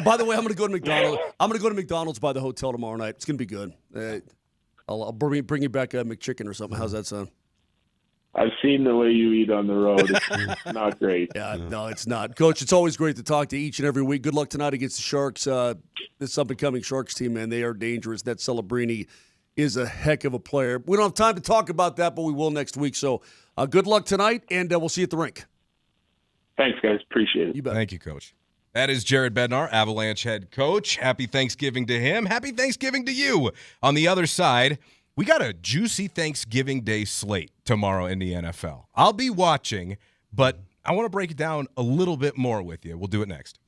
By the way, I'm going to go to McDonald's. I'm going to go to McDonald's by the hotel tomorrow night. It's going to be good. I'll bring you back a McChicken or something. How's that sound? I've seen the way you eat on the road. It's not great. Yeah, no, it's not. Coach, it's always great to talk to each and every week. Good luck tonight against the Sharks. This up-and-coming Sharks team, man, they are dangerous. Ned Celebrini is a heck of a player. We don't have time to talk about that, but we will next week. So good luck tonight, and we'll see you at the rink. Thanks, guys. Appreciate it. You bet. Thank you, Coach. That is Jared Bednar, Avalanche head coach. Happy Thanksgiving to him. Happy Thanksgiving to you. On the other side, we got a juicy Thanksgiving Day slate tomorrow in the NFL. I'll be watching, but I want to break it down a little bit more with you. We'll do it next.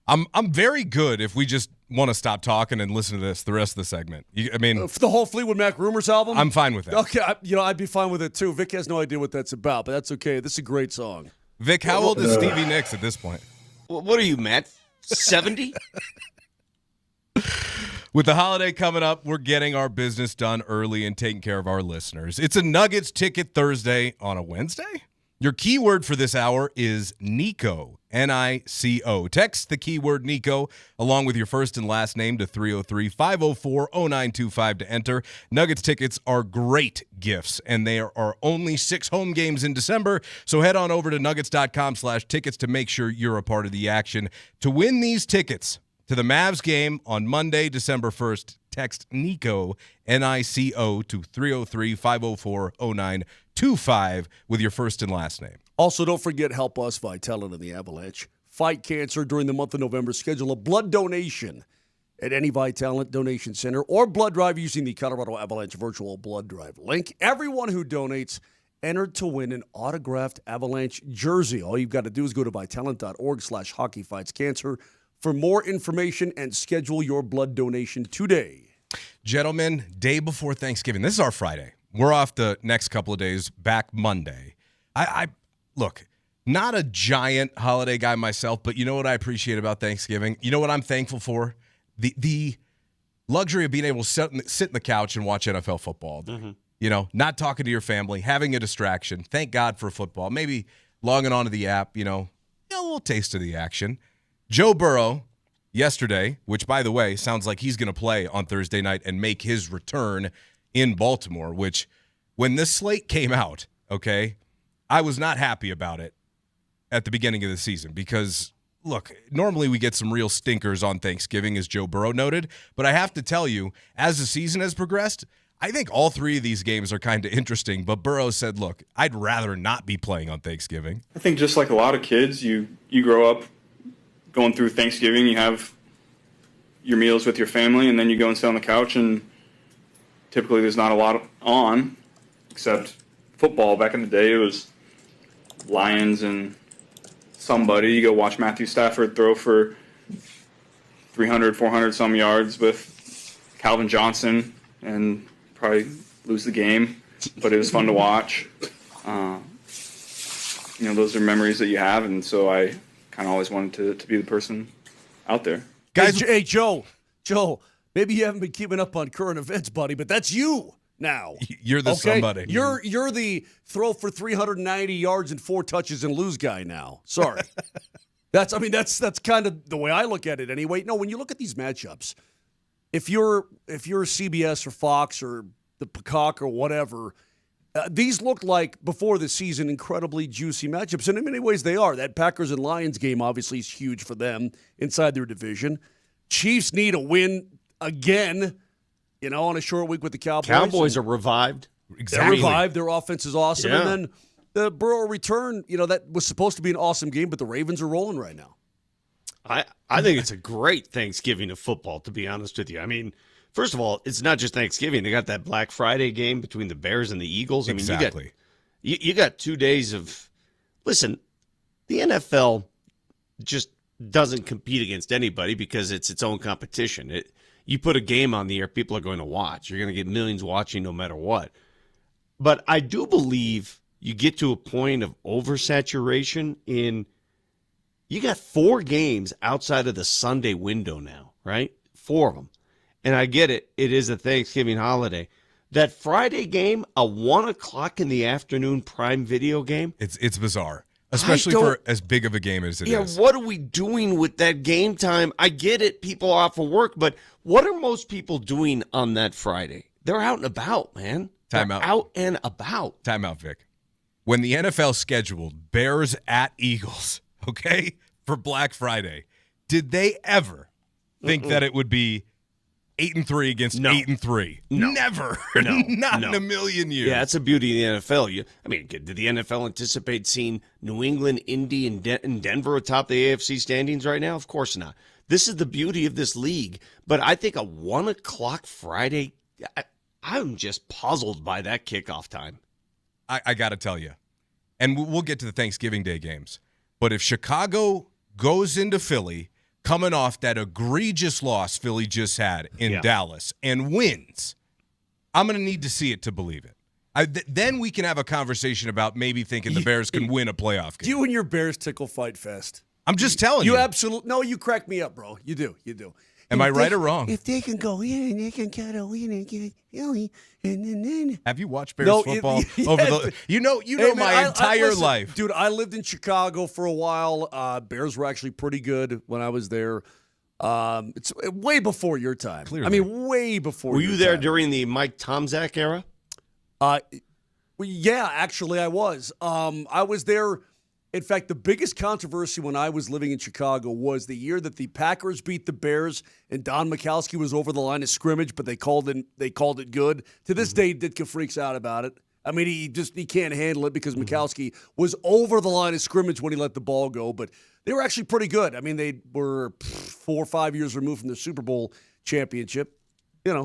I'm very good if we just want to stop talking and listen to this the rest of the segment. For the whole Fleetwood Mac Rumors album? I'm fine with that. Okay, I'd be fine with it too. Vic has no idea what that's about, but that's okay. This is a great song. Vic, how old is Stevie Nicks at this point? What are you, Matt? 70? With the holiday coming up, we're getting our business done early and taking care of our listeners. It's a Nuggets Ticket Thursday on a Wednesday. Your keyword for this hour is Nico, N-I-C-O. Text the keyword Nico along with your first and last name to 303-504-0925 to enter. Nuggets tickets are great gifts, and there are only 6 home games in December, so head on over to nuggets.com/tickets to make sure you're a part of the action. To win these tickets to the Mavs game on Monday, December 1st, text Nico, N-I-C-O, to 303-504-0925 with your first and last name. Also, don't forget Help Us, Vitalant, and the Avalanche. Fight cancer during the month of November. Schedule a blood donation at any Vitalant donation center or blood drive using the Colorado Avalanche virtual blood drive link. Everyone who donates entered to win an autographed Avalanche jersey. All you've got to do is go to vitalant.org/hockeyfightscancer for more information and schedule your blood donation today. Gentlemen, day before Thanksgiving. This is our Friday. We're off the next couple of days, back Monday. I look, not a giant holiday guy myself, but you know what I appreciate about Thanksgiving? You know what I'm thankful for? The luxury of being able to sit in the couch and watch NFL football all day. Mm-hmm. You know, not talking to your family, having a distraction. Thank God for football. Maybe logging onto the app, a little taste of the action. Joe Burrow yesterday, which, by the way, sounds like he's going to play on Thursday night and make his return in Baltimore, which when this slate came out, okay, I was not happy about it at the beginning of the season because, look, normally we get some real stinkers on Thanksgiving, as Joe Burrow noted, but I have to tell you, as the season has progressed, I think all 3 of these games are kind of interesting, but Burrow said, look, I'd rather not be playing on Thanksgiving. I think just like a lot of kids, you grow up going through Thanksgiving, you have your meals with your family, and then you go and sit on the couch, and typically there's not a lot on, except football. Back in the day, it was Lions and somebody. You go watch Matthew Stafford throw for 300, 400 some yards with Calvin Johnson and probably lose the game, but it was fun to watch. Those are memories that you have, and so I kind of always wanted to be the person out there. Guys, hey, Joe, maybe you haven't been keeping up on current events, buddy, but that's you now. You're the somebody. You're the throw for 390 yards and 4 touches and lose guy now. Sorry. That's kind of the way I look at it anyway. No, when you look at these matchups, if you're CBS or Fox or the Peacock or whatever, these look like, before the season, incredibly juicy matchups. And in many ways they are. That Packers and Lions game obviously is huge for them inside their division. Chiefs need a win again, on a short week with the Cowboys. Cowboys are revived. Exactly. They're revived. Their offense is awesome. Yeah. And then the Burrow return, that was supposed to be an awesome game, but the Ravens are rolling right now. I think it's a great Thanksgiving of football, to be honest with you. I mean, first of all, it's not just Thanksgiving. They got that Black Friday game between the Bears and the Eagles. Exactly. You got 2 days of – listen, the NFL just doesn't compete against anybody because it's its own competition. You put a game on the air, people are going to watch. You're going to get millions watching no matter what. But I do believe you get to a point of oversaturation in – you got 4 games outside of the Sunday window now, right? 4 of them. And I get it. It is a Thanksgiving holiday. That Friday game, a 1 o'clock in the afternoon prime video game. It's bizarre, especially for as big of a game as it is. Yeah, what are we doing with that game time? I get it. People are off of work, but what are most people doing on that Friday? They're out and about, man. Time out. Out and about. Time out, Vic. When the NFL scheduled Bears at Eagles, okay, for Black Friday, did they ever think that it would be 8-3 against 8-3? No. Never. No. Not in a million years. Yeah, that's the beauty of the NFL. Did the NFL anticipate seeing New England, Indy, and Denver atop the AFC standings right now? Of course not. This is the beauty of this league. But I think a 1 o'clock Friday, I'm just puzzled by that kickoff time. I got to tell you, and we'll get to the Thanksgiving Day games, but if Chicago goes into Philly, coming off that egregious loss Philly just had in Dallas and wins, I'm going to need to see it to believe it. Then we can have a conversation about maybe thinking the Bears can win a playoff game. You and your Bears tickle fight fest. I'm just telling you. You absolutely no. You crack me up, bro. You do. Am I right or wrong? If they can go in and they can get a win and get Philly, and then have you watched Bears football over the? You know my entire life, dude. I lived in Chicago for a while. Bears were actually pretty good when I was there. It's way before your time. Clearly. I mean, way before. Were you there during the Mike Tomczak era? Yeah, actually, I was. I was there. In fact, the biggest controversy when I was living in Chicago was the year that the Packers beat the Bears and Don Mikowski was over the line of scrimmage, but they called it good. To this day, Ditka freaks out about it. I mean, he can't handle it because Mikowski was over the line of scrimmage when he let the ball go, but they were actually pretty good. I mean, they were 4 or 5 years removed from the Super Bowl championship. Yeah,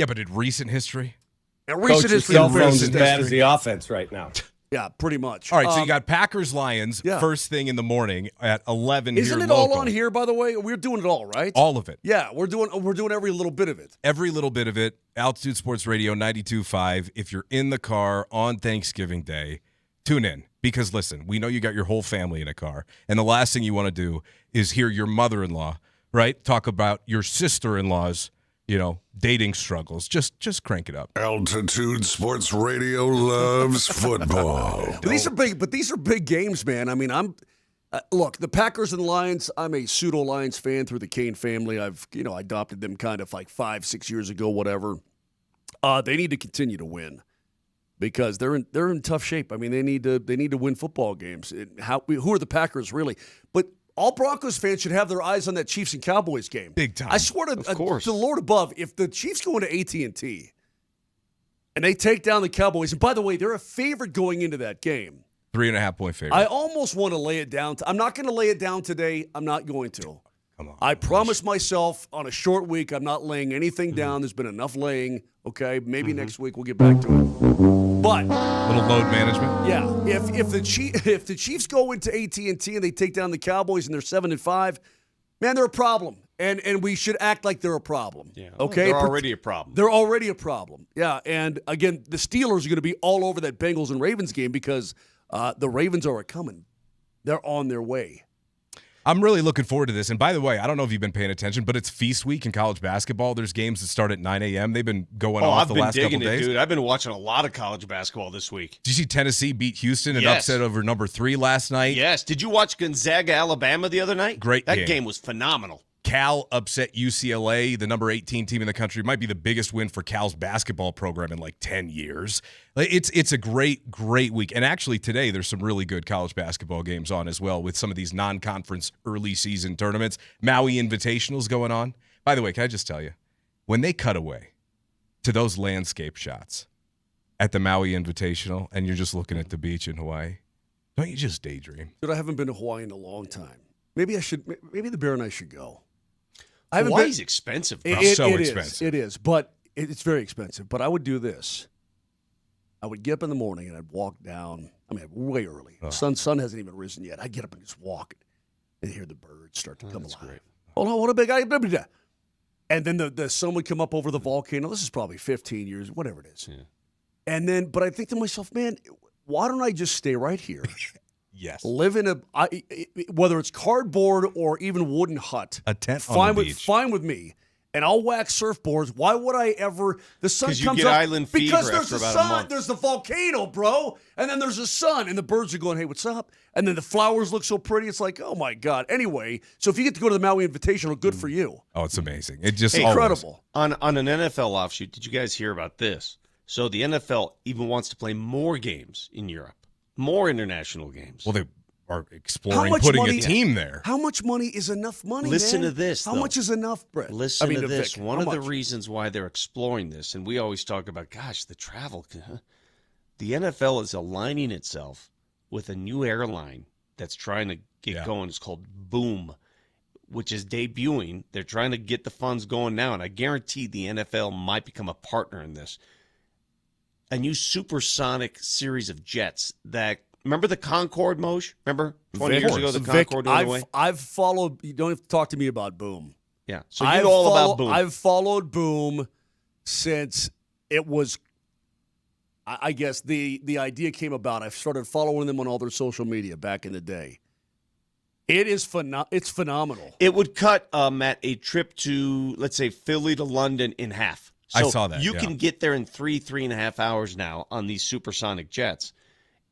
but in recent history. Coach's cell phone's as bad as the offense right now. Yeah, pretty much. All right, so you got Packers-Lions first thing in the morning at 11 Isn't here it local. all on here, by the way? We're doing it all, right? All of it. Yeah, we're doing every little bit of it. Every little bit of it. Altitude Sports Radio 92.5. If you're in the car on Thanksgiving Day, tune in. Because, listen, we know you got your whole family in a car. And the last thing you want to do is hear your mother-in-law, right, talk about your sister-in-law's dating struggles. Just crank it up. Altitude Sports Radio loves football. These are big games, man. I mean, look, the Packers and Lions, I'm a pseudo-Lions fan through the Kane family. I've, adopted them kind of like 5-6 years ago, whatever. They need to continue to win because they're in tough shape. I mean, they need to win football games. Who are the Packers really? But all Broncos fans should have their eyes on that Chiefs and Cowboys game. Big time. I swear to the Lord above, if the Chiefs go into AT&T and they take down the Cowboys, and by the way, they're a favorite going into that game. 3.5-point favorite. I almost want to lay it down. I'm not going to lay it down today. I'm not going to. Come on. I promised myself on a short week I'm not laying anything down. There's been enough laying. Okay, maybe next week we'll get back to it. But little load management. Yeah, if the Chiefs go into AT&T and they take down the Cowboys and they're 7-5, man, they're a problem, and we should act like they're a problem. Yeah, okay, they're already a problem. They're already a problem. Yeah, and again, the Steelers are going to be all over that Bengals and Ravens game because the Ravens are coming. They're on their way. I'm really looking forward to this. And by the way, I don't know if you've been paying attention, but it's feast week in college basketball. There's games that start at 9 a.m. They've been going off the last couple days. Dude. I've been watching a lot of college basketball this week. Did you see Tennessee beat Houston and upset over number 3 last night? Yes. Did you watch Gonzaga, Alabama the other night? Great game. That game was phenomenal. Cal upset UCLA, the number 18 team in the country. It might be the biggest win for Cal's basketball program in like 10 years. It's a great week. And actually today there's some really good college basketball games on as well with some of these non-conference early season tournaments. Maui Invitational's going on. By the way, can I just tell you, when they cut away to those landscape shots at the Maui Invitational and you're just looking at the beach in Hawaii, don't you just daydream? Dude, I haven't been to Hawaii in a long time. Maybe the Bear and I should go. Hawaii's expensive, bro. So expensive. It is, but it's very expensive. But I would do this. I would get up in the morning and I'd walk down. I mean, way early. Oh. Sun hasn't even risen yet. I'd get up and just walk and hear the birds start to come alive. Great. Hold on, what a big guy. And then the sun would come up over the volcano. This is probably 15 years, whatever it is. Yeah. And then, but I think to myself, man, why don't I just stay right here? Yes. Live in whether it's cardboard or even wooden hut. A tent on the beach. Fine with me. And I'll wax surfboards. Why would I ever? The sun comes up. Because you get island fever because there's after a about sun, a month. there's the volcano, bro. And then there's a sun, and the birds are going, hey, what's up? And then the flowers look so pretty. It's like, oh, my God. Anyway, so if you get to go to the Maui Invitational, good for you. Oh, it's amazing. It just incredible. On an NFL offshoot, did you guys hear about this? So the NFL even wants to play more games in Europe, more international games. Well, they are exploring putting a team there. How much money is enough money, Listen man? to this, How though. much is enough, Brett? Listen to this. Vic, One of the much? reasons why they're exploring this, and we always talk about, gosh, the travel. The NFL is aligning itself with a new airline that's trying to get going. It's called Boom, which is debuting. They're trying to get the funds going now, and I guarantee the NFL might become a partner in this. A new supersonic series of jets that Remember the Concorde, Moj? Remember 20 years ago the Concorde went away? I've followed. You don't have to talk to me about Boom. Yeah, so you know all about Boom. I've followed Boom since it was. I guess the idea came about. I started following them on all their social media back in the day. It is it's phenomenal. It would cut, Matt, a trip to, let's say, Philly to London in half. So I saw that. You can get there in 3.5 hours now on these supersonic jets.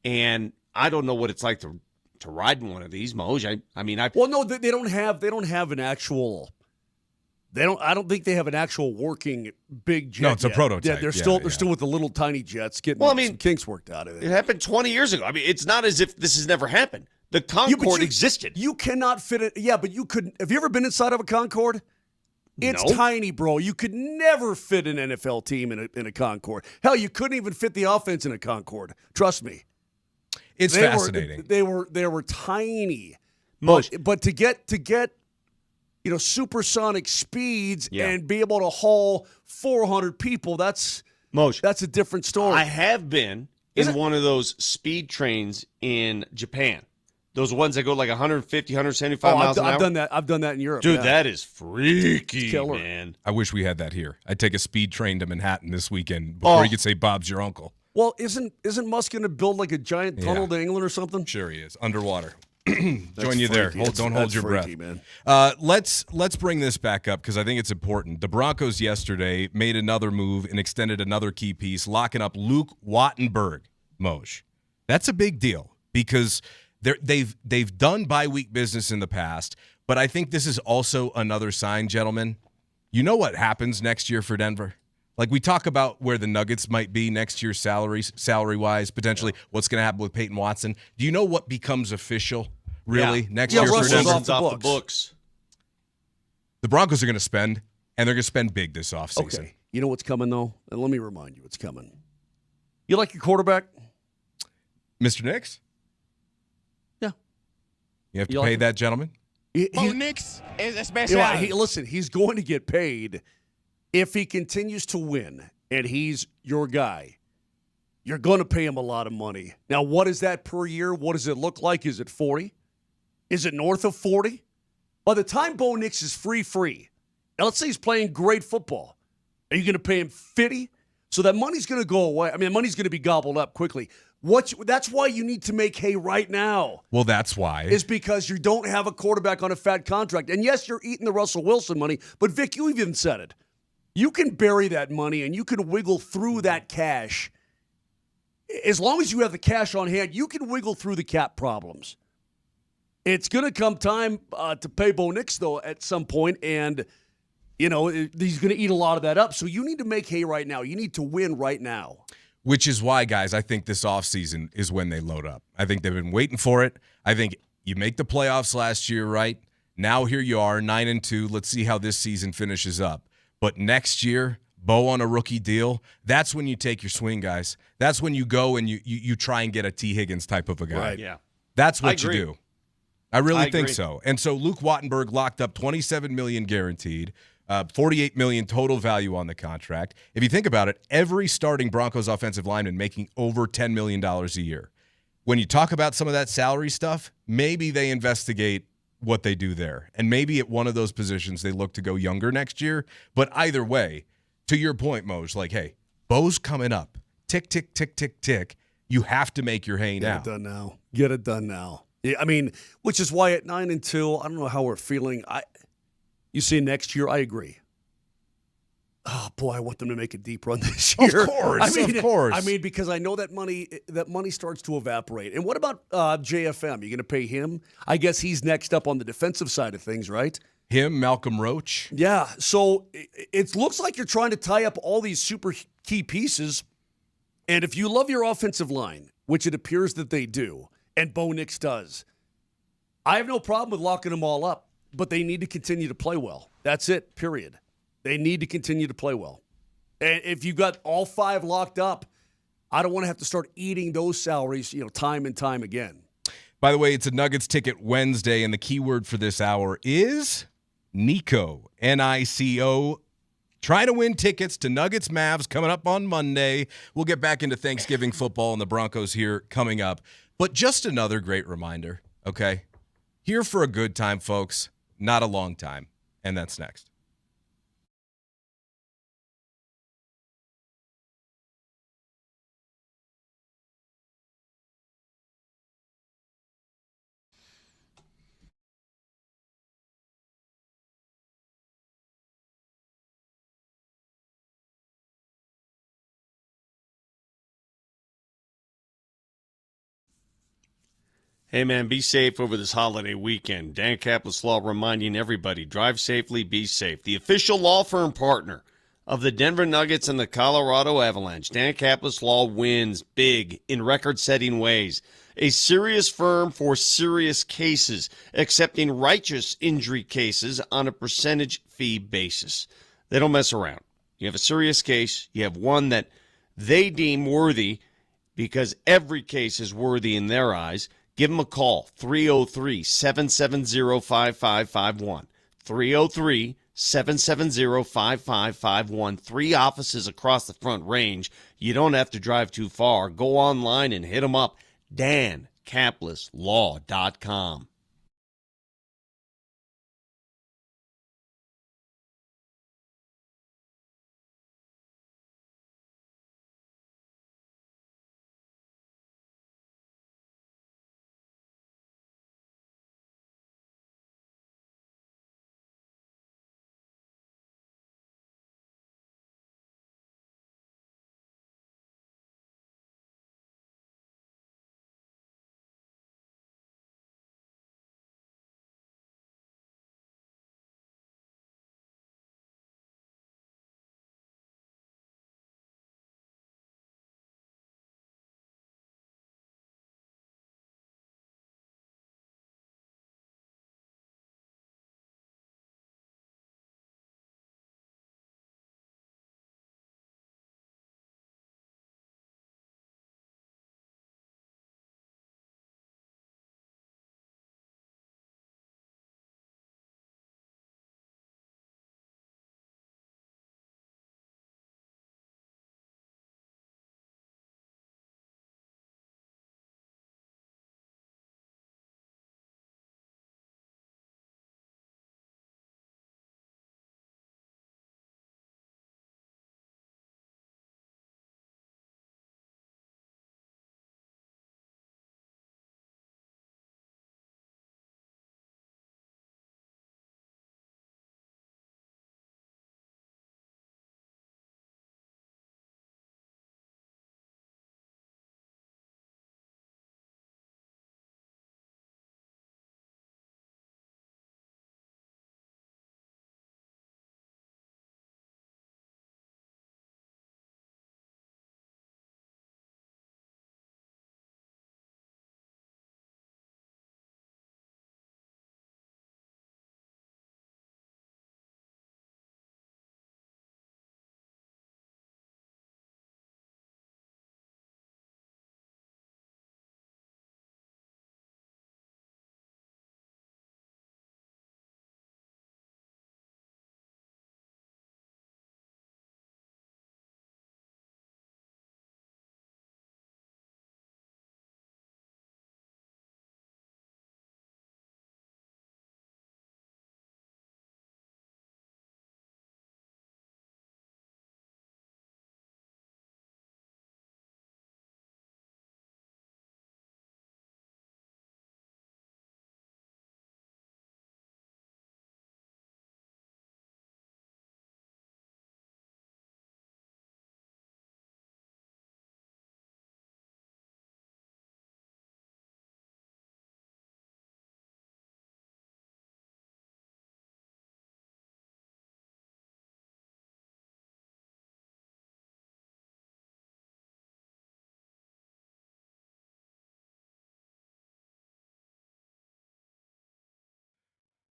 And I don't know what it's like to ride in one of these, Moj. Well, no, they don't have an actual. I don't think they have an actual working big jet. No, it's a prototype. Yeah, they're still with the little tiny jets getting some kinks worked out of it. It happened 20 years ago. It's not as if this has never happened. The Concorde existed. You cannot fit it. Yeah, but you couldn't. Have you ever been inside of a Concorde? It's tiny, bro. You could never fit an NFL team in a Concorde. Hell, you couldn't even fit the offense in a Concorde. Trust me. It's fascinating. They were tiny. But to get supersonic speeds and be able to haul 400 people, that's a different story. I have been in one of those speed trains in Japan. Those ones that go like 150, 175 miles an hour. I've done that in Europe. Dude, that is freaky, man. I wish we had that here. I'd take a speed train to Manhattan this weekend before you could say Bob's your uncle. Well, isn't Musk going to build like a giant tunnel to England or something? Sure he is. Underwater. Join you there. Don't hold your breath. Man. Let's bring this back up because I think it's important. The Broncos yesterday made another move and extended another key piece, locking up Luke Wattenburg, Moj. That's a big deal because they've done bye-week business in the past, but I think this is also another sign, gentlemen. You know what happens next year for Denver? Like we talk about where the Nuggets might be next year salary-wise, potentially what's going to happen with Peyton Watson. Do you know what becomes official next year for Denver? Off the books. The Broncos are going to spend, and they're going to spend big this offseason. Okay. You know what's coming, though? And let me remind you what's coming. You like your quarterback? Mr. Nix? Yeah. You have to pay that gentleman? Nix is a special. Listen, he's going to get paid if he continues to win, and he's your guy. You're going to pay him a lot of money. Now, what is that per year? What does it look like? Is it 40? Is it north of 40? By the time Bo Nix is free, and let's say he's playing great football, are you going to pay him 50? So that money's going to go away. I mean, money's going to be gobbled up quickly. That's why you need to make hay right now. Well, that's why. Is because you don't have a quarterback on a fat contract. And yes, you're eating the Russell Wilson money, but Vic, you even said it. You can bury that money and you can wiggle through that cash. As long as you have the cash on hand, you can wiggle through the cap problems. It's going to come time to pay Bo Nix, though, at some point, and, he's going to eat a lot of that up. So you need to make hay right now. You need to win right now. Which is why, guys, I think this offseason is when they load up. I think they've been waiting for it. I think you make the playoffs last year, right? Now here you are, 9-2. Let's see how this season finishes up. But next year, Bo on a rookie deal, that's when you take your swing, guys. That's when you go and you try and get a T. Higgins type of a guy. Right. Yeah. That's what you do. I really think so. And so Luke Wattenburg locked up $27 million guaranteed, $48 million total value on the contract. If you think about it, every starting Broncos offensive lineman making over $10 million a year. When you talk about some of that salary stuff, maybe they investigate what they do there. And maybe at one of those positions they look to go younger next year. But either way, to your point, Moj, like, hey, Bo's coming up. Tick, tick, tick, tick, tick. You have to make your hay now. Get it done now. Yeah, I mean, which is why at 9-2, I don't know how we're feeling. You see next year, I agree. Oh boy, I want them to make a deep run this year. Of course. I mean, because I know that money starts to evaporate. And what about JFM? You going to pay him? I guess he's next up on the defensive side of things, right? Him, Malcolm Roach. Yeah. So it looks like you're trying to tie up all these super key pieces. And if you love your offensive line, which it appears that they do, and Bo Nix does, I have no problem with locking them all up. But they need to continue to play well. That's it, period. They need to continue to play well. And if you've got all five locked up, I don't want to have to start eating those salaries, time and time again. By the way, it's a Nuggets Ticket Wednesday, and the keyword for this hour is Nico, N-I-C-O. Trying to win tickets to Nuggets Mavs coming up on Monday. We'll get back into Thanksgiving football and the Broncos here coming up. But just another great reminder, okay? Here for a good time, folks, not a long time. And that's next. Hey, man, be safe over this holiday weekend. Dan Kaplis Law reminding everybody, drive safely, be safe. The official law firm partner of the Denver Nuggets and the Colorado Avalanche. Dan Kaplis Law wins big in record-setting ways. A serious firm for serious cases, accepting righteous injury cases on a percentage fee basis. They don't mess around. You have a serious case. You have one that they deem worthy because every case is worthy in their eyes. Give them a call, 303-770-5551. 303-770-5551. 3 offices across the Front Range. You don't have to drive too far. Go online and hit them up. DanKaplisLaw.com.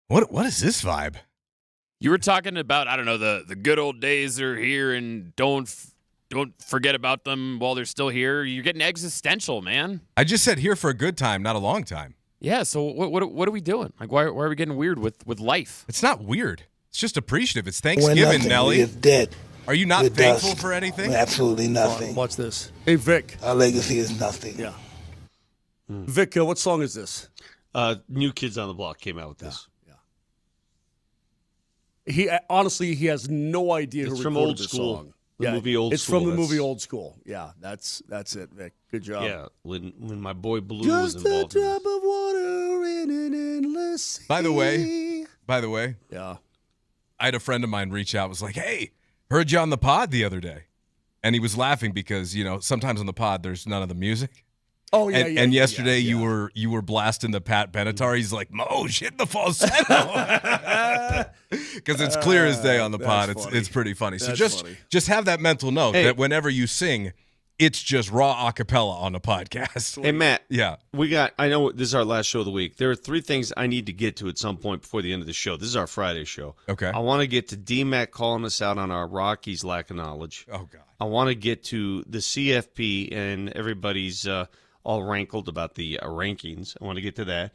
What is this vibe? You were talking about, I don't know, the good old days are here and don't forget about them while they're still here. You're getting existential, man. I just said here for a good time, not a long time. Yeah, so what are we doing? Like, why are we getting weird with life? It's not weird. It's just appreciative. It's Thanksgiving, Nelly. We're dead. Are you not thankful for anything? Absolutely nothing. Watch this. Hey, Vic. Our legacy is nothing. Yeah. Vic, what song is this? New Kids on the Block came out with this. He honestly, he has no idea It's who from recorded Old this School. song. The movie Old It's School. from the That's- movie Old School. Yeah, that's it, Vic. Good job. Yeah, when my boy Blue Just was a involved. in this. drop of water in an endless sea. By the way, yeah, I had a friend of mine reach out, was like, "Hey, heard you on the pod the other day," and he was laughing because sometimes on the pod there's none of the music. Oh yeah, and yesterday you were blasting the Pat Benatar. He's like, "Mo, hit the falsetto," because it's clear as day on the pod. It's pretty funny. So just have that mental note that whenever you sing, it's just raw a cappella on the podcast. Hey Matt, yeah, I know this is our last show of the week. There are 3 things I need to get to at some point before the end of the show. This is our Friday show. Okay, I want to get to DMac calling us out on our Rockies lack of knowledge. Oh God, I want to get to the CFP and everybody's all rankled about the rankings. I want to get to that.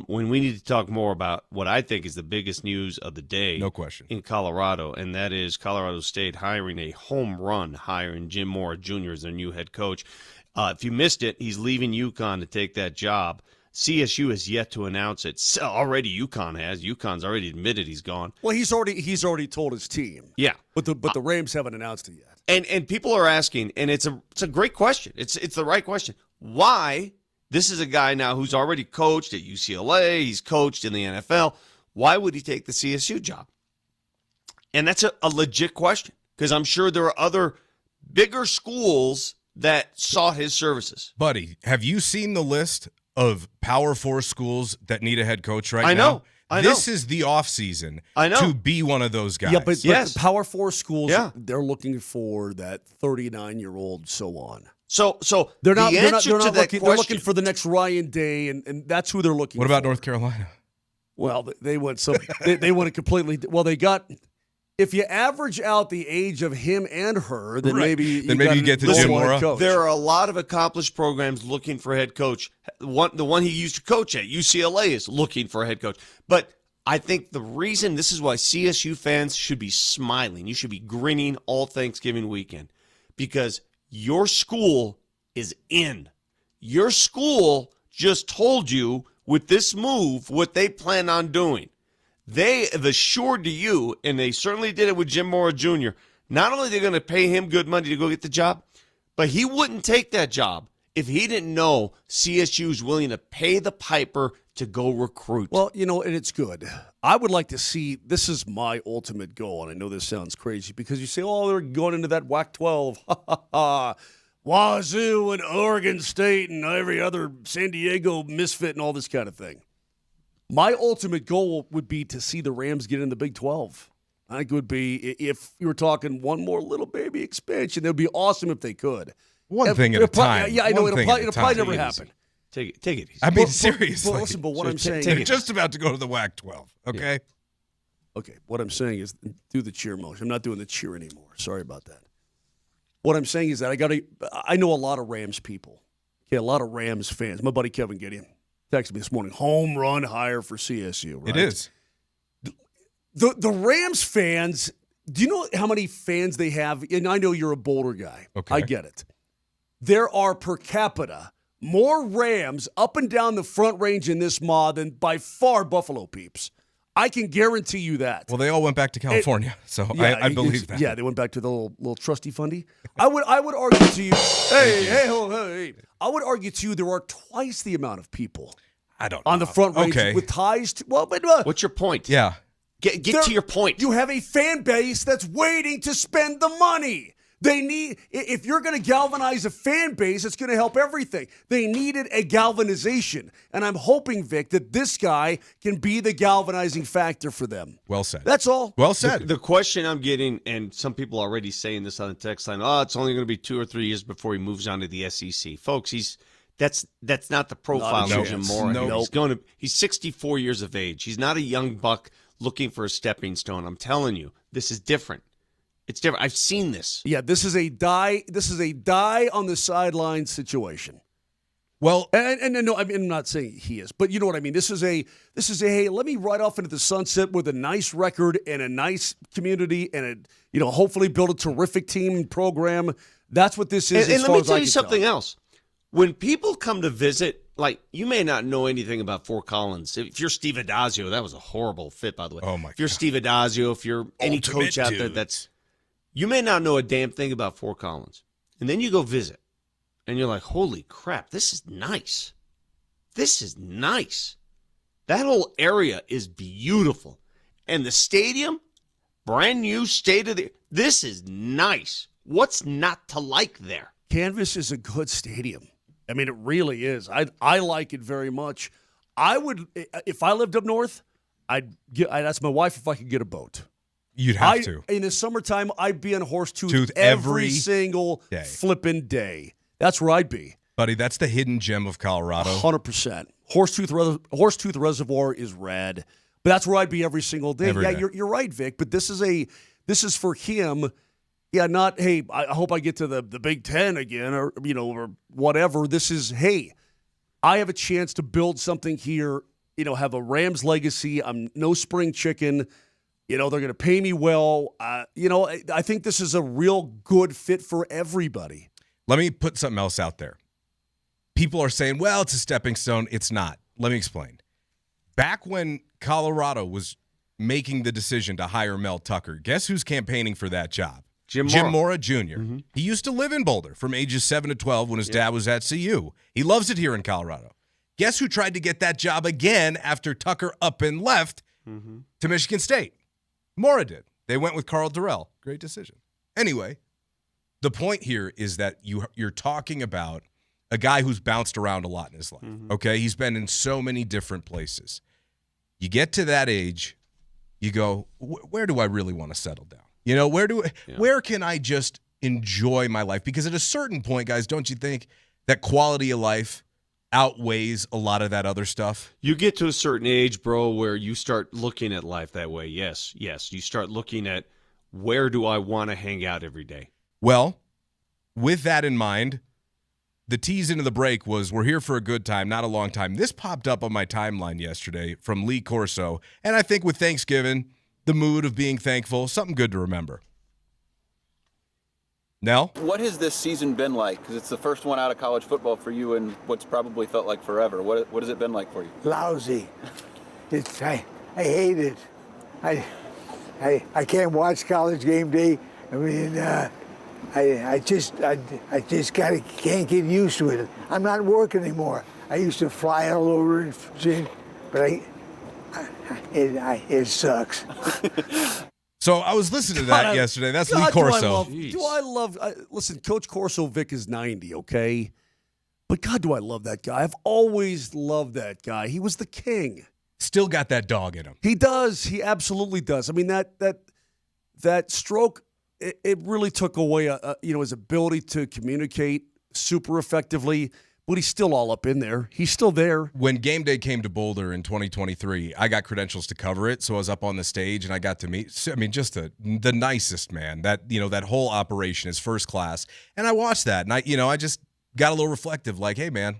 When we need to talk more about what I think is the biggest news of the day. No question. In Colorado, and that is Colorado State hiring a home run, hiring Jim Mora Jr. as their new head coach. If you missed it, he's leaving UConn to take that job. CSU has yet to announce it. So already UConn has. UConn's already admitted he's gone. Well, he's already told his team. Yeah. But the Rams haven't announced it yet. And people are asking, and it's a great question. It's the right question. Why? This is a guy now who's already coached at UCLA. He's coached in the NFL. Why would he take the CSU job? And that's a legit question, because I'm sure there are other bigger schools that sought his services. buddy, have you seen the list of Power 4 schools that need a head coach right now? I know. This is the offseason to be one of those guys. Yeah, but the Power 4 schools, they're looking for that 39-year-old, so on. So they're not the answer to that looking. They're looking question- for the next Ryan Day, and that's who they're looking. What about for. North Carolina? Well, they went they went a completely. Well, they got. If you average out the age of him and her, then maybe you get to Jim Mora. There are a lot of accomplished programs looking for a head coach. The one he used to coach at, UCLA, is looking for a head coach. But I think the reason, this is why CSU fans should be smiling. You should be grinning all Thanksgiving weekend, because your school is in. Your school just told you with this move what they plan on doing. They have assured to you, and they certainly did it with Jim Mora Jr., not only are they going to pay him good money to go get the job, but he wouldn't take that job if he didn't know CSU is willing to pay the piper to go recruit. Well, and it's good. I would like to see, this is my ultimate goal, and I know this sounds crazy, because you say, oh, they're going into that WAC-12. Ha, ha, ha. Wazoo and Oregon State and every other San Diego misfit and all this kind of thing. My ultimate goal would be to see the Rams get in the Big 12. I think it would be, if you were talking one more little baby expansion, it would be awesome if they could. One thing at a time. Yeah, I know. One It'll thing at a probably time. never happen. Take it easy. I mean, seriously. Listen, but what I'm saying They're just about to go to the WAC-12, okay? Okay, what I'm saying is do the cheer motion. I'm not doing the cheer anymore. Sorry about that. What I'm saying is that I know a lot of Rams people. Okay, a lot of Rams fans. My buddy Kevin Gideon texted me this morning. Home run hire for CSU, right? It is. The Rams fans, do you know how many fans they have? And I know you're a Boulder guy. Okay. I get it. There are per capita more Rams up and down the Front Range in this mod than by far Buffalo peeps. I can guarantee you that. Well, they all went back to California, so I believe that. Yeah, they went back to the little trusty fundy. I would argue to you, hey. I would argue to you there are twice the amount of people on the Front Range with ties to. Well, but what's your point? Yeah, get to your point. You have a fan base that's waiting to spend the money. They need, if you're going to galvanize a fan base, it's going to help everything. They needed a galvanization. And I'm hoping, Vic, that this guy can be the galvanizing factor for them. Well said. That's all. Well said. The question I'm getting, and some people are already saying this on the text line, it's only going to be 2 or 3 years before he moves on to the SEC. Folks, that's not the profile of Jim Mora. He's 64 years of age. He's not a young buck looking for a stepping stone. I'm telling you, this is different. It's different. I've seen this. Yeah, this is a die on the sideline situation. Well, and no, I mean, I'm not saying he is, but you know what I mean. This is a hey, let me ride off into the sunset with a nice record and a nice community and hopefully build a terrific team and program. That's what this is. And let me tell you something else. When people come to visit, like, you may not know anything about Fort Collins. If you're Steve Adazio, that was a horrible fit, by the way. Oh, my God. If you're Steve Adazio, if you're any Ultimate coach out there you may not know a damn thing about Fort Collins. And then you go visit, and you're like, holy crap, this is nice. This is nice. That whole area is beautiful. And the stadium, brand new, state-of-the-art. This is nice. What's not to like there? Canvas is a good stadium. I mean, it really is. I like it very much. I would, if I lived up north, I'd ask my wife if I could get a boat. You'd have to. In the summertime, I'd be on Horsetooth every single day. flipping day. That's where I'd be. Buddy, that's the hidden gem of Colorado. 100%. Horsetooth Reservoir is red, but that's where I'd be every single day. Every day. You're right, Vic. But this is for him. Yeah, not, hey, I hope I get to the Big Ten again, or whatever. This is, hey, I have a chance to build something here. Have a Rams legacy. I'm no spring chicken. They're going to pay me well. I think this is a real good fit for everybody. Let me put something else out there. People are saying, well, it's a stepping stone. It's not. Let me explain. Back when Colorado was making the decision to hire Mel Tucker, guess who's campaigning for that job? Jim Mora Jr. Mm-hmm. He used to live in Boulder from ages 7 to 12 when his dad was at CU. He loves it here in Colorado. Guess who tried to get that job again after Tucker up and left to Michigan State? Mora did. They went with Carl Durrell. Great decision. Anyway, the point here is that you're talking about a guy who's bounced around a lot in his life, okay? He's been in so many different places. You get to that age, you go, where do I really want to settle down? Where can I just enjoy my life? Because at a certain point, guys, don't you think that quality of life outweighs a lot of that other stuff? You get to a certain age, bro, where you start looking at life that way. Yes. You start looking at, where do I want to hang out every day? Well, with that in mind, the tease into the break was, we're here for a good time, not a long time. This popped up on my timeline yesterday from Lee Corso, and I think with Thanksgiving, the mood of being thankful, something good to remember. Nell? What has this season been like? Because it's the first one out of college football for you in what's probably felt like forever. What has it been like for you? Lousy. I hate it. I can't watch College Game Day. I mean, I just can't get used to it. I'm not working anymore. I used to fly all over it, but it sucks. So I was listening to that yesterday. That's Lee Corso. Listen, Coach Corso Vic is 90, okay? But God, do I love that guy. I've always loved that guy. He was the king. Still got that dog in him. He does. He absolutely does. I mean, that stroke, it really took away his ability to communicate super effectively. But he's still all up in there. He's still there. When game day came to Boulder in 2023, I got credentials to cover it, so I was up on the stage and I got to meet. I mean, just the nicest man. That whole operation is first class. And I watched that, and I just got a little reflective, like, hey, man,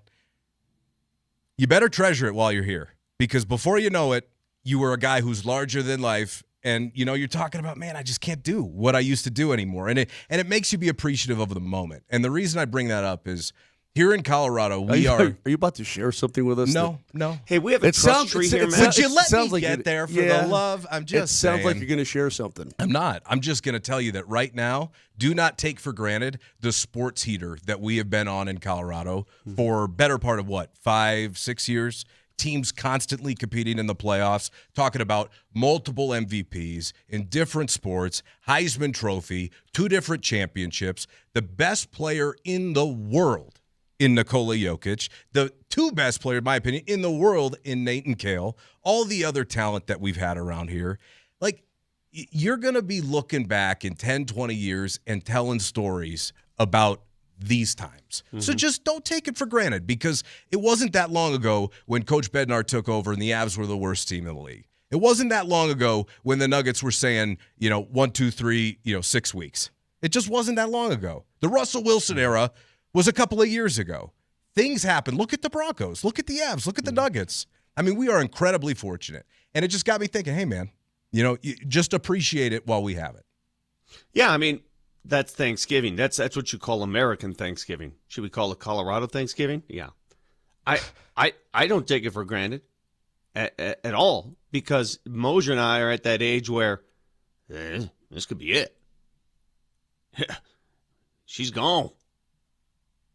you better treasure it while you're here, because before you know it, you were a guy who's larger than life. And, you're talking about, man, I just can't do what I used to do anymore. And it makes you be appreciative of the moment. And the reason I bring that up is, here in Colorado, are you about to share something with us? No. Hey, we have a trust tree here, man. Would you let me get there for the love? I'm just saying. It sounds like you're going to share something. I'm not. I'm just going to tell you that right now, do not take for granted the sports heater that we have been on in Colorado for better part of 5-6 years. Teams constantly competing in the playoffs, talking about multiple MVPs in different sports, Heisman Trophy, 2 different championships, the best player in the world in Nikola Jokic, the 2 best players, in my opinion, in the world in Nate and Kale, all the other talent that we've had around here. Like, you're going to be looking back in 10, 20 years and telling stories about these times. So just don't take it for granted, because it wasn't that long ago when Coach Bednar took over and the Avs were the worst team in the league. It wasn't that long ago when the Nuggets were saying, 1, 2, 3, 6 weeks. It just wasn't that long ago. The Russell Wilson era was a couple of years ago. Things happen. Look at the Broncos. Look at the Avs. Look at the Nuggets. I mean, we are incredibly fortunate. And it just got me thinking, hey, man, you just appreciate it while we have it. Yeah, I mean, that's Thanksgiving. That's what you call American Thanksgiving. Should we call it Colorado Thanksgiving? Yeah. I don't take it for granted at all, because Moser and I are at that age where this could be it. She's gone.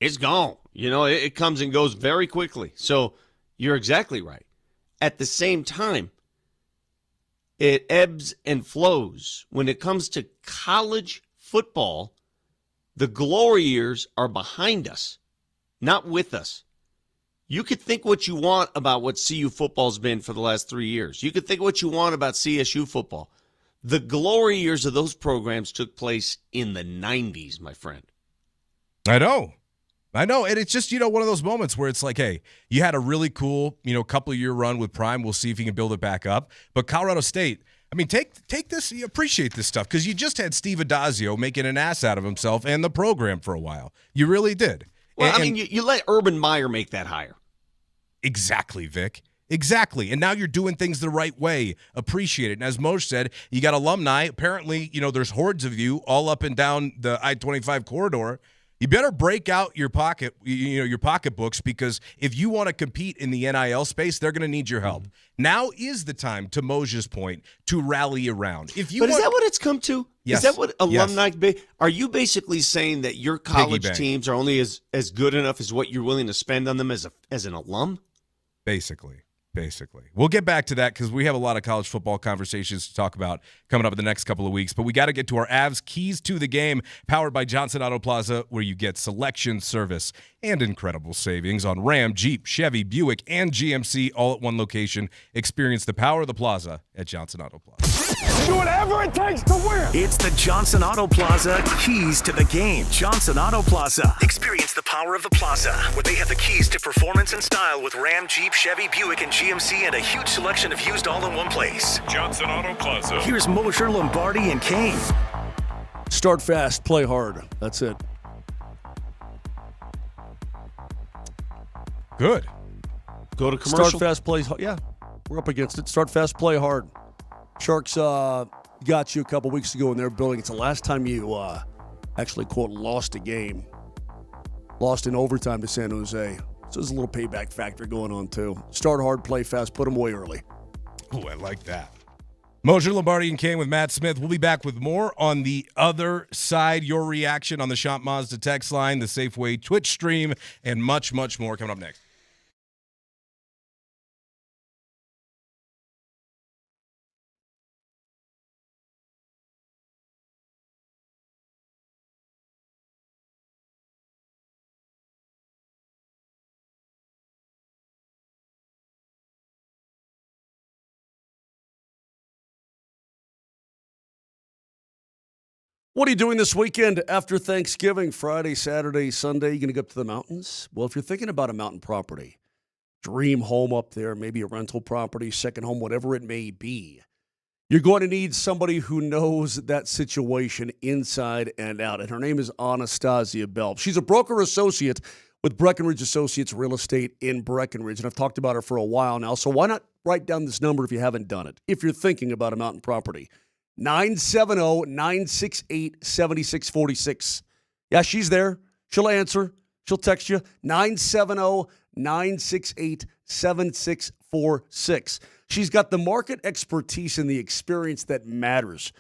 It's gone. It comes and goes very quickly. So you're exactly right. At the same time, it ebbs and flows. When it comes to college football, the glory years are behind us, not with us. You could think what you want about what CU football's been for the last 3 years. You could think what you want about CSU football. The glory years of those programs took place in the 90s, my friend. I know. And it's just, one of those moments where it's like, hey, you had a really cool, couple-year run with Prime. We'll see if you can build it back up. But Colorado State, take this, you appreciate this stuff, because you just had Steve Adazio making an ass out of himself and the program for a while. You really did. Well, you let Urban Meyer make that hire. Exactly, Vic. Exactly. And now you're doing things the right way. Appreciate it. And as Moser said, you got alumni. Apparently, there's hordes of you all up and down the I-25 corridor. You better break out your pocketbooks, because if you want to compete in the NIL space, they're going to need your help. Now is the time, to Moser's point, to rally around. Is that what it's come to? Yes. Is that what alumni? Are you basically saying that your college teams are only as good enough as what you're willing to spend on them as an alum? Basically. We'll get back to that, because we have a lot of college football conversations to talk about coming up in the next couple of weeks. But we got to get to our Avs Keys to the Game, powered by Johnson Auto Plaza, where you get selection, service, and incredible savings on Ram, Jeep, Chevy, Buick, and GMC, all at one location. Experience the power of the plaza at Johnson Auto Plaza. Do whatever it takes to win. It's the Johnson Auto Plaza Keys to the Game. Johnson Auto Plaza. Experience the power of the plaza, where they have the keys to performance and style with Ram, Jeep, Chevy, Buick, and GMC, and a huge selection of used all in one place. Johnson Auto Plaza. Here's Moser, Lombardi, and Kane. Start fast, play hard. That's it. Good. Go to commercial. Start fast, play hard. Yeah, we're up against it. Start fast, play hard. Sharks got you a couple weeks ago in their building. It's the last time you actually, quote, lost a game. Lost in overtime to San Jose. So there's a little payback factor going on, too. Start hard, play fast, put them away early. Oh, I like that. Moser, Lombardi, and Kane with Matt Smith. We'll be back with more on the other side. Your reaction on the Shop Mazda text line, the Safeway Twitch stream, and much, much more coming up next. What are you doing this weekend after Thanksgiving? Friday, Saturday, Sunday? You going to go up to the mountains? Well, if you're thinking about a mountain property, dream home up there, maybe a rental property, second home, whatever it may be, you're going to need somebody who knows that situation inside and out. And her name is Anastasia Bell. She's a broker associate with Breckenridge Associates Real Estate in Breckenridge. And I've talked about her for a while now. So why not write down this number if you haven't done it, if you're thinking about a mountain property. 970-968-7646. Yeah, she's there. She'll answer. She'll text you. 970-968-7646. She's got the market expertise and the experience that matters.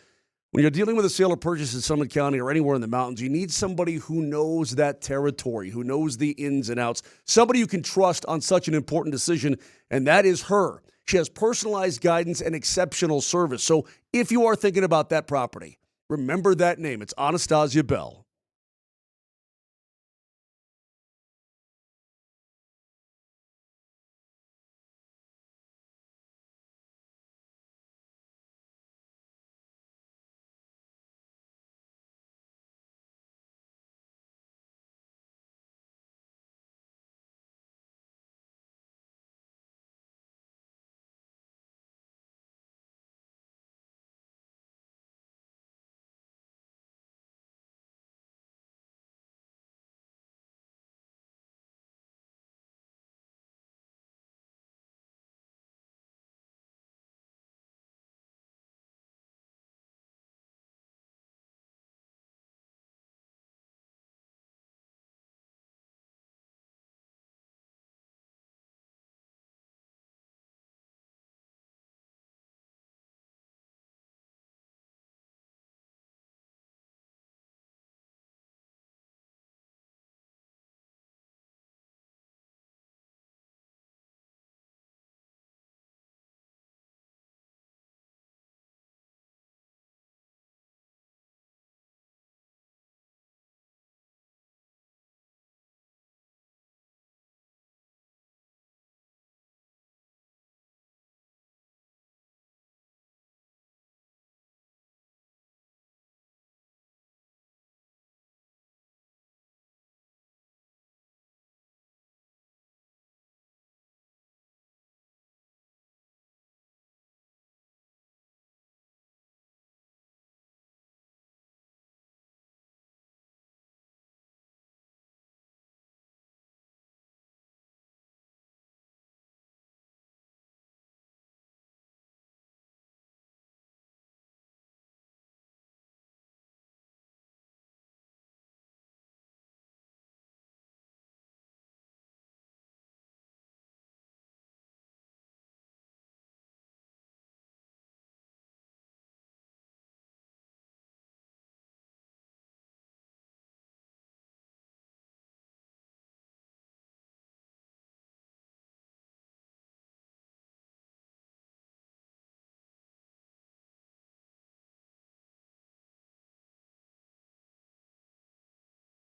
When you're dealing with a sale or purchase in Summit County or anywhere in the mountains, you need somebody who knows that territory, who knows the ins and outs, somebody you can trust on such an important decision, and that is her. She has personalized guidance and exceptional service. So if you are thinking about that property, remember that name. It's Anastasia Bell.